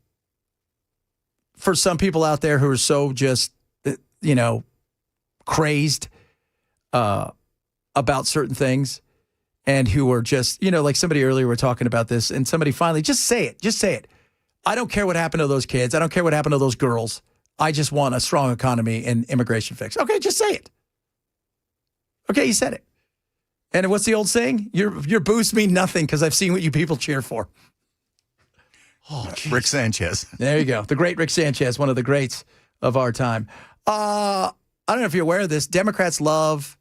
for some people out there who are so just, crazed about certain things and who are just, like somebody earlier were talking about this, and somebody finally, just say it. I don't care what happened to those kids. I don't care what happened to those girls. I just want a strong economy and immigration fix. Okay, just say it. Okay, you said it. And what's the old saying? Your boosts mean nothing because I've seen what you people cheer for. Oh, Rick Sanchez. There you go. The great Rick Sanchez, one of the greats of our time. I don't know if you're aware of this. Democrats love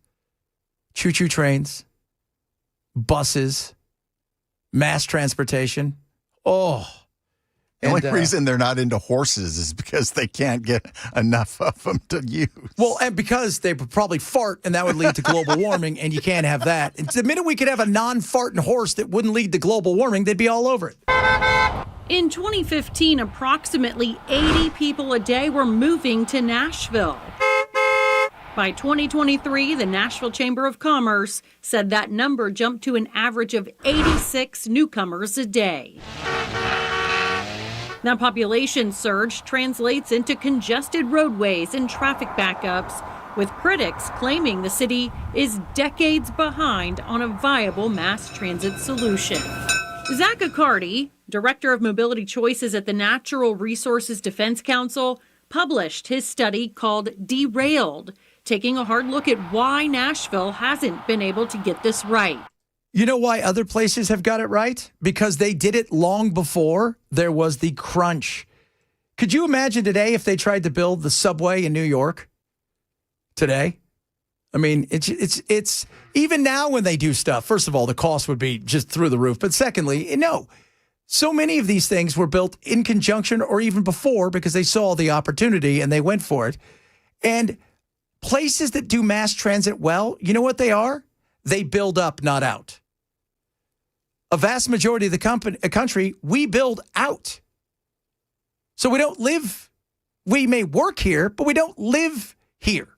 choo-choo trains, buses, mass transportation. Oh. The only reason they're not into horses is because they can't get enough of them to use. Well, and because they would probably fart, and that would lead to global warming, and you can't have that. And the minute we could have a non-farting horse that wouldn't lead to global warming, they'd be all over it. In 2015, approximately 80 people a day were moving to Nashville. By 2023, the Nashville Chamber of Commerce said that number jumped to an average of 86 newcomers a day. That population surge translates into congested roadways and traffic backups, with critics claiming the city is decades behind on a viable mass transit solution. Zach Accardi, Director of Mobility Choices at the Natural Resources Defense Council, published his study called Derailed, taking a hard look at why Nashville hasn't been able to get this right. You know why other places have got it right? Because they did it long before there was the crunch. Could you imagine today if they tried to build the subway in New York today? I mean, it's even now when they do stuff, first of all, the cost would be just through the roof. But secondly, no, so many of these things were built in conjunction or even before because they saw the opportunity and they went for it. And places that do mass transit well, you know what they are? They build up, not out. A vast majority of the country, we build out. So we don't live, we may work here, but we don't live here.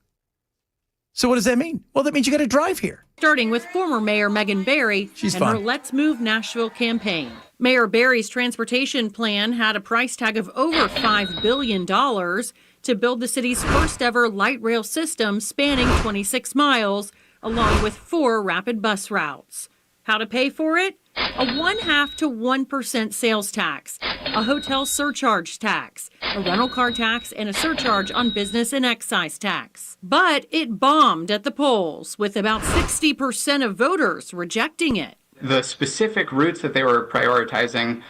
So what does that mean? Well, that means you got to drive here. Starting with former Mayor Megan Barry her Let's Move Nashville campaign. Mayor Barry's transportation plan had a price tag of over $5 billion to build the city's first ever light rail system spanning 26 miles, along with 4 rapid bus routes. How to pay for it? A 0.5% to 1% sales tax, a hotel surcharge tax, a rental car tax, and a surcharge on business and excise tax. But it bombed at the polls, with about 60% of voters rejecting it. The specific routes that they were prioritizing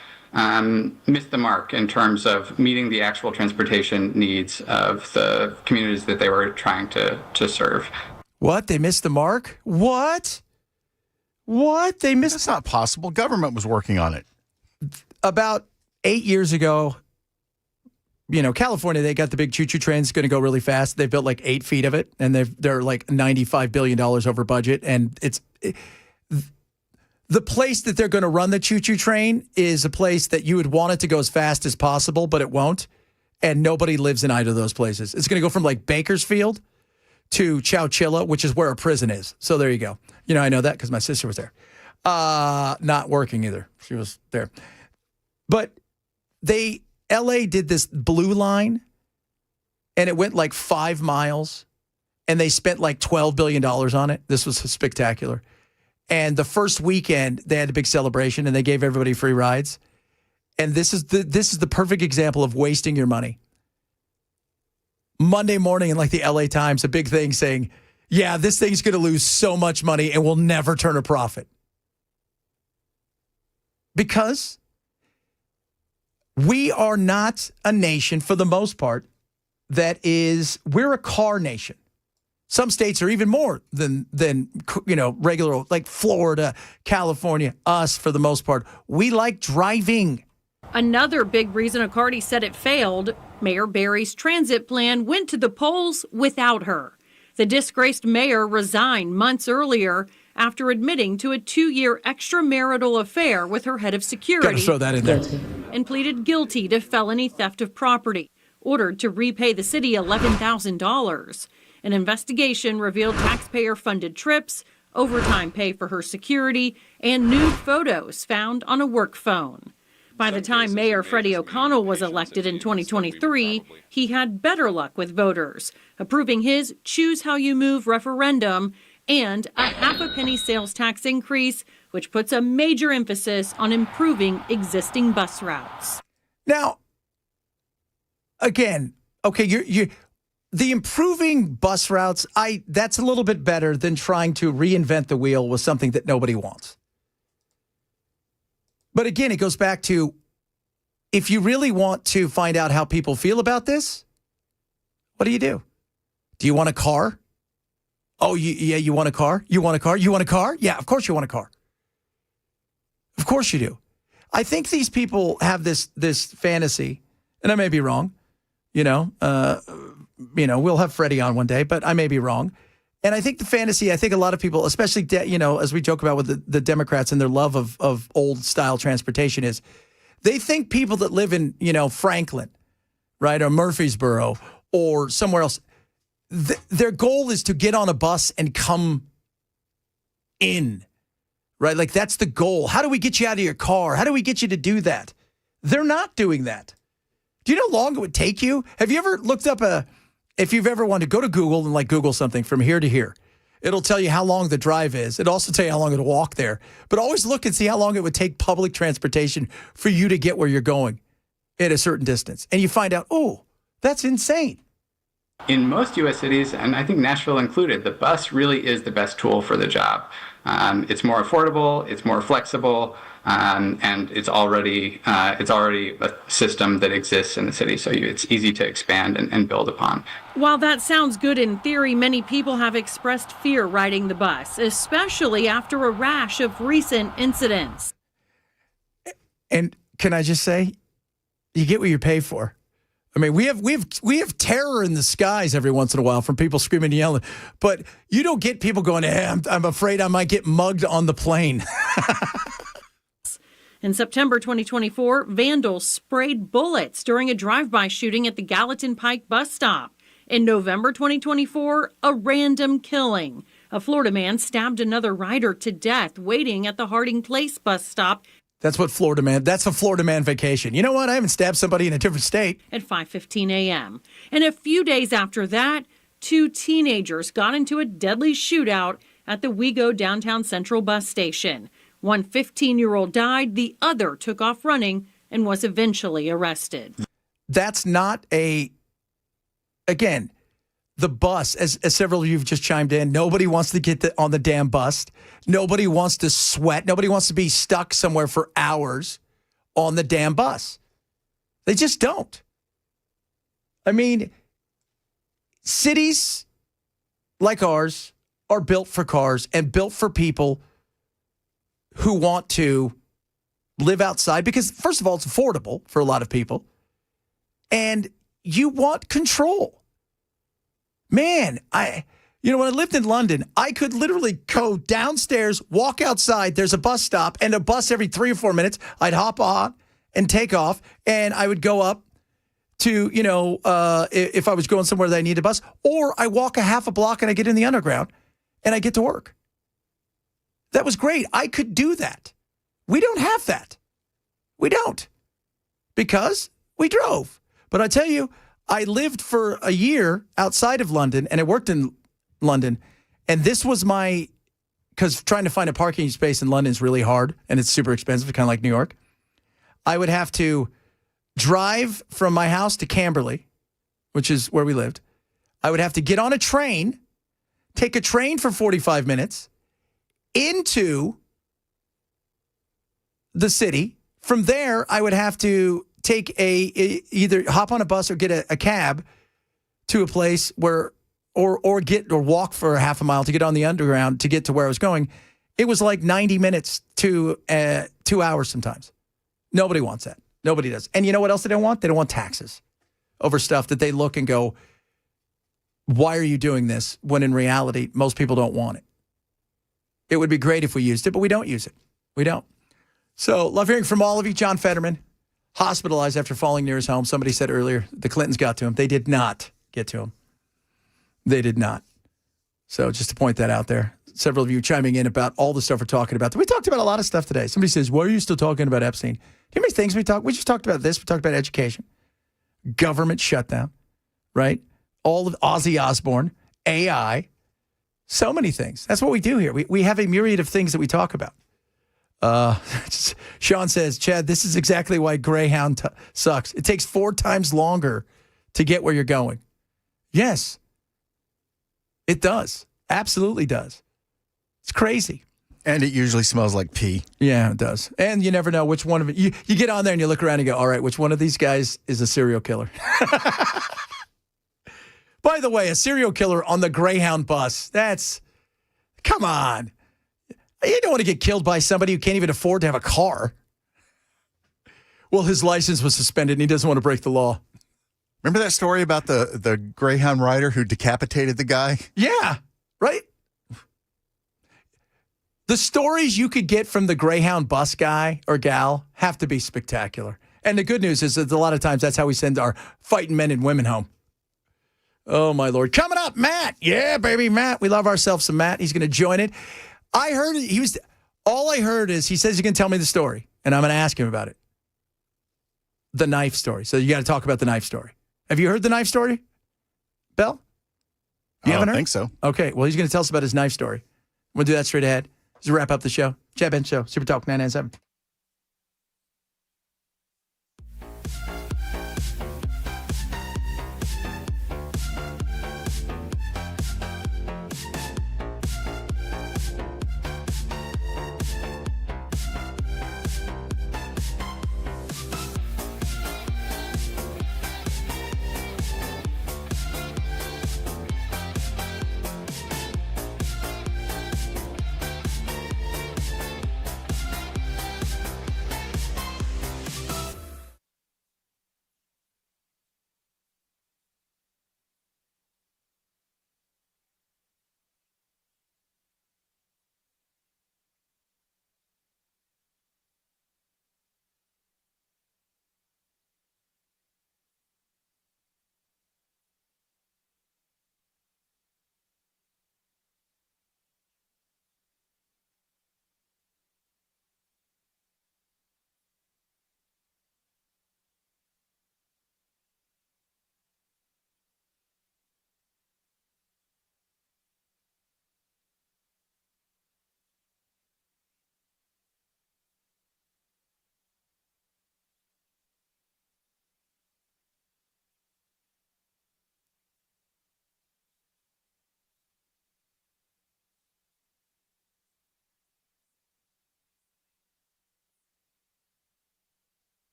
missed the mark in terms of meeting the actual transportation needs of the communities that they were trying to serve. What? They missed the mark? What? They missed? That's not possible. Government was working on it. About 8 years ago, California, they got the big choo-choo trains going to go really fast. They built like 8 feet of it, and they're like $95 billion over budget. And The place that they're going to run the choo-choo train is a place that you would want it to go as fast as possible, but it won't. And nobody lives in either of those places. It's going to go from like Bakersfield to Chowchilla, which is where a prison is. So there you go. You know, I know that because my sister was there. Not working either. She was there. But LA did this blue line, and it went like 5 miles, and they spent like $12 billion on it. This was spectacular. And the first weekend, they had a big celebration, and they gave everybody free rides. And this is the perfect example of wasting your money. Monday morning in like the LA Times, a big thing saying, yeah, this thing's going to lose so much money and will never turn a profit. Because we are not a nation, for the most part, we're a car nation. Some states are even more than regular, like Florida, California, us for the most part. We like driving. Another big reason Accardi said it failed, Mayor Berry's transit plan went to the polls without her. The disgraced mayor resigned months earlier after admitting to a 2-year extramarital affair with her head of security. Gotta throw that in there. And pleaded guilty to felony theft of property, ordered to repay the city $11,000. An investigation revealed taxpayer-funded trips, overtime pay for her security, and nude photos found on a work phone. By the time Mayor Freddie O'Connell was elected in 2023, he had better luck with voters, approving his Choose How You Move referendum and a half-a-penny sales tax increase, which puts a major emphasis on improving existing bus routes. Now, again, okay, the improving bus routes, that's a little bit better than trying to reinvent the wheel with something that nobody wants. But again, it goes back to, if you really want to find out how people feel about this, what do? Do you want a car? Oh, you want a car? You want a car? You want a car? Yeah, of course you want a car. Of course you do. I think these people have this fantasy, and I may be wrong. We'll have Freddie on one day, but I may be wrong. And I think I think a lot of people, especially, as we joke about with the Democrats and their love of old style transportation, is they think people that live in, Franklin, right, or Murfreesboro or somewhere else, their goal is to get on a bus and come in, right? Like, that's the goal. How do we get you out of your car? How do we get you to do that? They're not doing that. Do you know how long it would take you? Have you ever looked up if you've ever wanted to go to Google and like Google something from here to here, it'll tell you how long the drive is. It'll also tell you how long it'll walk there. But always look and see how long it would take public transportation for you to get where you're going at a certain distance. And you find out, oh, that's insane. In most U.S. cities, and I think Nashville included, the bus really is the best tool for the job. It's more affordable, it's more flexible, and it's already a system that exists in the city, so it's easy to expand and build upon. While that sounds good in theory, many people have expressed fear riding the bus, especially after a rash of recent incidents. And can I just say, you get what you pay for. I mean, we have terror in the skies every once in a while from people screaming and yelling, but you don't get people going, I'm afraid I might get mugged on the plane. In September 2024, vandals sprayed bullets during a drive-by shooting at the Gallatin Pike bus stop. In November 2024, a random killing. A Florida man stabbed another rider to death waiting at the Harding Place bus stop. That's a Florida man vacation. You know what? I haven't stabbed somebody in a different state. At 5:15 a.m. And a few days after that, 2 teenagers got into a deadly shootout at the WeGo downtown Central bus station. One 15-year-old died, the other took off running and was eventually arrested. That's not again, the bus, as several of you have just chimed in, nobody wants to get on the damn bus. Nobody wants to sweat. Nobody wants to be stuck somewhere for hours on the damn bus. They just don't. I mean, cities like ours are built for cars and built for people who want to live outside because, first of all, it's affordable for a lot of people. And you want control. Man, You know, when I lived in London, I could literally go downstairs, walk outside. There's a bus stop and a bus every 3 or 4 minutes. I'd hop on and take off, and I would go up to, if I was going somewhere that I needed a bus, or I walk a half a block and I get in the underground and I get to work. That was great. I could do that. We don't have that. We don't, because we drove. But I tell you, I lived for a year outside of London, and I worked in London, and this was because trying to find a parking space in London is really hard, and it's super expensive, kind of like New York. I would have to drive from my house to Camberley, which is where we lived. I would have to get on a train, take a train for 45 minutes into the city. From there, I would have to take either hop on a bus or get a cab to a place where, or walk for a half a mile to get on the underground to get to where I was going. It was like 90 minutes to 2 hours sometimes. Nobody wants that. Nobody does. And you know what else they don't want? They don't want taxes over stuff that they look and go, why are you doing this? When in reality, most people don't want it. It would be great if we used it, but we don't use it. We don't. So love hearing from all of you. John Fetterman, hospitalized after falling near his home. Somebody said earlier the Clintons got to him. They did not get to him. They did not. So just to point that out there. Several of you chiming in about all the stuff we're talking about. We talked about a lot of stuff today. Somebody says, why are you still talking about Epstein? Do you know how many things we talked? We just talked about this. We talked about education, government shutdown, right? All of Ozzy Osbourne, AI, so many things. That's what we do here. We have a myriad of things that we talk about. Sean says, Chad, this is exactly why Greyhound sucks. It takes 4 times longer to get where you're going. Yes, it does. Absolutely does. It's crazy. And it usually smells like pee. Yeah, it does. And you never know which one of it. You get on there and you look around and go, all right, which one of these guys is a serial killer? By the way, a serial killer on the Greyhound bus. Come on. You don't want to get killed by somebody who can't even afford to have a car. Well, his license was suspended and he doesn't want to break the law. Remember that story about the Greyhound rider who decapitated the guy? Yeah, right? The stories you could get from the Greyhound bus guy or gal have to be spectacular. And the good news is that a lot of times that's how we send our fighting men and women home. Oh, my Lord. Coming up, Matt. Yeah, baby, Matt. We love ourselves some Matt. He's going to join it. I heard all I heard is he says he's going to tell me the story, and I'm going to ask him about it. The knife story. So you got to talk about the knife story. Have you heard the knife story, Bell? You haven't heard? I think so. Okay, well, he's going to tell us about his knife story. We'll do that straight ahead. Just wrap up the show. Chad Ben Show, Super Talk 997.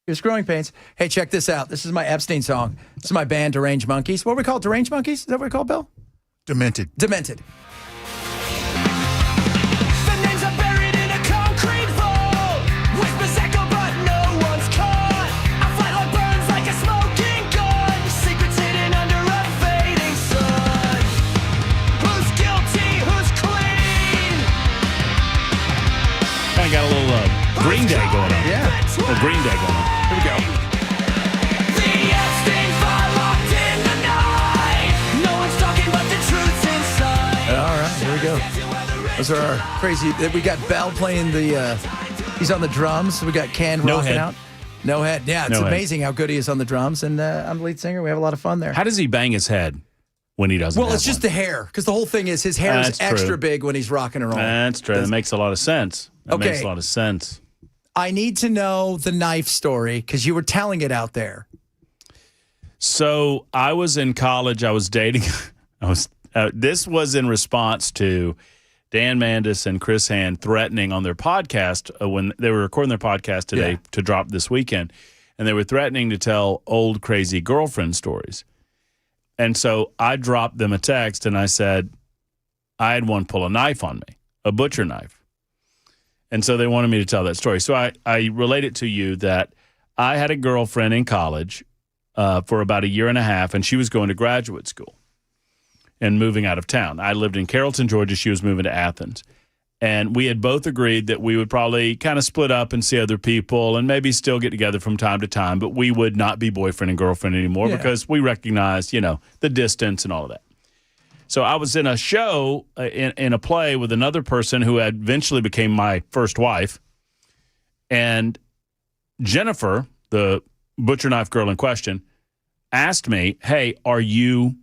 He was growing pains. Hey, check this out. This is my Epstein song. This is my band, Deranged Monkeys. What do we call it? Deranged Monkeys? Is that what we call it, Bill? Demented. Demented. Got a little Green Day going on. Yeah. A Green Day going on. Here we go. All right, here we go. Those are our crazy. We got Bell playing the. He's on the drums. We got Ken rocking out. No head. Yeah, it's amazing how good he is on the drums. And I'm the lead singer. We have a lot of fun there. How does he bang his head when he doesn't? Well, it's just the hair, because the whole thing is his hair is extra big when he's rocking and rolling. That's true. That makes a lot of sense. That makes a lot of sense. I need to know the knife story because you were telling it out there. So I was in college. I was dating. This was in response to Dan Mandis and Chris Hand threatening on their podcast when they were recording their podcast today to drop this weekend, and they were threatening to tell old crazy girlfriend stories. And so I dropped them a text and I said I had one pull a knife on me, a butcher knife. And so they wanted me to tell that story. So I relate it to you that I had a girlfriend in college for about a year and a half, and she was going to graduate school and moving out of town. I lived in Carrollton, Georgia. She was moving to Athens. And we had both agreed that we would probably kind of split up and see other people and maybe still get together from time to time, but we would not be boyfriend and girlfriend anymore because we recognized, the distance and all of that. So I was in a show, in a play with another person who had eventually became my first wife. And Jennifer, the butcher knife girl in question, asked me, hey, are you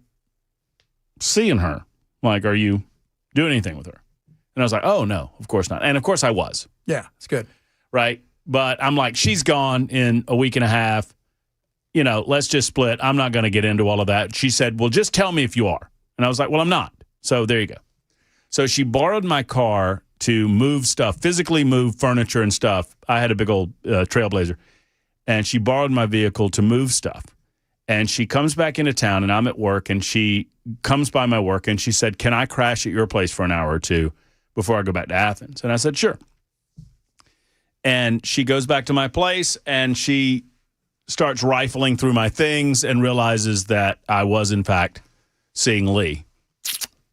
seeing her? Like, are you doing anything with her? And I was like, oh, no, of course not. And, of course, I was. Yeah, it's good. Right? But I'm like, she's gone in a week and a half. Let's just split. I'm not going to get into all of that. She said, well, just tell me if you are. And I was like, well, I'm not. So there you go. So she borrowed my car to move stuff, physically move furniture and stuff. I had a big old Trailblazer. And she borrowed my vehicle to move stuff. And she comes back into town, and I'm at work, and she comes by my work, and she said, can I crash at your place for an hour or two before I go back to Athens? And I said, sure. And she goes back to my place, and she starts rifling through my things and realizes that I was, in fact, seeing Lee.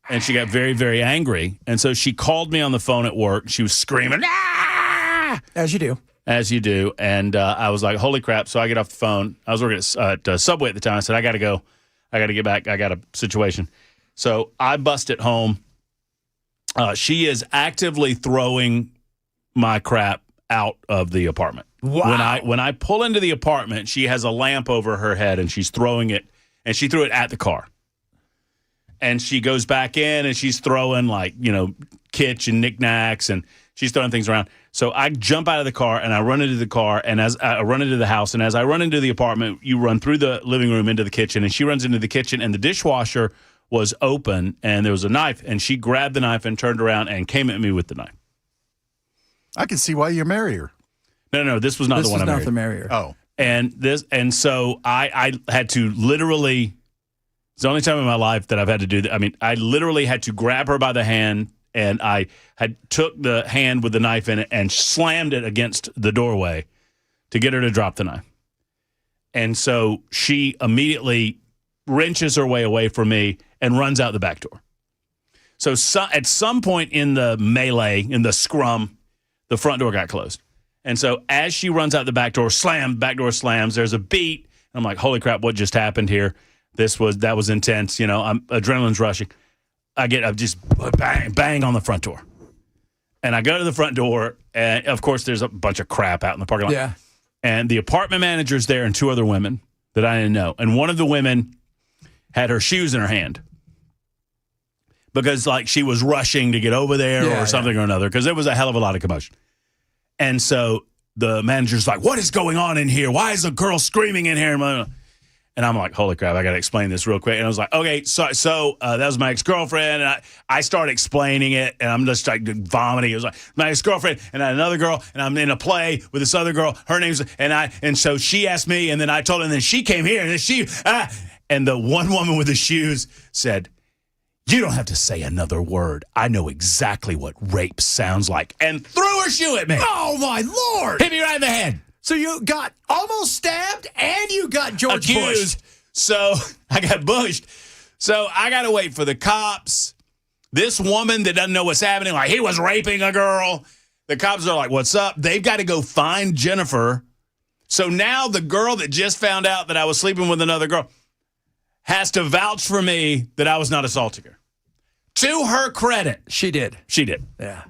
And she got very, very angry. And so she called me on the phone at work. She was screaming, ah! As you do. As you do. And I was like, holy crap. So I get off the phone. I was working at Subway at the time. I said, I got to go. I got to get back. I got a situation. So I bust it home. She is actively throwing my crap out of the apartment. Wow. When I pull into the apartment, she has a lamp over her head, and she's throwing it, and she threw it at the car. And she goes back in, and she's throwing, kitchen knickknacks, and she's throwing things around. So I jump out of the car, and I run into the car, and as I run into the house, and as I run into the apartment, you run through the living room into the kitchen, and she runs into the kitchen, and the dishwasher was open, and there was a knife, and she grabbed the knife and turned around and came at me with the knife. I can see why you marry her. No, this was not the one I married. This was not the marrier. Oh. And so I had to literally, it's the only time in my life that I've had to do that. I mean, I literally had to grab her by the hand, and I had took the hand with the knife in it and slammed it against the doorway to get her to drop the knife. And so she immediately wrenches her way away from me and runs out the back door. So at some point in the melee, in the scrum, the front door got closed. And so as she runs out the back door slams, there's a beat. And I'm like, holy crap, what just happened here? That was intense. Adrenaline's rushing. I just bang on the front door. And I go to the front door, and of course there's a bunch of crap out in the parking lot. Yeah. And the apartment manager's there and two other women that I didn't know. And one of the women had her shoes in her hand because she was rushing to get over there or something or another, because there was a hell of a lot of commotion. And so the manager's like, what is going on in here? Why is a girl screaming in here? And I'm like, holy crap, I got to explain this real quick. And I was like, okay, so that was my ex-girlfriend. And I started explaining it, and I'm just like vomiting. It was like, my ex-girlfriend and another girl, and I'm in a play with this other girl. Her name's, and so she asked me, and then I told her, and then she came here, and then and the one woman with the shoes said, you don't have to say another word. I know exactly what rape sounds like. And threw her shoe at me. Oh, my Lord. Hit me right in the head. So you got almost stabbed and you got George accused. Bush. So I got bushed. So I got to wait for the cops. This woman that doesn't know what's happening, like he was raping a girl. The cops are like, what's up? They've got to go find Jennifer. So now the girl that just found out that I was sleeping with another girl has to vouch for me that I was not assaulting her. To her credit. She did. She did. Yeah.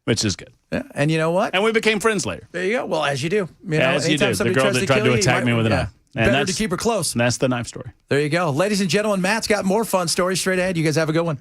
Which is good. Yeah. And you know what? And we became friends later. There you go. Well, as you do. As you do. The girl that tried to attack me with a knife. And better to keep her close. And that's the knife story. There you go. Ladies and gentlemen, Matt's got more fun stories straight ahead. You guys have a good one.